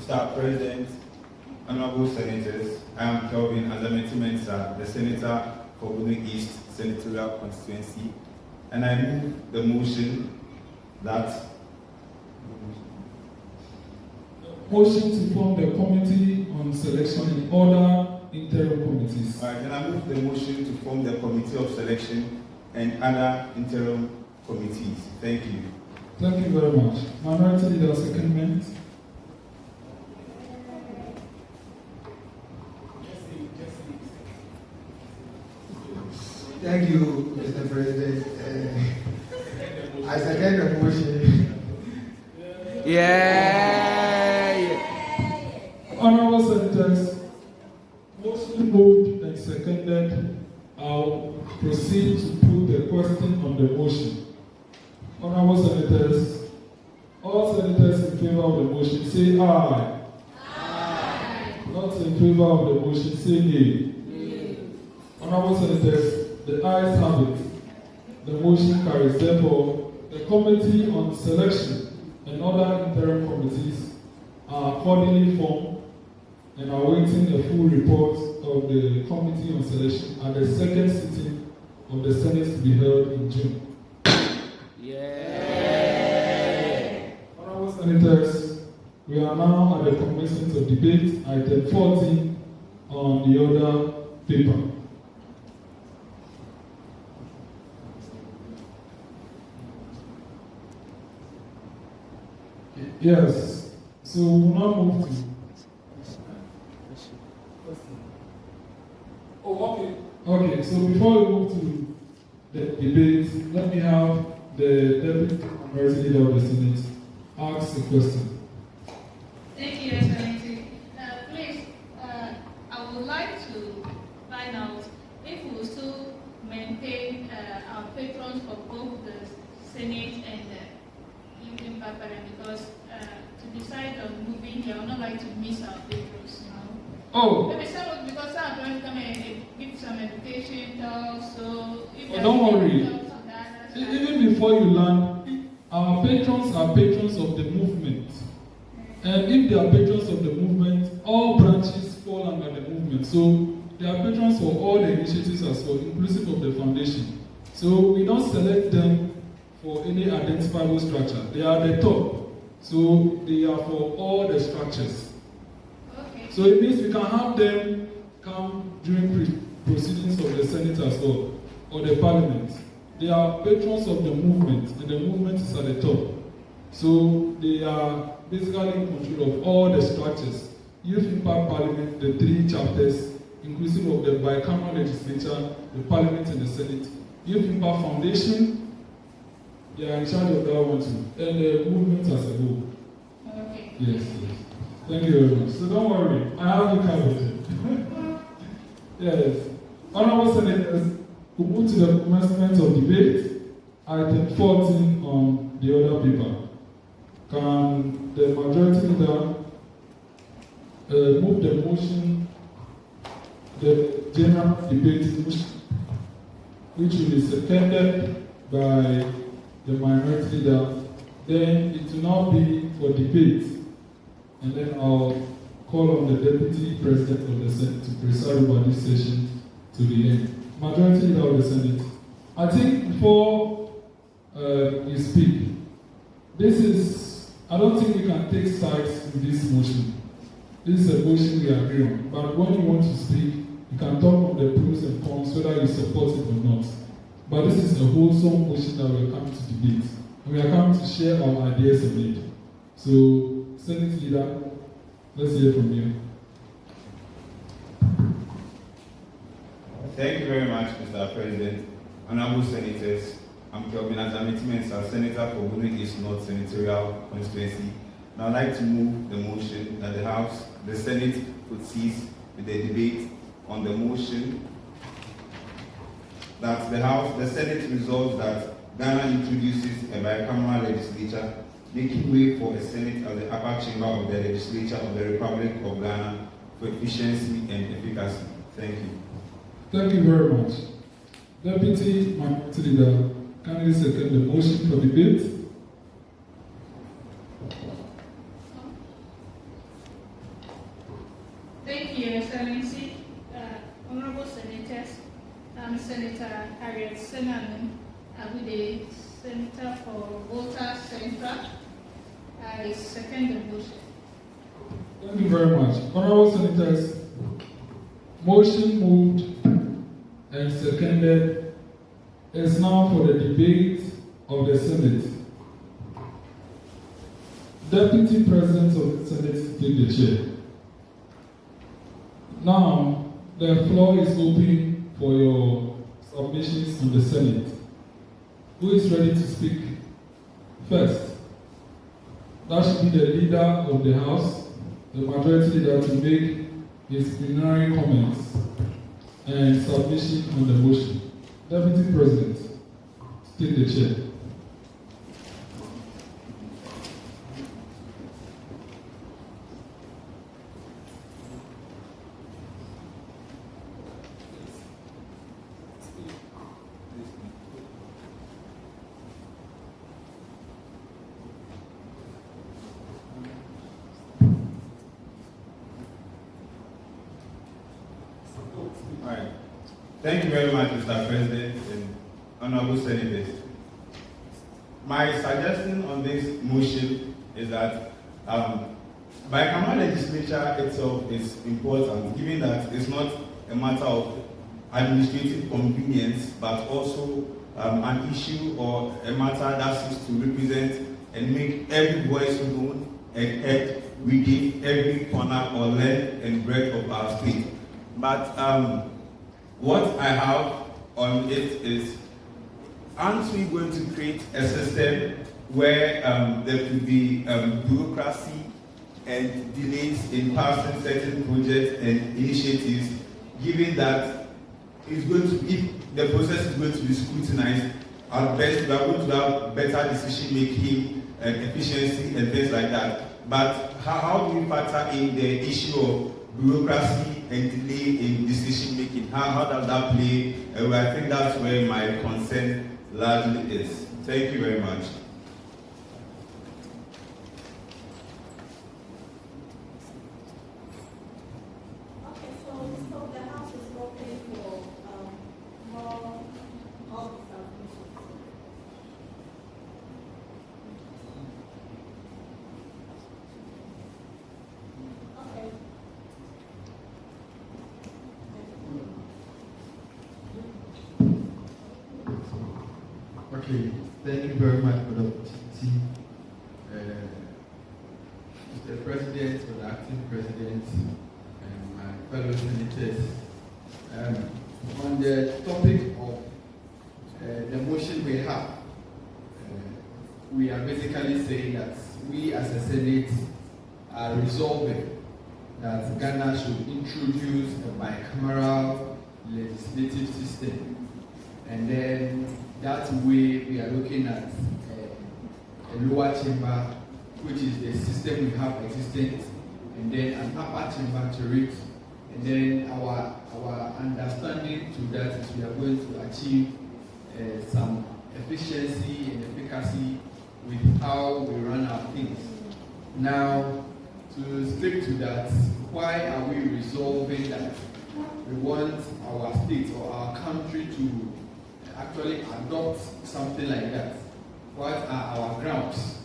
Mr. President, Honorable Senators, I am Kelvin Azameti Mensah, the Senator for Bono East Senatorial Constituency, and I move the motion that to form the Committee on Selection and other interim committees. All right, then I move the motion to form the Committee of Selection and other interim committees. Thank you. Thank you very much. Minority Leader, secondment. Thank you, Mr. President. I second the motion. Honorable Senators, motion moved and seconded. I'll proceed to put the question on the motion. Honorable Senators, all Senators in favor of the motion say aye. Aye. Not in favor of the motion say nay. Nay. Honorable Senators, the ayes have it. The motion carries. Therefore, the Committee on Selection and other interim committees are accordingly formed and are awaiting a full report of the Committee on Selection at the second sitting of the Senate to be held in June. Honorable Senators, we are now at the commencement of debate, item 14 on the order paper. Yes, so we will now move to. Okay, so before we move to the debate, let me have the Deputy Minority Leader of the Senate ask the question. Thank you, Excellency. Please, I would like to find out if we will still maintain our patrons for both the Senate and the Union Parliament, because decide on moving here, I would not like to miss our patrons now. Oh. Maybe some, because some are going to come and give some education also. Don't worry. Even before you land, our patrons are patrons of the movement. And if they are patrons of the movement, all branches fall under the movement. So they are patrons for all the initiatives as well, inclusive of the foundation. So we don't select them for any identifiable structure. They are the top. So they are for all the structures. Okay. So it means we can have them come during proceedings of the Senate as well, or the Parliament. They are patrons of the movement, and the movement is at the top. So they are basically in control of all the structures. Youth Impact Parliament, the 3 chapters, inclusive of the bicameral legislature, the Parliament and the Senate. Youth Impact Foundation, they are in charge of that one too. And the movement as a whole. Okay. Yes. Thank you very much. So don't worry, I have you covered. Yes. Honorable Senators, we move to the commencement of debate. Item 14 on the other paper. Can the majority leader move the motion, the general debate motion, which will be seconded by the minority leader? Then it will now be for debate. And then I'll call on the Deputy President of the Senate to preside over this session to the end. Majority leader of the Senate. I think before you speak, I don't think we can take sides in this motion. This is a motion we agree on. But when you want to speak, you can talk on the pros and cons, whether you support it or not. But this is a wholesome motion that we are coming to debate. And we are coming to share our ideas on it. So, Senate Leader, let's hear from you. Thank you very much, Mr. President. Honorable Senators, I'm Kelvin Azamiti-Mensah, Senator for Wunmi East North Senatorial Constituency. And I'd like to move the motion that the Senate could cease with the debate on the motion that the Senate resolves that Ghana introduces a bicameral legislature, making way for a Senate as the upper chamber of the legislature of the Republic of Ghana for efficiency and efficacy. Thank you. Thank you very much. Deputy Minority Leader, can you second the motion for debate? Thank you, Excellency. Honorable Senators, I'm Senator Harriet Senaman, the Senator for Volta Central. I second the motion. Thank you very much. Honorable Senators, motion moved and seconded is now for the debate of the Senate. Deputy President of the Senate, take the chair. Now, the floor is open for your submissions on the Senate. Who is ready to speak first? That should be the leader of the House, the majority leader, to make his preliminary comments and submission on the motion. Deputy President, take the chair. Thank you very much, Mr. President and Honorable Senators. My suggestion on this motion is that bicameral legislature itself is important, given that it's not a matter of administrative convenience, but also an issue or a matter that seeks to represent and make every voice known and heard within every corner or length and breadth of our state. But what I have on it is, aren't we going to create a system where there could be bureaucracy and delays in passing certain projects and initiatives, given that it's going to, if the process is going to be scrutinized, at best we are going to have better decision making and efficiency and things like that. But how do we factor in the issue of bureaucracy and delay in decision making? How does that play? I think that's where my concern largely is. Thank you very much. Okay, so the House is open for more submissions. Okay. Okay, thank you very much for the opportunity. Mr. President, or the acting president, and my fellow senators. On the topic of the motion we have, we are basically saying that we as a Senate are resolving that Ghana should introduce a bicameral legislative system. And then that way we are looking at a lower chamber, which is the system we have existent, and then an upper chamber to it. And then our understanding to that is we are going to achieve some efficiency and efficacy with how we run our things. Now, to speak to that, why are we resolving that? We want our state or our country to actually adopt something like that. What are our grounds?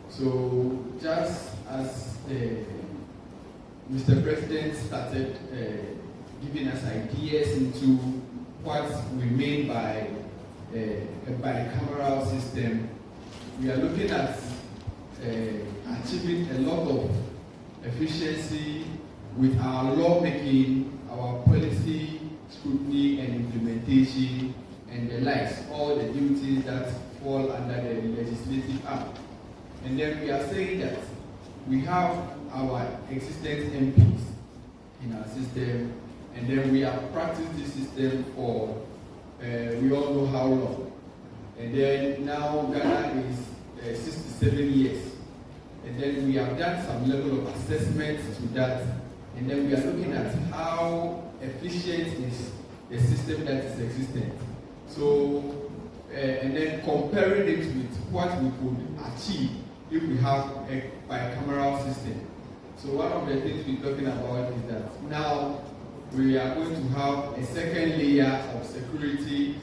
So just as Mr. President started giving us ideas into what we mean by a bicameral system, we are looking at achieving a lot of efficiency with our lawmaking, our policy scrutiny and implementation, and the likes, all the duties that fall under the legislative act. And then we are saying that we have our existing MPs in our system, and then we have practiced this system for we all know how long. And then now Ghana is 67 years. And then we have done some level of assessment to that. And then we are looking at how efficient is the system that is existent. So, and then comparing it with what we could achieve if we have a bicameral system. So one of the things we're talking about is that now we are going to have a second layer of security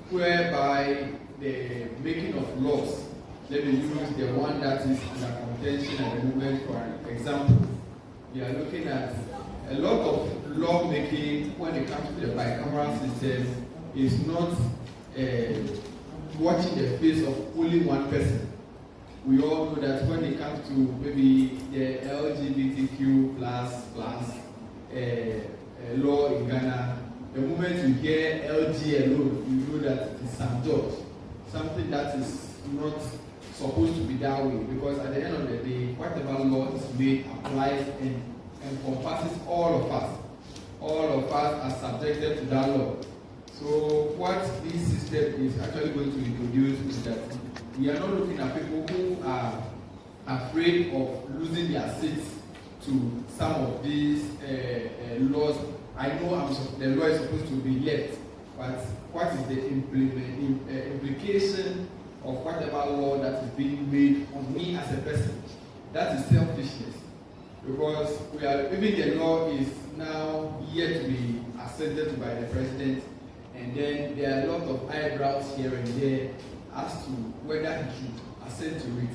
whereby the making of laws, let me use the one that is under contention at the moment for example. We are looking at a lot of lawmaking when it comes to the bicameral system is not watching the face of only one person. We all know that when it comes to maybe the LGBTQ plus law in Ghana, the moment you hear LG alone, you know that it's some judge, something that is not supposed to be that way, because at the end of the day, whatever law is made applies and encompasses all of us. All of us are subjected to that law. So what this system is actually going to introduce is that we are not looking at people who are afraid of losing their seats to some of these laws. I know the law is supposed to be left, but what is the implication of whatever law that is being made on me as a person? That is selfishness. Because even the law is now yet to be assented by the president, and then there are a lot of eyebrows here and there as to whether he should assent to it.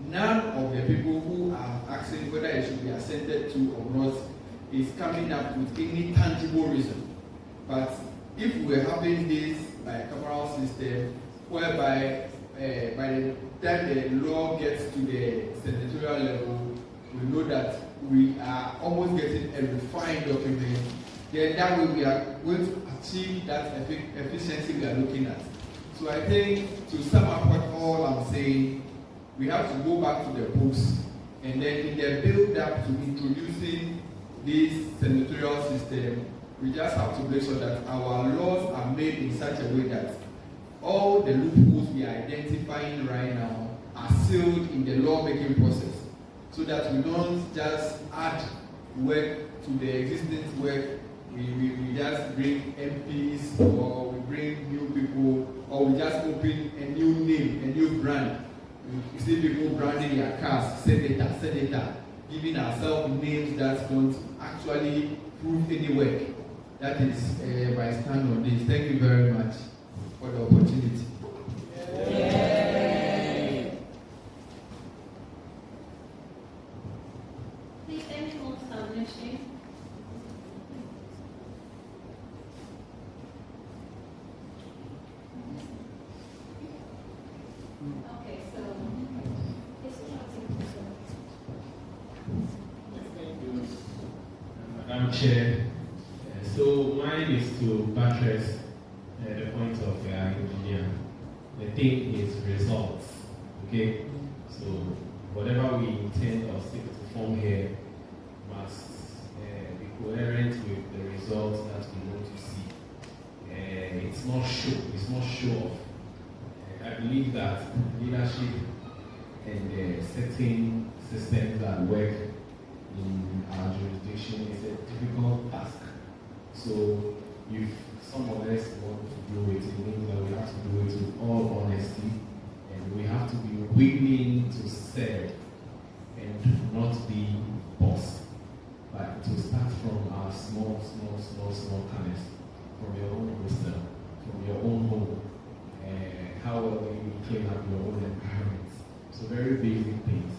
None of the people who are asking whether it should be assented to or not is coming up with any tangible reason. But if we're having this bicameral system whereby by the time the law gets to the senatorial level, we know that we are almost getting a refined document, then that way we are going to achieve that efficiency we are looking at. So I think to sum up what all I'm saying, we have to go back to the books, and then in the build-up to introducing this senatorial system, we just have to make sure that our laws are made in such a way that all the loopholes we are identifying right now are sealed in the lawmaking process. so that we don't just add work to the existing work. We just bring MPs, or we bring new people, or we just open a new name, a new brand. You see people branding their cars, senator, giving ourselves names that don't actually prove any work. That is by stand on this. Thank you very much for the opportunity. Please, any more submission? Okay, so Madam Chair, so mine is to buttress the point of the engineer. The thing is results, okay? So whatever we intend or seek to form here must be coherent with the results that we want to see. It's not show off. I believe that leadership and setting systems that work in our jurisdiction is a difficult task. So if some of us want to do it, it means that we have to do it with all honesty, and we have to be willing to serve and not be boss. But to start from our small kindness, from your own hostel, from your own home, how well you clean up your own environment. So very basic things.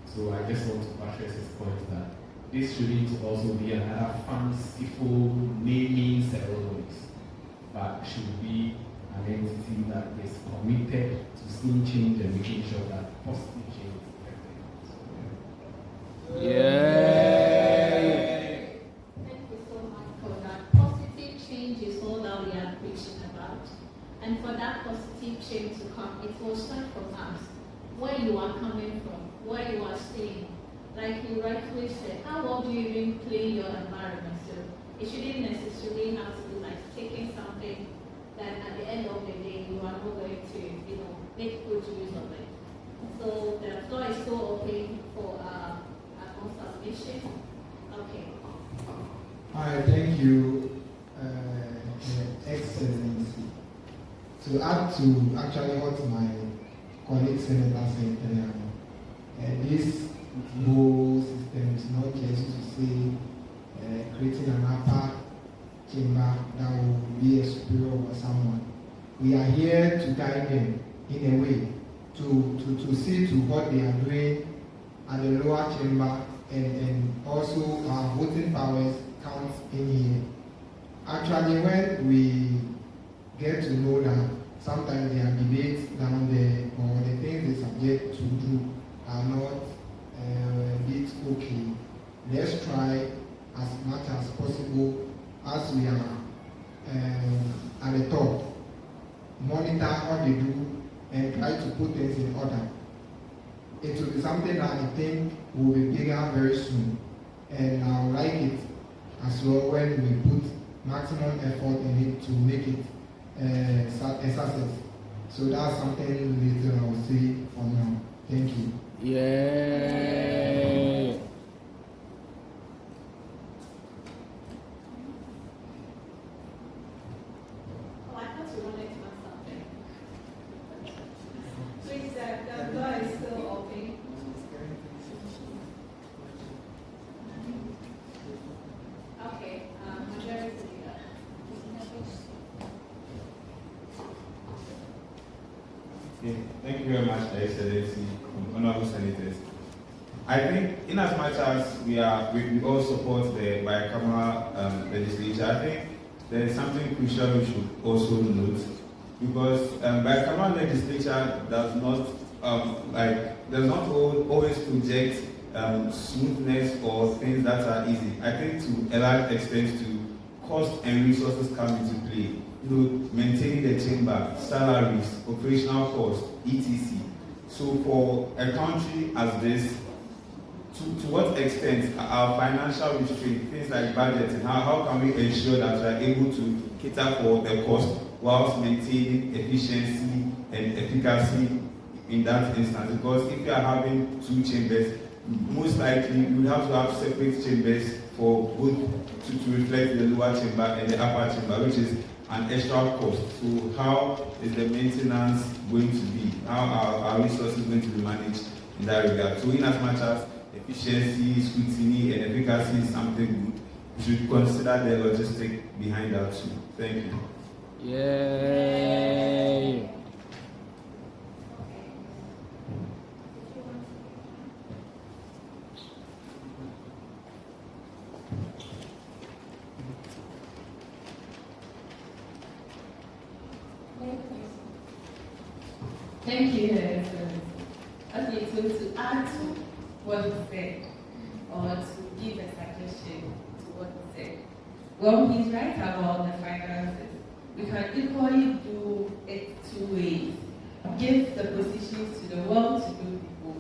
So I just want to buttress this point that this shouldn't also be another fanciful naming ceremonies, but should be an entity that is committed to seeing change and making sure that positive change is effective. Thank you so much for that. Positive change is all that we are preaching about. And for that positive change to come, it will start from us. Where you are coming from, where you are staying. Like you rightfully said, how well do you even clean your environment? So it shouldn't necessarily have to be like taking something that at the end of the day you are not going to, make good use of it. So the floor is still open for a submission. Okay. Hi, thank you, Excellency. To add to actually what my colleague Senator said earlier, this whole system is not just to say creating an upper chamber that will be a superior over someone. We are here to guide them in a way to see to what they are doing at the lower chamber, and also our voting powers counts in here. Actually, when we get to know that sometimes there are debates down there, or the things they subject to do are not a bit okay, let's try as much as possible as we are at the top, monitor what they do and try to put things in order. It will be something that I think will be bigger very soon, and I would like it as well when we put maximum effort in it to make it a success. So that's something little I will say for now. Thank you. Yeah. Oh, I thought you wanted to ask something. Please, the floor is still open. Okay, majority leader. Okay, thank you very much, Excellency, honorable senators. I think, in as much as we all support the bicameral legislature, I think there is something crucial we should also note, because bicameral legislature does not always project smoothness or things that are easy. I think to a large extent, to cost and resources come into play. Maintaining the chamber, salaries, operational costs, etc. So for a country as this, to what extent our financial restraint, things like budgeting, how can we ensure that we are able to cater for the cost whilst maintaining efficiency and efficacy in that instance? Because if you are having two chambers, most likely we would have to have separate chambers for both to reflect the lower chamber and the upper chamber, which is an extra cost. So how is the maintenance going to be? How are our resources going to be managed in that regard? So in as much as efficiency, scrutiny, and efficacy is something good, we should consider the logistic behind that too. Thank you. Yay! Thank you, Your Excellency. Okay, so to add to what he said, or to give a suggestion to what he said, well, he's right about the finances. We can equally do it two ways. Give the positions to the well-to-do people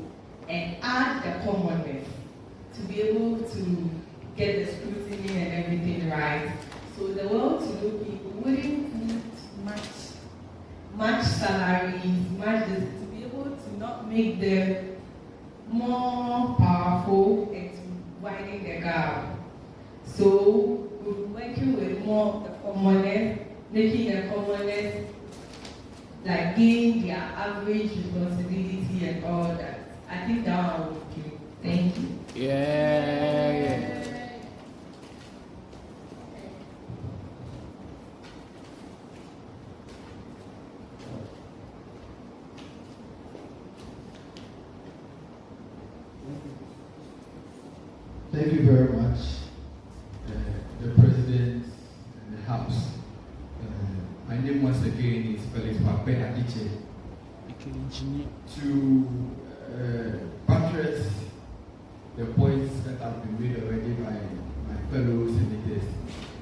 and add the commoners to be able to get the scrutiny and everything right. So the well-to-do people wouldn't need much salaries, much this, to be able to not make them more powerful and to widen the gap. So we're working with more of the commoners, making the commoners like gain their average responsibility and all that. I think that one would be. Thank you. Yeah. Thank you very much, the President and the House. My name once again is Felix Adiche. To buttress the points that have been made already by my fellow senators,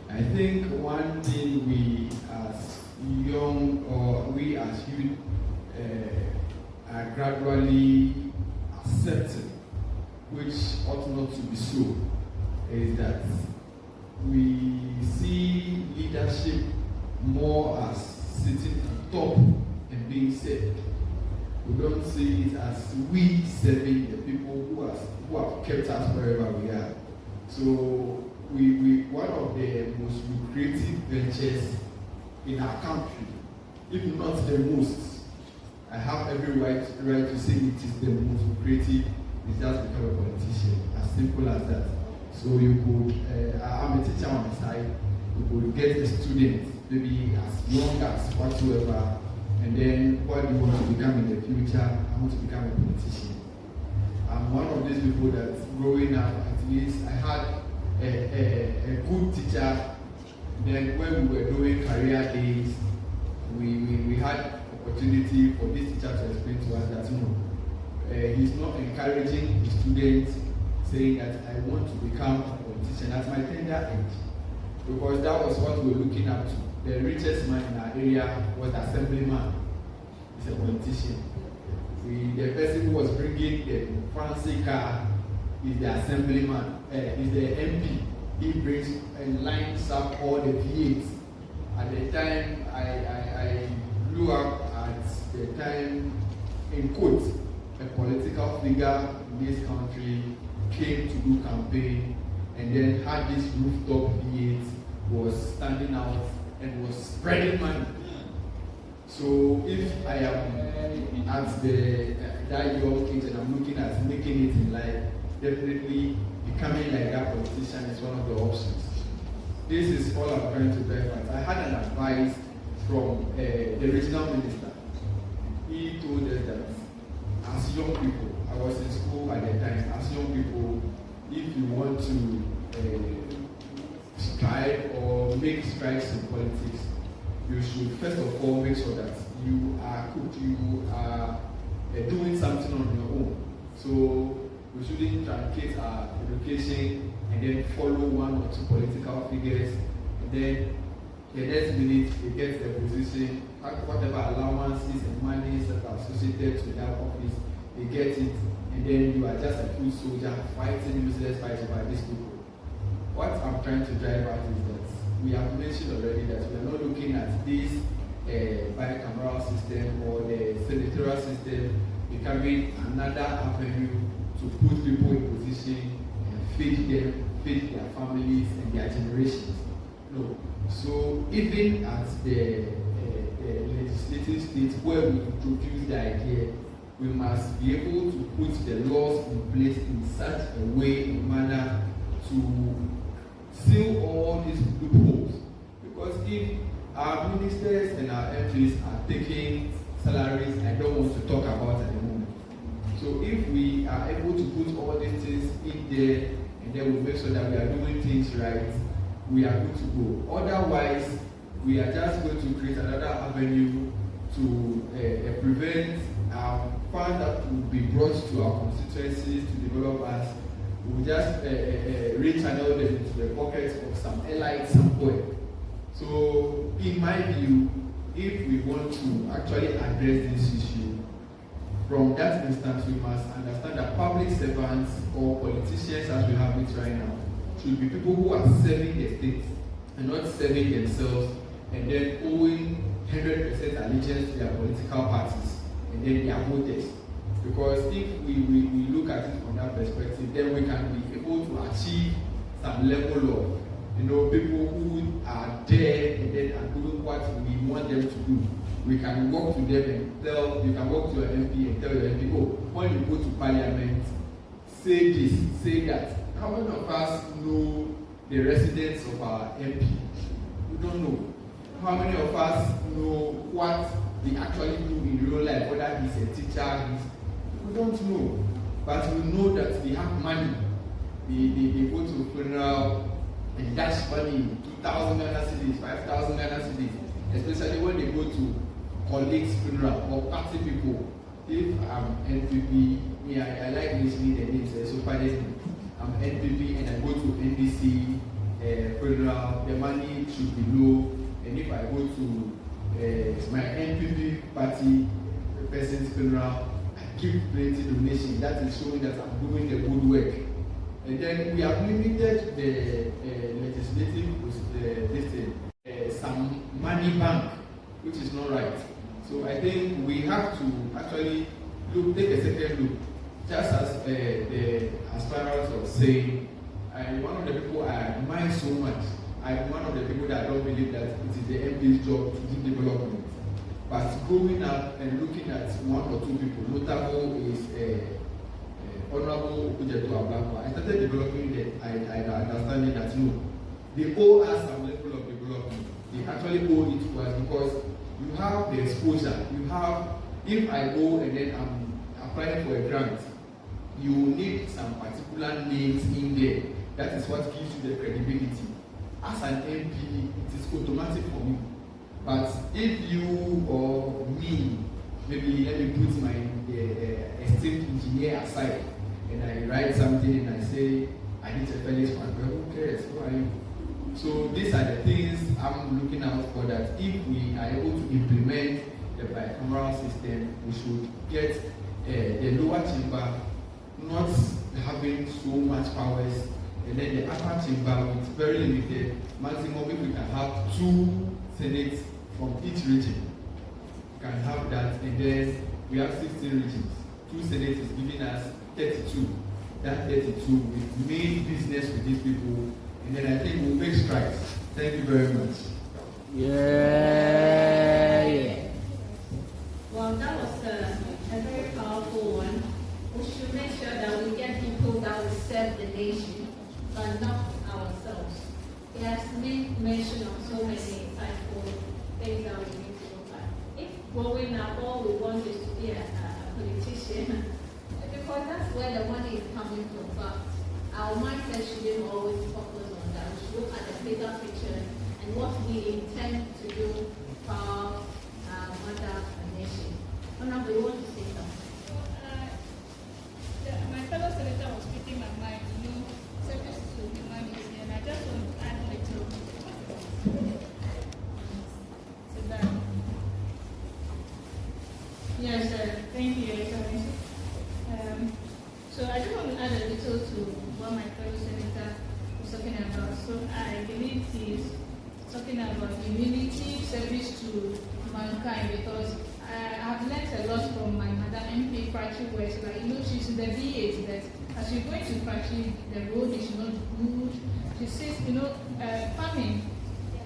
I think one thing we as young or we as youth are gradually accepting, which ought not to be so, is that we see leadership more as sitting on top and being served. We don't see it as we serving the people who have kept us wherever we are. So we one of the most lucrative ventures in our country, if not the most, I have every right to say it is the most lucrative, is just become a politician, as simple as that. So you could, I'm a teacher on the side, you could get a student, maybe as young as whatsoever, and then what do you want to become in the future? I want to become a politician. I'm one of these people that growing up, at least I had a good teacher. Then when we were doing career days, we had opportunity for this teacher to explain to us that he's not encouraging his students saying that I want to become a politician at my tender age, because that was what we were looking up to. The richest man in our area was the assemblyman. He's a politician. The person who was bringing the fancy car is the assemblyman, is the MP. He brings and lines up all the V8s. At the time, I blew up at the time, in quotes, a political figure in this country came to do campaign and then had this rooftop V8, was standing out and was spreading money. So if I am at that young age and I'm looking at making it in life, definitely becoming like that politician is one of the options. This is all I'm trying to drive at. I had an advice from the regional minister. He told us that as young people, I was in school at the time, as young people, if you want to strive or make strides in politics, you should first of all make sure that you are doing something on your own. So we shouldn't truncate our education and then follow one or two political figures, and then the next minute they get the position, whatever allowances and monies that are associated to that office, they get it, and then you are just a foot soldier fighting useless fights by these people. What I'm trying to drive at is that we have mentioned already that we are not looking at this bicameral system or the senatorial system becoming another avenue to put people in position and feed them, feed their families and their generations. No. So even at the legislative state where we introduce the idea, we must be able to put the laws in place in such a way, a manner to seal all these loopholes. Because if our ministers and our MPs are taking salaries, I don't want to talk about at the moment. So if we are able to put all these things in there and then we make sure that we are doing things right, we are good to go. Otherwise, we are just going to create another avenue to prevent funds that will be brought to our constituencies to develop us. We will just rechannel them into the pockets of some elites somewhere. So, in my view, if we want to actually address this issue, from that instance, we must understand that public servants or politicians, as we have it right now, should be people who are serving the state and not serving themselves and then owing 100% allegiance to their political parties and then their voters. Because if we look at it from that perspective, then we can be able to achieve some level of, people who are there and then are doing what we want them to do. We can walk to them and tell, you can walk to your MP and tell your MP, oh, when you go to Parliament, say this, say that. How many of us know the residents of our MP? We don't know. How many of us know what they actually do in real life, whether he's a teacher, we don't know. But we know that they have money. They go to a funeral and dash money, 2,000 Ghana cedis, 5,000 Ghana cedis, especially when they go to colleagues' funeral or party people. If I'm NPP, I like listening to the names, so pardon me. I'm NPP and I go to NDC funeral, the money should be low. And if I go to my NPP party person's funeral, I give plenty donation. That is showing that I'm doing the good work. And then we have limited the legislative some money bank, which is not right. So I think we have to actually take a second look. Just as the aspirant was saying, I'm one of the people I admire so much. I'm one of the people that don't believe that it is the MP's job to do development. But growing up and looking at one or two people, notable is Honorable Okujeto Ablakwa. I started developing that I understanding that no, they owe us some level of development. They actually owe it to us because you have the exposure. You have, if I go and then I'm applying for a grant, you need some particular names in there. That is what gives you the credibility. As an MP, it is automatic for me. But if you or me, maybe let me put my esteemed engineer aside, and I write something and I say, I need a Felix Macbeth, who cares? Who are you? So these are the things I'm looking out for, that if we are able to implement the bicameral system, we should get the lower chamber not having so much powers, and then the upper chamber with very limited, maximum if we can have 2 senates from each region. We can have that, and then we have 16 regions. 2 senates is giving us 32. That 32, we made business with these people, and then I think we'll make strides. Thank you very much. Yeah. Well, that was a very powerful one. We should make sure that we get people that will serve the nation, but not ourselves. He has made mention of so many insightful things that we need to look at. If growing up, all we want is to be a politician, because that's where the money is coming from. But our mindset shouldn't always focus on that. We should look at the bigger picture and what we intend to do for our mother nation. Honorable, you want to say something? My fellow senator was speaking my mind, service to humanity, and I just want to add a little to that. Yes, thank you, Excellency. So I just want to add a little to what my fellow senator was talking about. So I believe he's talking about humility, service to mankind, because I have I've learned a lot from my mother, MP Prachi, where it's like, she's in the V8, that as you're going to Prachi, the road is not good. She says, farming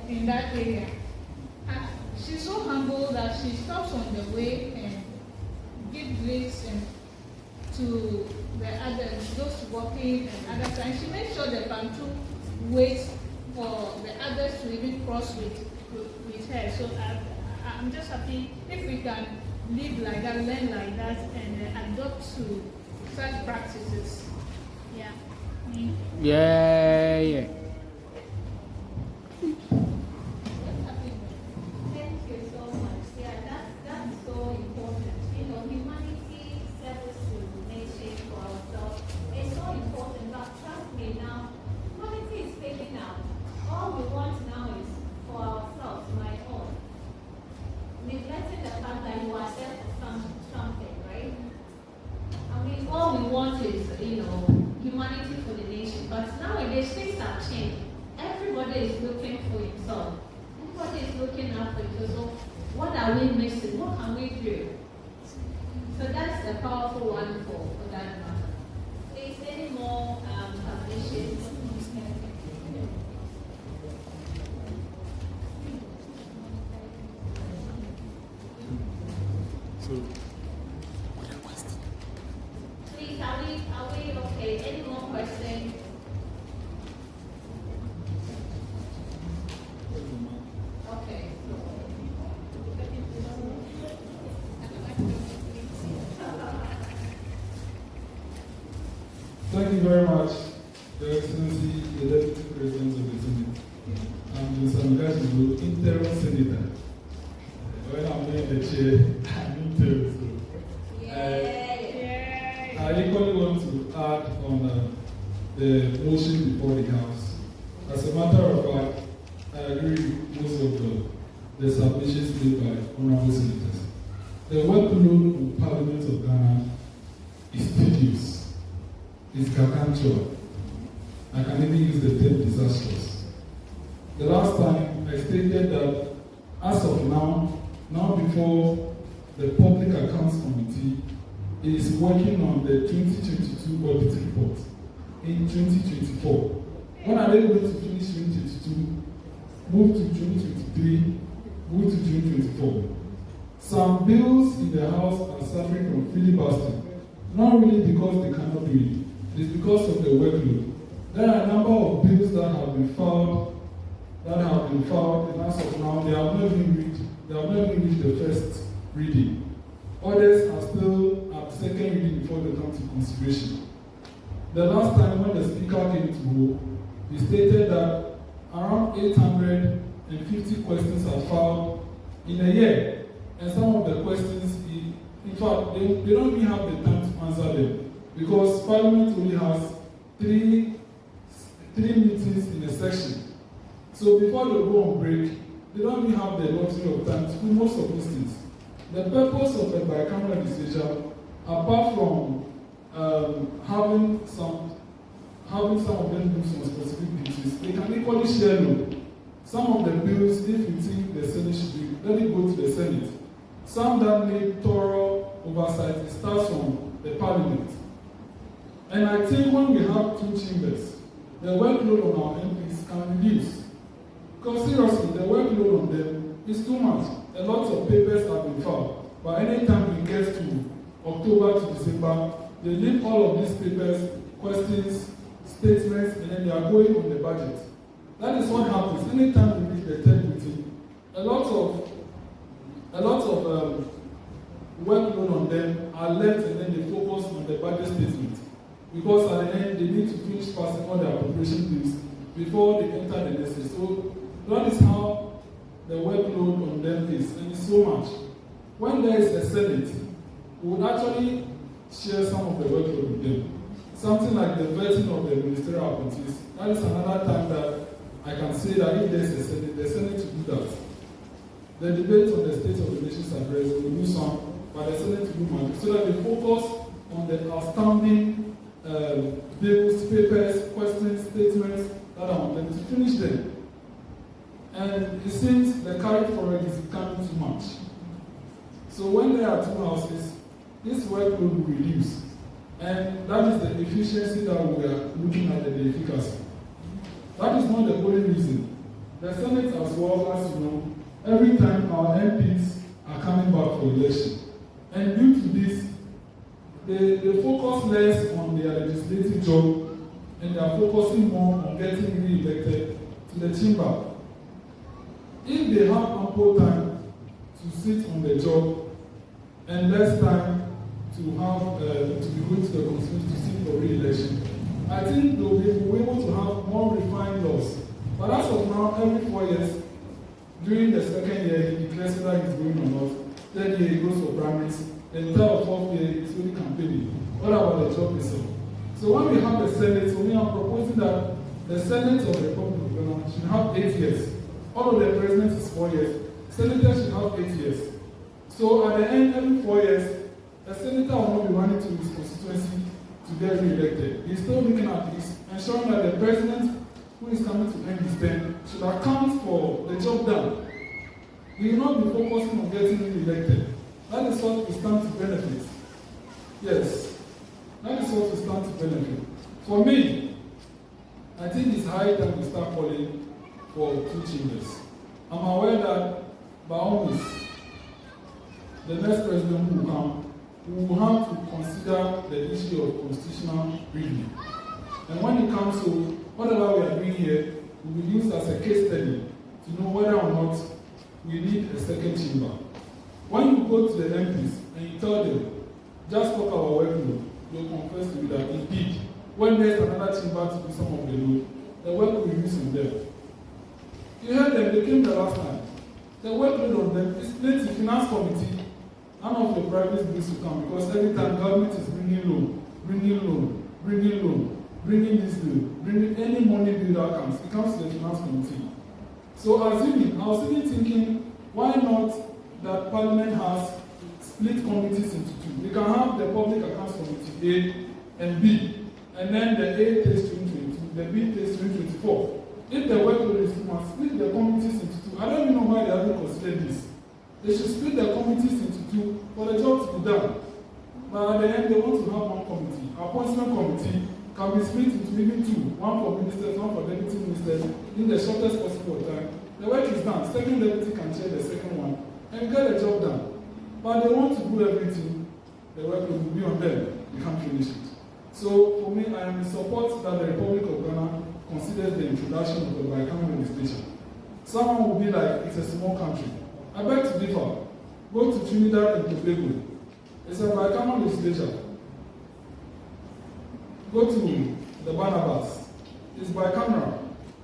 in that area. She's so humble that she stops on the way and gives grace to the others, those walking and other times. She makes sure the Bantu waits for the others to even cross with her. So I'm just happy if we can live like that, learn like that, and adopt to such practices. Yeah. Yeah. Thank you so much. Yeah, that's so important. Humanity, service to the nation, for ourselves, it's so important. But trust me now, humanity is failing out. All we want now is for ourselves, my own. Neglecting the fact that you are there for something, right? I mean, all we want is, humanity for the nation. But nowadays, things have changed. Everybody is looking for himself. Everybody is looking out for himself. So what are we missing? What can we do? So that's a powerful one for that matter. Please, any more submissions? Please, are we okay? Any more questions? Okay. Thank you very much, Your Excellency, the Deputy President of the Senate. I'm Mr. Amegashie-Viglo, interim senator. When I'm in the chair, I'm interim. I equally want to add on the motion before the House. As a matter of fact, I agree with most of the submissions made by honorable senators. The workload on Parliament of Ghana is tedious. It's gargantuan. I can even use the term disastrous. The last time I stated that as of now before the Public Accounts Committee is working on the 2022 audit report in 2024. When are they going to finish 2022, move to 2023, move to 2024? Some bills in the House are suffering from filibustering, not really because they cannot do it, it's because of the workload. There are a number of bills that have been filed, and as of now, they have not even reached the first reading. Others are still at second reading before they come to consideration. The last time when the Speaker came to Ho, he stated that around 850 questions are filed in a year, and some of the questions, in fact, they don't even have the time to answer them, because Parliament only has three meetings in a session. So before they go on break, they don't even have the luxury of time to do most of these things. The purpose of the bicameral legislature, apart from having some of them do some specific duties, they can equally share load. Some of the bills, if you think the Senate should be, let it go to the Senate. Some that need thorough oversight, it starts from the Parliament. And I think when we have two chambers, the workload on our MPs can reduce. Because seriously, the workload on them is too much. A lot of papers have been filed. But anytime we get to October to December, they leave all of these papers, questions, statements, and then they are going on the budget. That is what happens. Anytime we reach the third meeting, a lot of workload on them are left, and then they focus on the budget statement. Because at the end, they need to finish passing all their appropriation bills before they enter the next. So that is how the workload on them is, and it's so much. When there is a Senate, we would actually share some of the workload with them. Something like the vetting of the ministerial appointees. That is another time that I can say that if there is a Senate, the Senate to do that. The debate on the State of the Nation's address will do some, but the Senate to do much, so that they focus on the outstanding bills, papers, questions, statements that are on them to finish them. And it seems the carry forward is becoming too much. So when there are 2 houses, this workload will reduce. And that is the efficiency that we are looking at, the efficacy. That is not the only reason. The Senate as well, as you know, every time our MPs are coming back for election. And due to this, they focus less on their legislative job and they are focusing more on getting re-elected to the chamber. If they have ample time to sit on the job and less time to have to be going to the constituency to seek for re-election, I think they'll be able to have more refined laws. But as of now, every 4 years, during the second year, he declares whether he's going or not. Third year, he goes for primaries. Then the third or fourth year, it's really campaigning. What about the job itself? So when we have the Senate, so we are proposing that the Senate of the Republic of Ghana should have 8 years. Although the president is 4 years, senators should have 8 years. So at the end, every 4 years, a senator will not be running to his constituency to get re-elected. He's still looking at this, ensuring that the president who is coming to end his term should account for the job done. We will not be focusing on getting re-elected. That is what we stand to benefit. Yes, that is what we stand to benefit. For me, I think it's high time we start calling for 2 chambers. I'm aware that by all means, the next president who will come, we will have to consider the issue of constitutional review. And when it comes to whatever we are doing here, we will use as a case study to know whether or not we need a second chamber. When you go to the MPs and you tell them, just talk about workload, they'll confess to you that indeed, when there's another chamber to do some of the load, the work will reduce on them. You heard them, they came the last time. The workload on them is plenty. Finance committee, none of the private bills will come because every time government is bringing loan, bringing this bill, bringing any money bill that comes, it comes to the finance committee. So I was even thinking, why not that Parliament has split committees into 2? We can have the Public Accounts Committee A and B, and then the A takes 2022, the B takes 2024. If the workload is too much, split the committees into 2. I don't even know why they haven't considered this. They should split the committees into 2 for the job to be done. But at the end, they want to have 1 committee. Appointment committee can be split into even 2. 1 for ministers, 1 for deputy ministers, in the shortest possible time. The work is done. Second deputy can chair the second one and get the job done. But they want to do everything. The work will be on them. You can't finish it. So for me, I am in support that the Republic of Ghana considers the introduction of the bicameral legislation. Someone will be like, it's a small country. I beg to differ. Go to Trinidad and Tobago. It's a bicameral legislation. Go to the Barnabas. It's bicameral.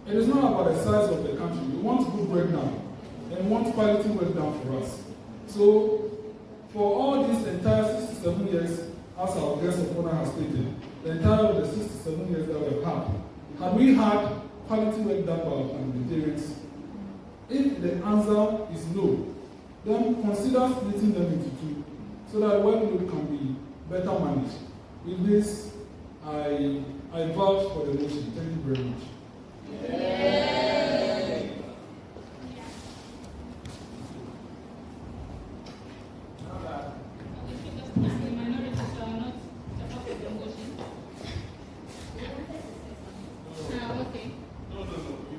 It is not about the size of the country. We want good work done. And we want quality work done for us. So, for all these entire 67 years, as our guest of honor has stated, the entire of the 67 years that we've had we had quality work done by our parliamentarians? If the answer is no, then consider splitting them into 2 so that workload can be better managed. With this, I vouch for the motion. Thank you very much. Yay.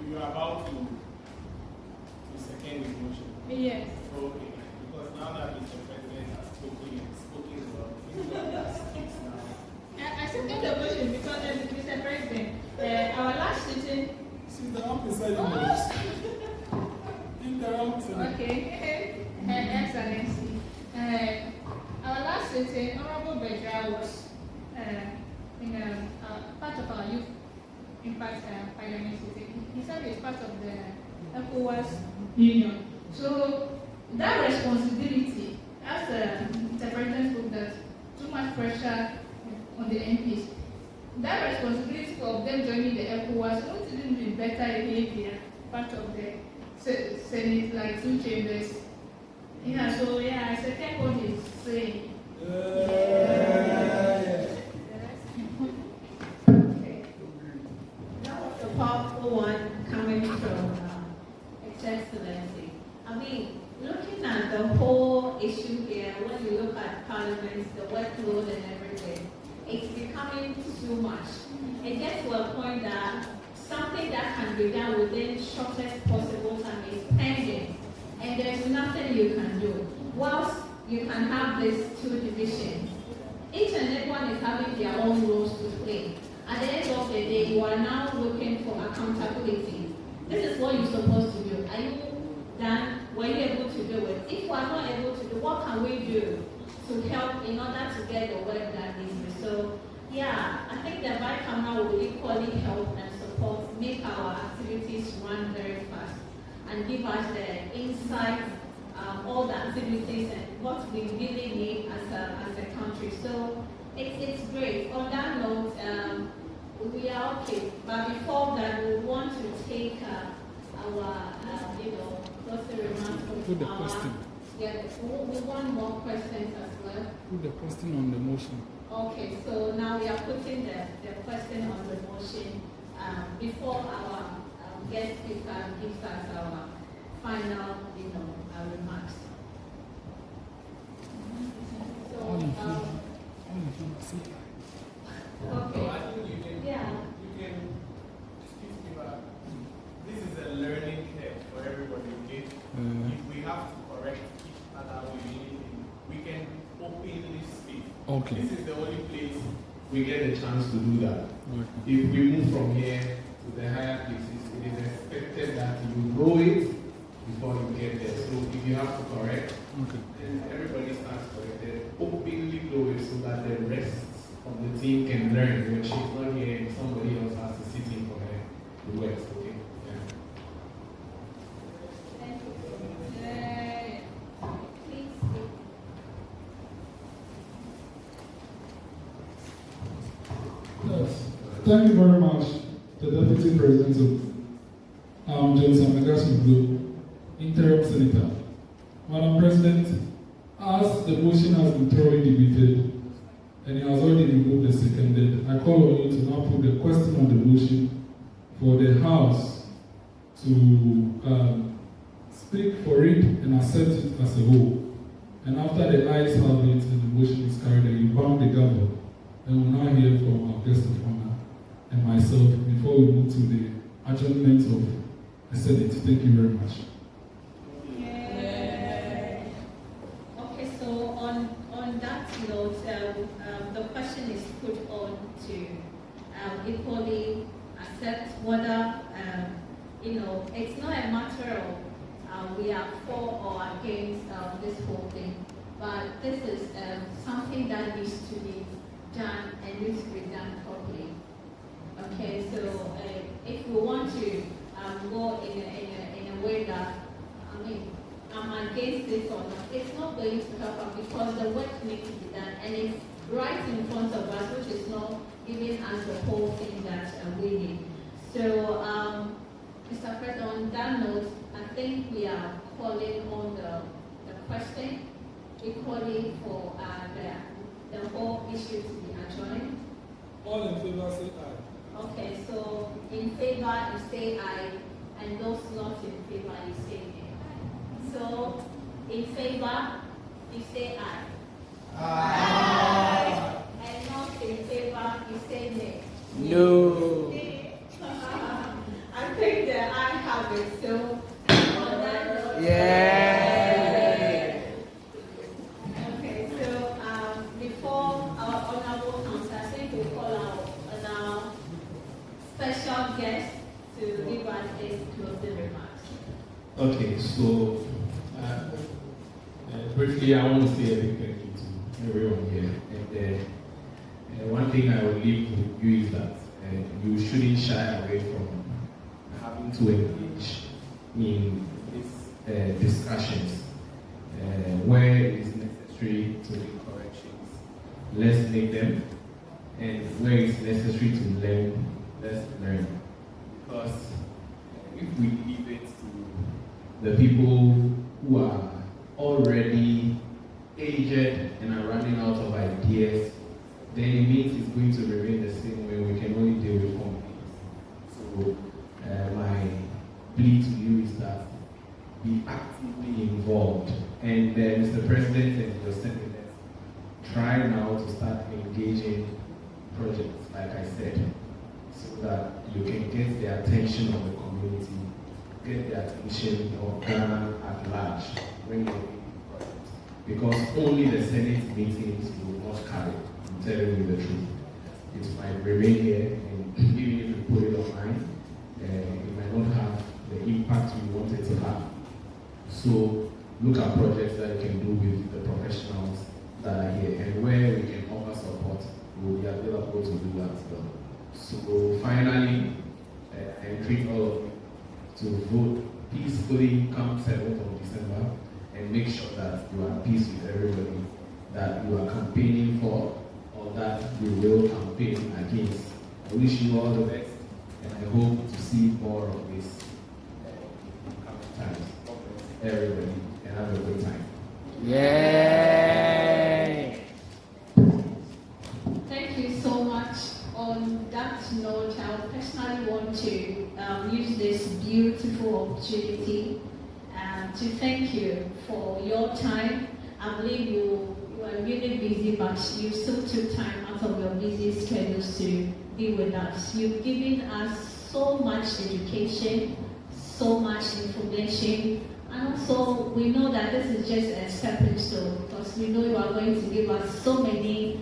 You are about to second his motion. Yes. Okay. Because now that Mr. President has spoken well, speaks now. I second the motion because, Mr. President, our last sitting. She's the opposite. Okay. Excellency. Our last sitting, Honorable Deborah was part of our youth impact Parliamentary. He said he's part of the ECOWAS Union. So that responsibility, as the President spoke, that too much pressure on the MPs. That responsibility of them joining the ECOWAS, wouldn't it be better if they are part of the Senate, like 2 chambers? Yeah, so I second what he's saying. Okay. That was a powerful one coming from His Excellency. I mean, looking at the whole issue here, year, when you look at Parliament, the workload and everything, it's becoming too much. It gets to a point that something that can be done within shortest possible time is pending, and there's nothing you can do. Whilst you can have these two divisions, each and everyone is having their own roles to play. At the end of the day, you are now looking for accountability. This is what you're supposed to do. Are you done? Were you able to do it? If we are not able to do, what can we do to help in order to get the work done easily? So, yeah, I think the bicameral will equally help and support, make our activities run very fast, and give us the insight, all the activities and what we really need as a country. So it's great. On that note, we are okay. But before that, we want to take our, closing remarks from our... Question. Yeah, we want more questions as well. Put the question on the motion. Okay, so now we are putting the question on the motion before our guest speaker gives us our final, remarks. So, okay. I think you can, excuse me, but this is a learning curve for everybody, okay? If we have to correct each other with anything, we can openly speak. Okay. This is the only place we get a chance to do that. Okay. If we move from here to the higher places, it is expected that you know it before you get there. So if you have to correct, then everybody starts corrected, openly blow it so that the rest of the team can learn. When she's not here, somebody else has to sit in for her. It works, okay? Yes. Thank you very much, the Deputy President of Amegashie-Viglo, Interim Senator. Madam President, as the motion has been thoroughly debated and it has already been moved and seconded, I call on you to now put the question on the motion for the House to speak for it and accept it as a whole. And after the ayes have it and the motion is carried, then you bound the gavel. And we'll now hear from our guest of honor and myself before we move to the adjournment of the Senate. Thank you very much. Okay, so on that note, the question is put on to equally accept whether, it's not a matter of we are for or against this whole thing, but this is something that needs to be done and needs to be done properly. Okay, so if we want to go in a way that, I'm against this or not, it's not going to help us because the work needs to be done and it's right in front of us, which is not giving us the whole thing that we need. So, Mr. President, on that note, I think we are calling on the question equally for the whole issue to be adjourned. All in favor say aye. Okay, so in favor you say aye, and those not in favor you say nay. So in favor you say aye. Aye. And not in favor you say nay. No. I think the aye have it. So on that note, Okay, so before our honorable council, I think we call our special guest to give us his closing remarks. Okay, so briefly, I want to say a big thank you to everyone here. And one thing I will leave with you is that you shouldn't shy away from having to engage in these discussions where it is necessary to make corrections. Let's make them, and where it's necessary to learn, let's learn. Because if we leave it to the people who are already aged and are running out of ideas, then it means it's going to remain the same way. We can only deal with complaints. So my plea to you is that be actively involved And Mr. President and your senators, try now to start engaging projects, like I said, so that you can get the attention of the community, get the attention of Ghana at large when you're in projects. Because only the Senate meetings will not carry. I'm telling you the truth. It might remain here, and even if you put it online, it might not have the impact you want it to have. So look at projects that you can do with the professionals that are here, and where we can offer support, we will be available to do that as well. So finally, I entreat all of you to vote peacefully come 7th of December and make sure that you are at peace with everybody that you are campaigning for or that you will campaign against. I wish you all the best, and I hope to see more of this coming times. Everybody, and have a good time. Yay! Thank you so much. On that note, I would personally want to use this beautiful opportunity to thank you for your time. I believe you are really busy, but you still took time out of your busy schedules to be with us. You've given us so much education, so much information, and also we know that this is just a stepping stone, because we know you are going to give us so many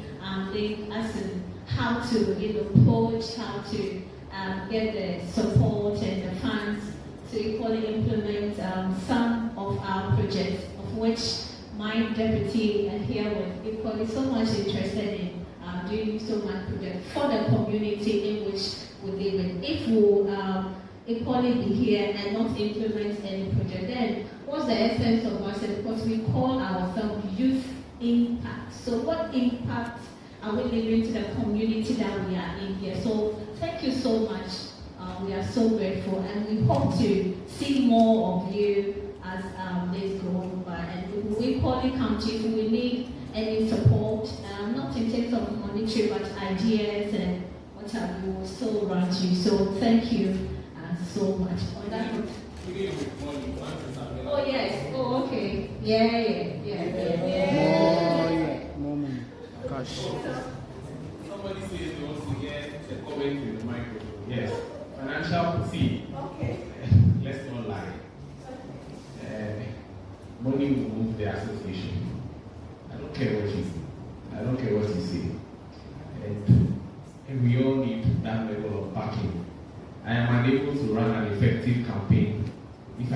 things as in how to approach, how to get the support and the funds to equally implement some of our projects, of which my deputy here was equally so much interested in doing so much projects for the community in which we live in. If we equally be here and not implement any project, then what's the essence of us? Because we call ourselves youth impact. So what impact are we leaving to the community that we are in here? So thank you so much. We are so grateful, and we hope to see more of you as days go by. And we equally come to you if we need any support, not in terms of monetary, but ideas and what have you, will still run to you. So thank you so much. On that note. Oh yes. Oh okay. Yeah. More money. Gosh. Somebody says he wants to get a comment with the microphone. Yes. Financial proceed. Okay. Let's not lie. Money will move the association. I don't care what you say. I don't care what you say. And we all need that level of backing. I am unable to run an effective campaign if I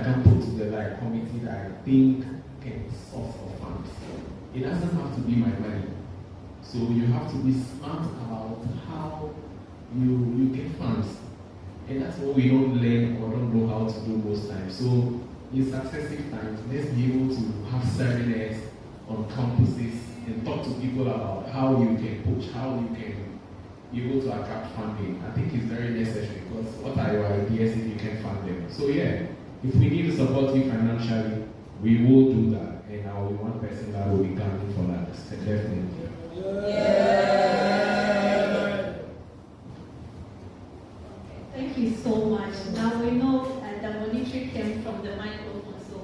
can't put together a committee that I think can source of funds. It doesn't have to be my money. So you have to be smart about how you get funds. And that's what we don't learn or don't know how to do most times. So in successive times, let's be able to have seminars on campuses and talk to people about how you can push, how you can be able to attract funding. I think it's very necessary, because what are your ideas if you can fund them? So yeah, if we need to support you financially, we will do that. And I will be one person that will be gunning for that. Definitely. Thank you so much. Now we know the monetary came from the microphone, so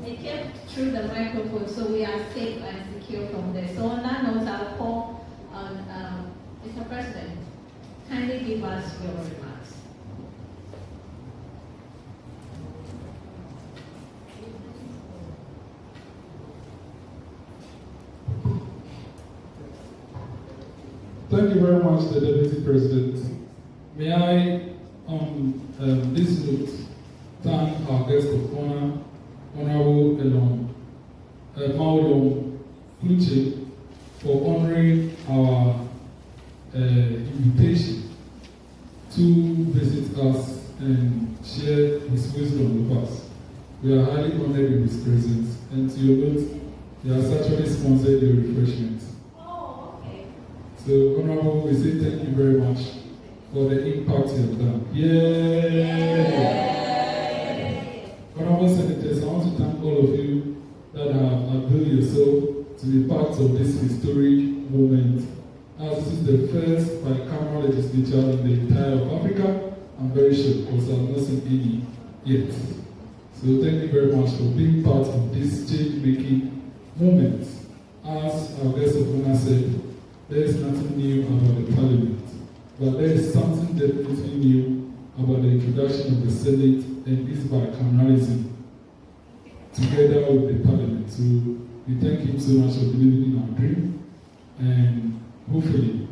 it came through the microphone, so we are safe and secure from there. So on that note, I'll call on Mr. President. Kindly give us your remarks. Thank you very much, the Deputy President. May I, on this note, thank our guest of honor, Honorable Mawulorm Klutse, for honoring our invitation to visit us and share his wisdom with us. We are highly honored in his presence, and to your note, he has actually sponsored your refreshments. So, Honorable, we say thank you very much for the impact you have done. Yay! Honorable Senators, I want to thank all of you that have availed yourself to be part of this historic moment. As this is the first bicameral legislature in the entire of Africa, I'm very sure because I've not seen any yet. So thank you very much for being part of this change-making moment. As our guest of honor said, there is nothing new about the Parliament, but there is something definitely new about the introduction of the Senate and its bicameralism together with the Parliament. So we thank him so much for believing in our dream, and hopefully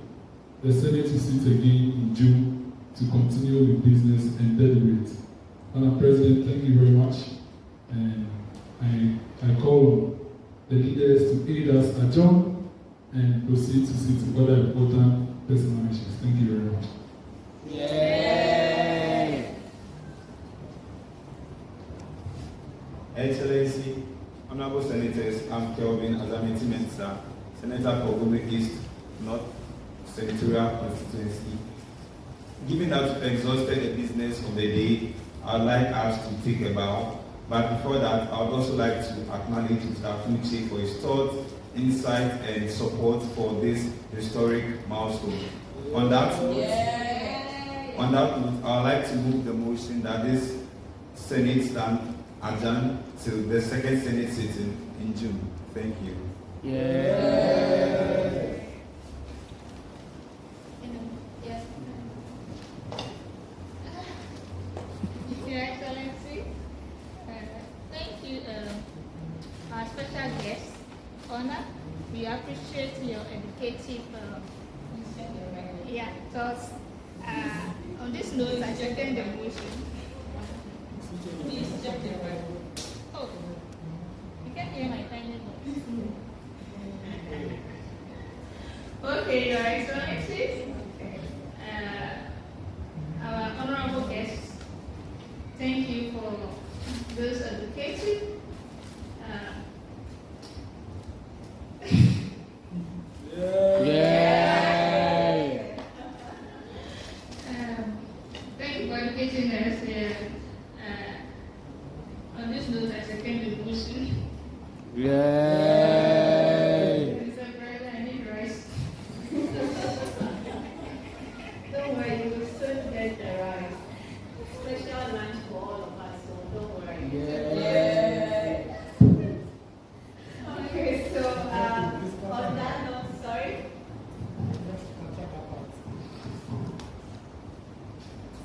the Senate will sit again in June to continue with business and deliberate. Madam President, thank you very much, and I call on the leaders to aid us adjourn and proceed to see to other important personal issues. Thank you very much. Yay! Excellency, Honorable Senators, I'm Kelvin Azamiti Mensa, Senator for Gombe East, North Senatorial Constituency. Given that we've exhausted the business of the day, I'd like us to take a bow. But before that, I would also like to acknowledge Mr. Klutse for his thoughts, insight, and support for this historic milestone. On that note, I would like to move the motion that this Senate stand adjourned till the second Senate sitting in June. Thank you. Yay! Your Excellency, thank you, our special guest, Honor. We appreciate your educative thoughts. On this note, I second the motion. Please check the Bible. Oh, you can hear my tiny voice. Okay, Your Excellency, our honorable guests, thank you for those educative. Yay! Thank you for educating us. On this note, I second the motion. Yay! Mr. President, I need rice. Don't worry, you will soon get the rice. Special lunch for all of us, so don't worry. Yay! Okay, so on that note, sorry.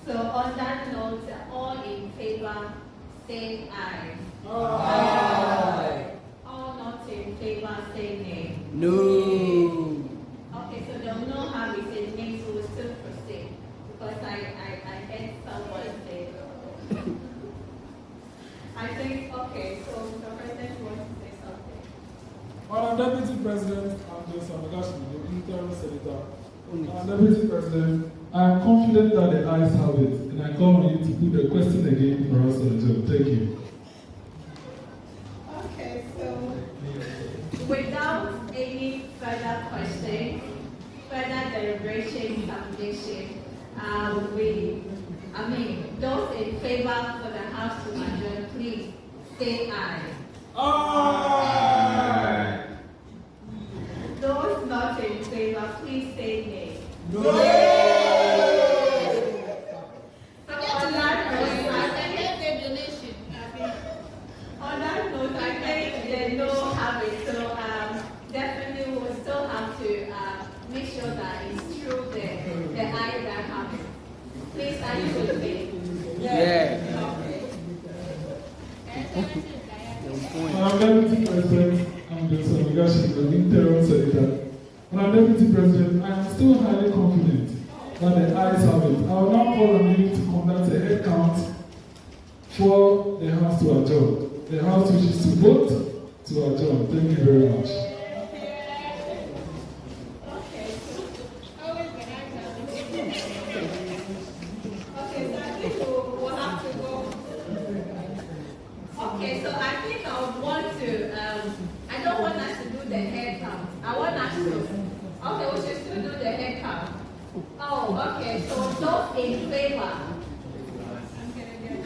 So on that note, all in favor, say aye. Aye. All not in favor, say nay. No. Okay, so there will no harm in saying nay, so we'll still proceed. Because I heard someone say, I think, okay, so the President wants to say something. Madam Deputy President, I'm Joseph Amegashie-Viglo, interim senator. Madam Deputy President, I am confident that the ayes have it, and I call on you to put the question again for us on the job. Thank you. Okay, so without any further questions, further deliberation, submission, those in favor for the House to adjourn, please say aye. Aye. Those not in favor, please say nay. No. On that note, I think they no have it, so definitely we will still have to make sure that it's true the eye that have it. Please, are you with me? Yeah. Okay. Madam Deputy President, I'm Joseph Amegashie-Viglo, interim senator. Madam Deputy President, I am still highly confident that the ayes have it. I will now call on you to conduct a head count for the House to adjourn. The House wishes to vote to adjourn. Thank you very much. Okay, so I think I would want to, I don't want us to do the head count. I want us to, okay, we should still do the head count. Oh, okay, so those in favor,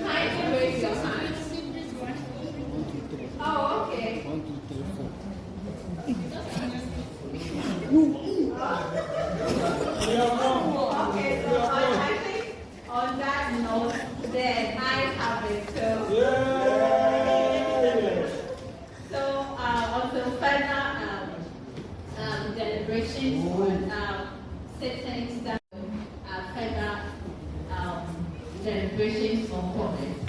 kindly raise your hands. Oh, okay. 1, 2, 3, 4. Okay, so I think on that note, then I have it. So deliberations on certain that further deliberations on comments.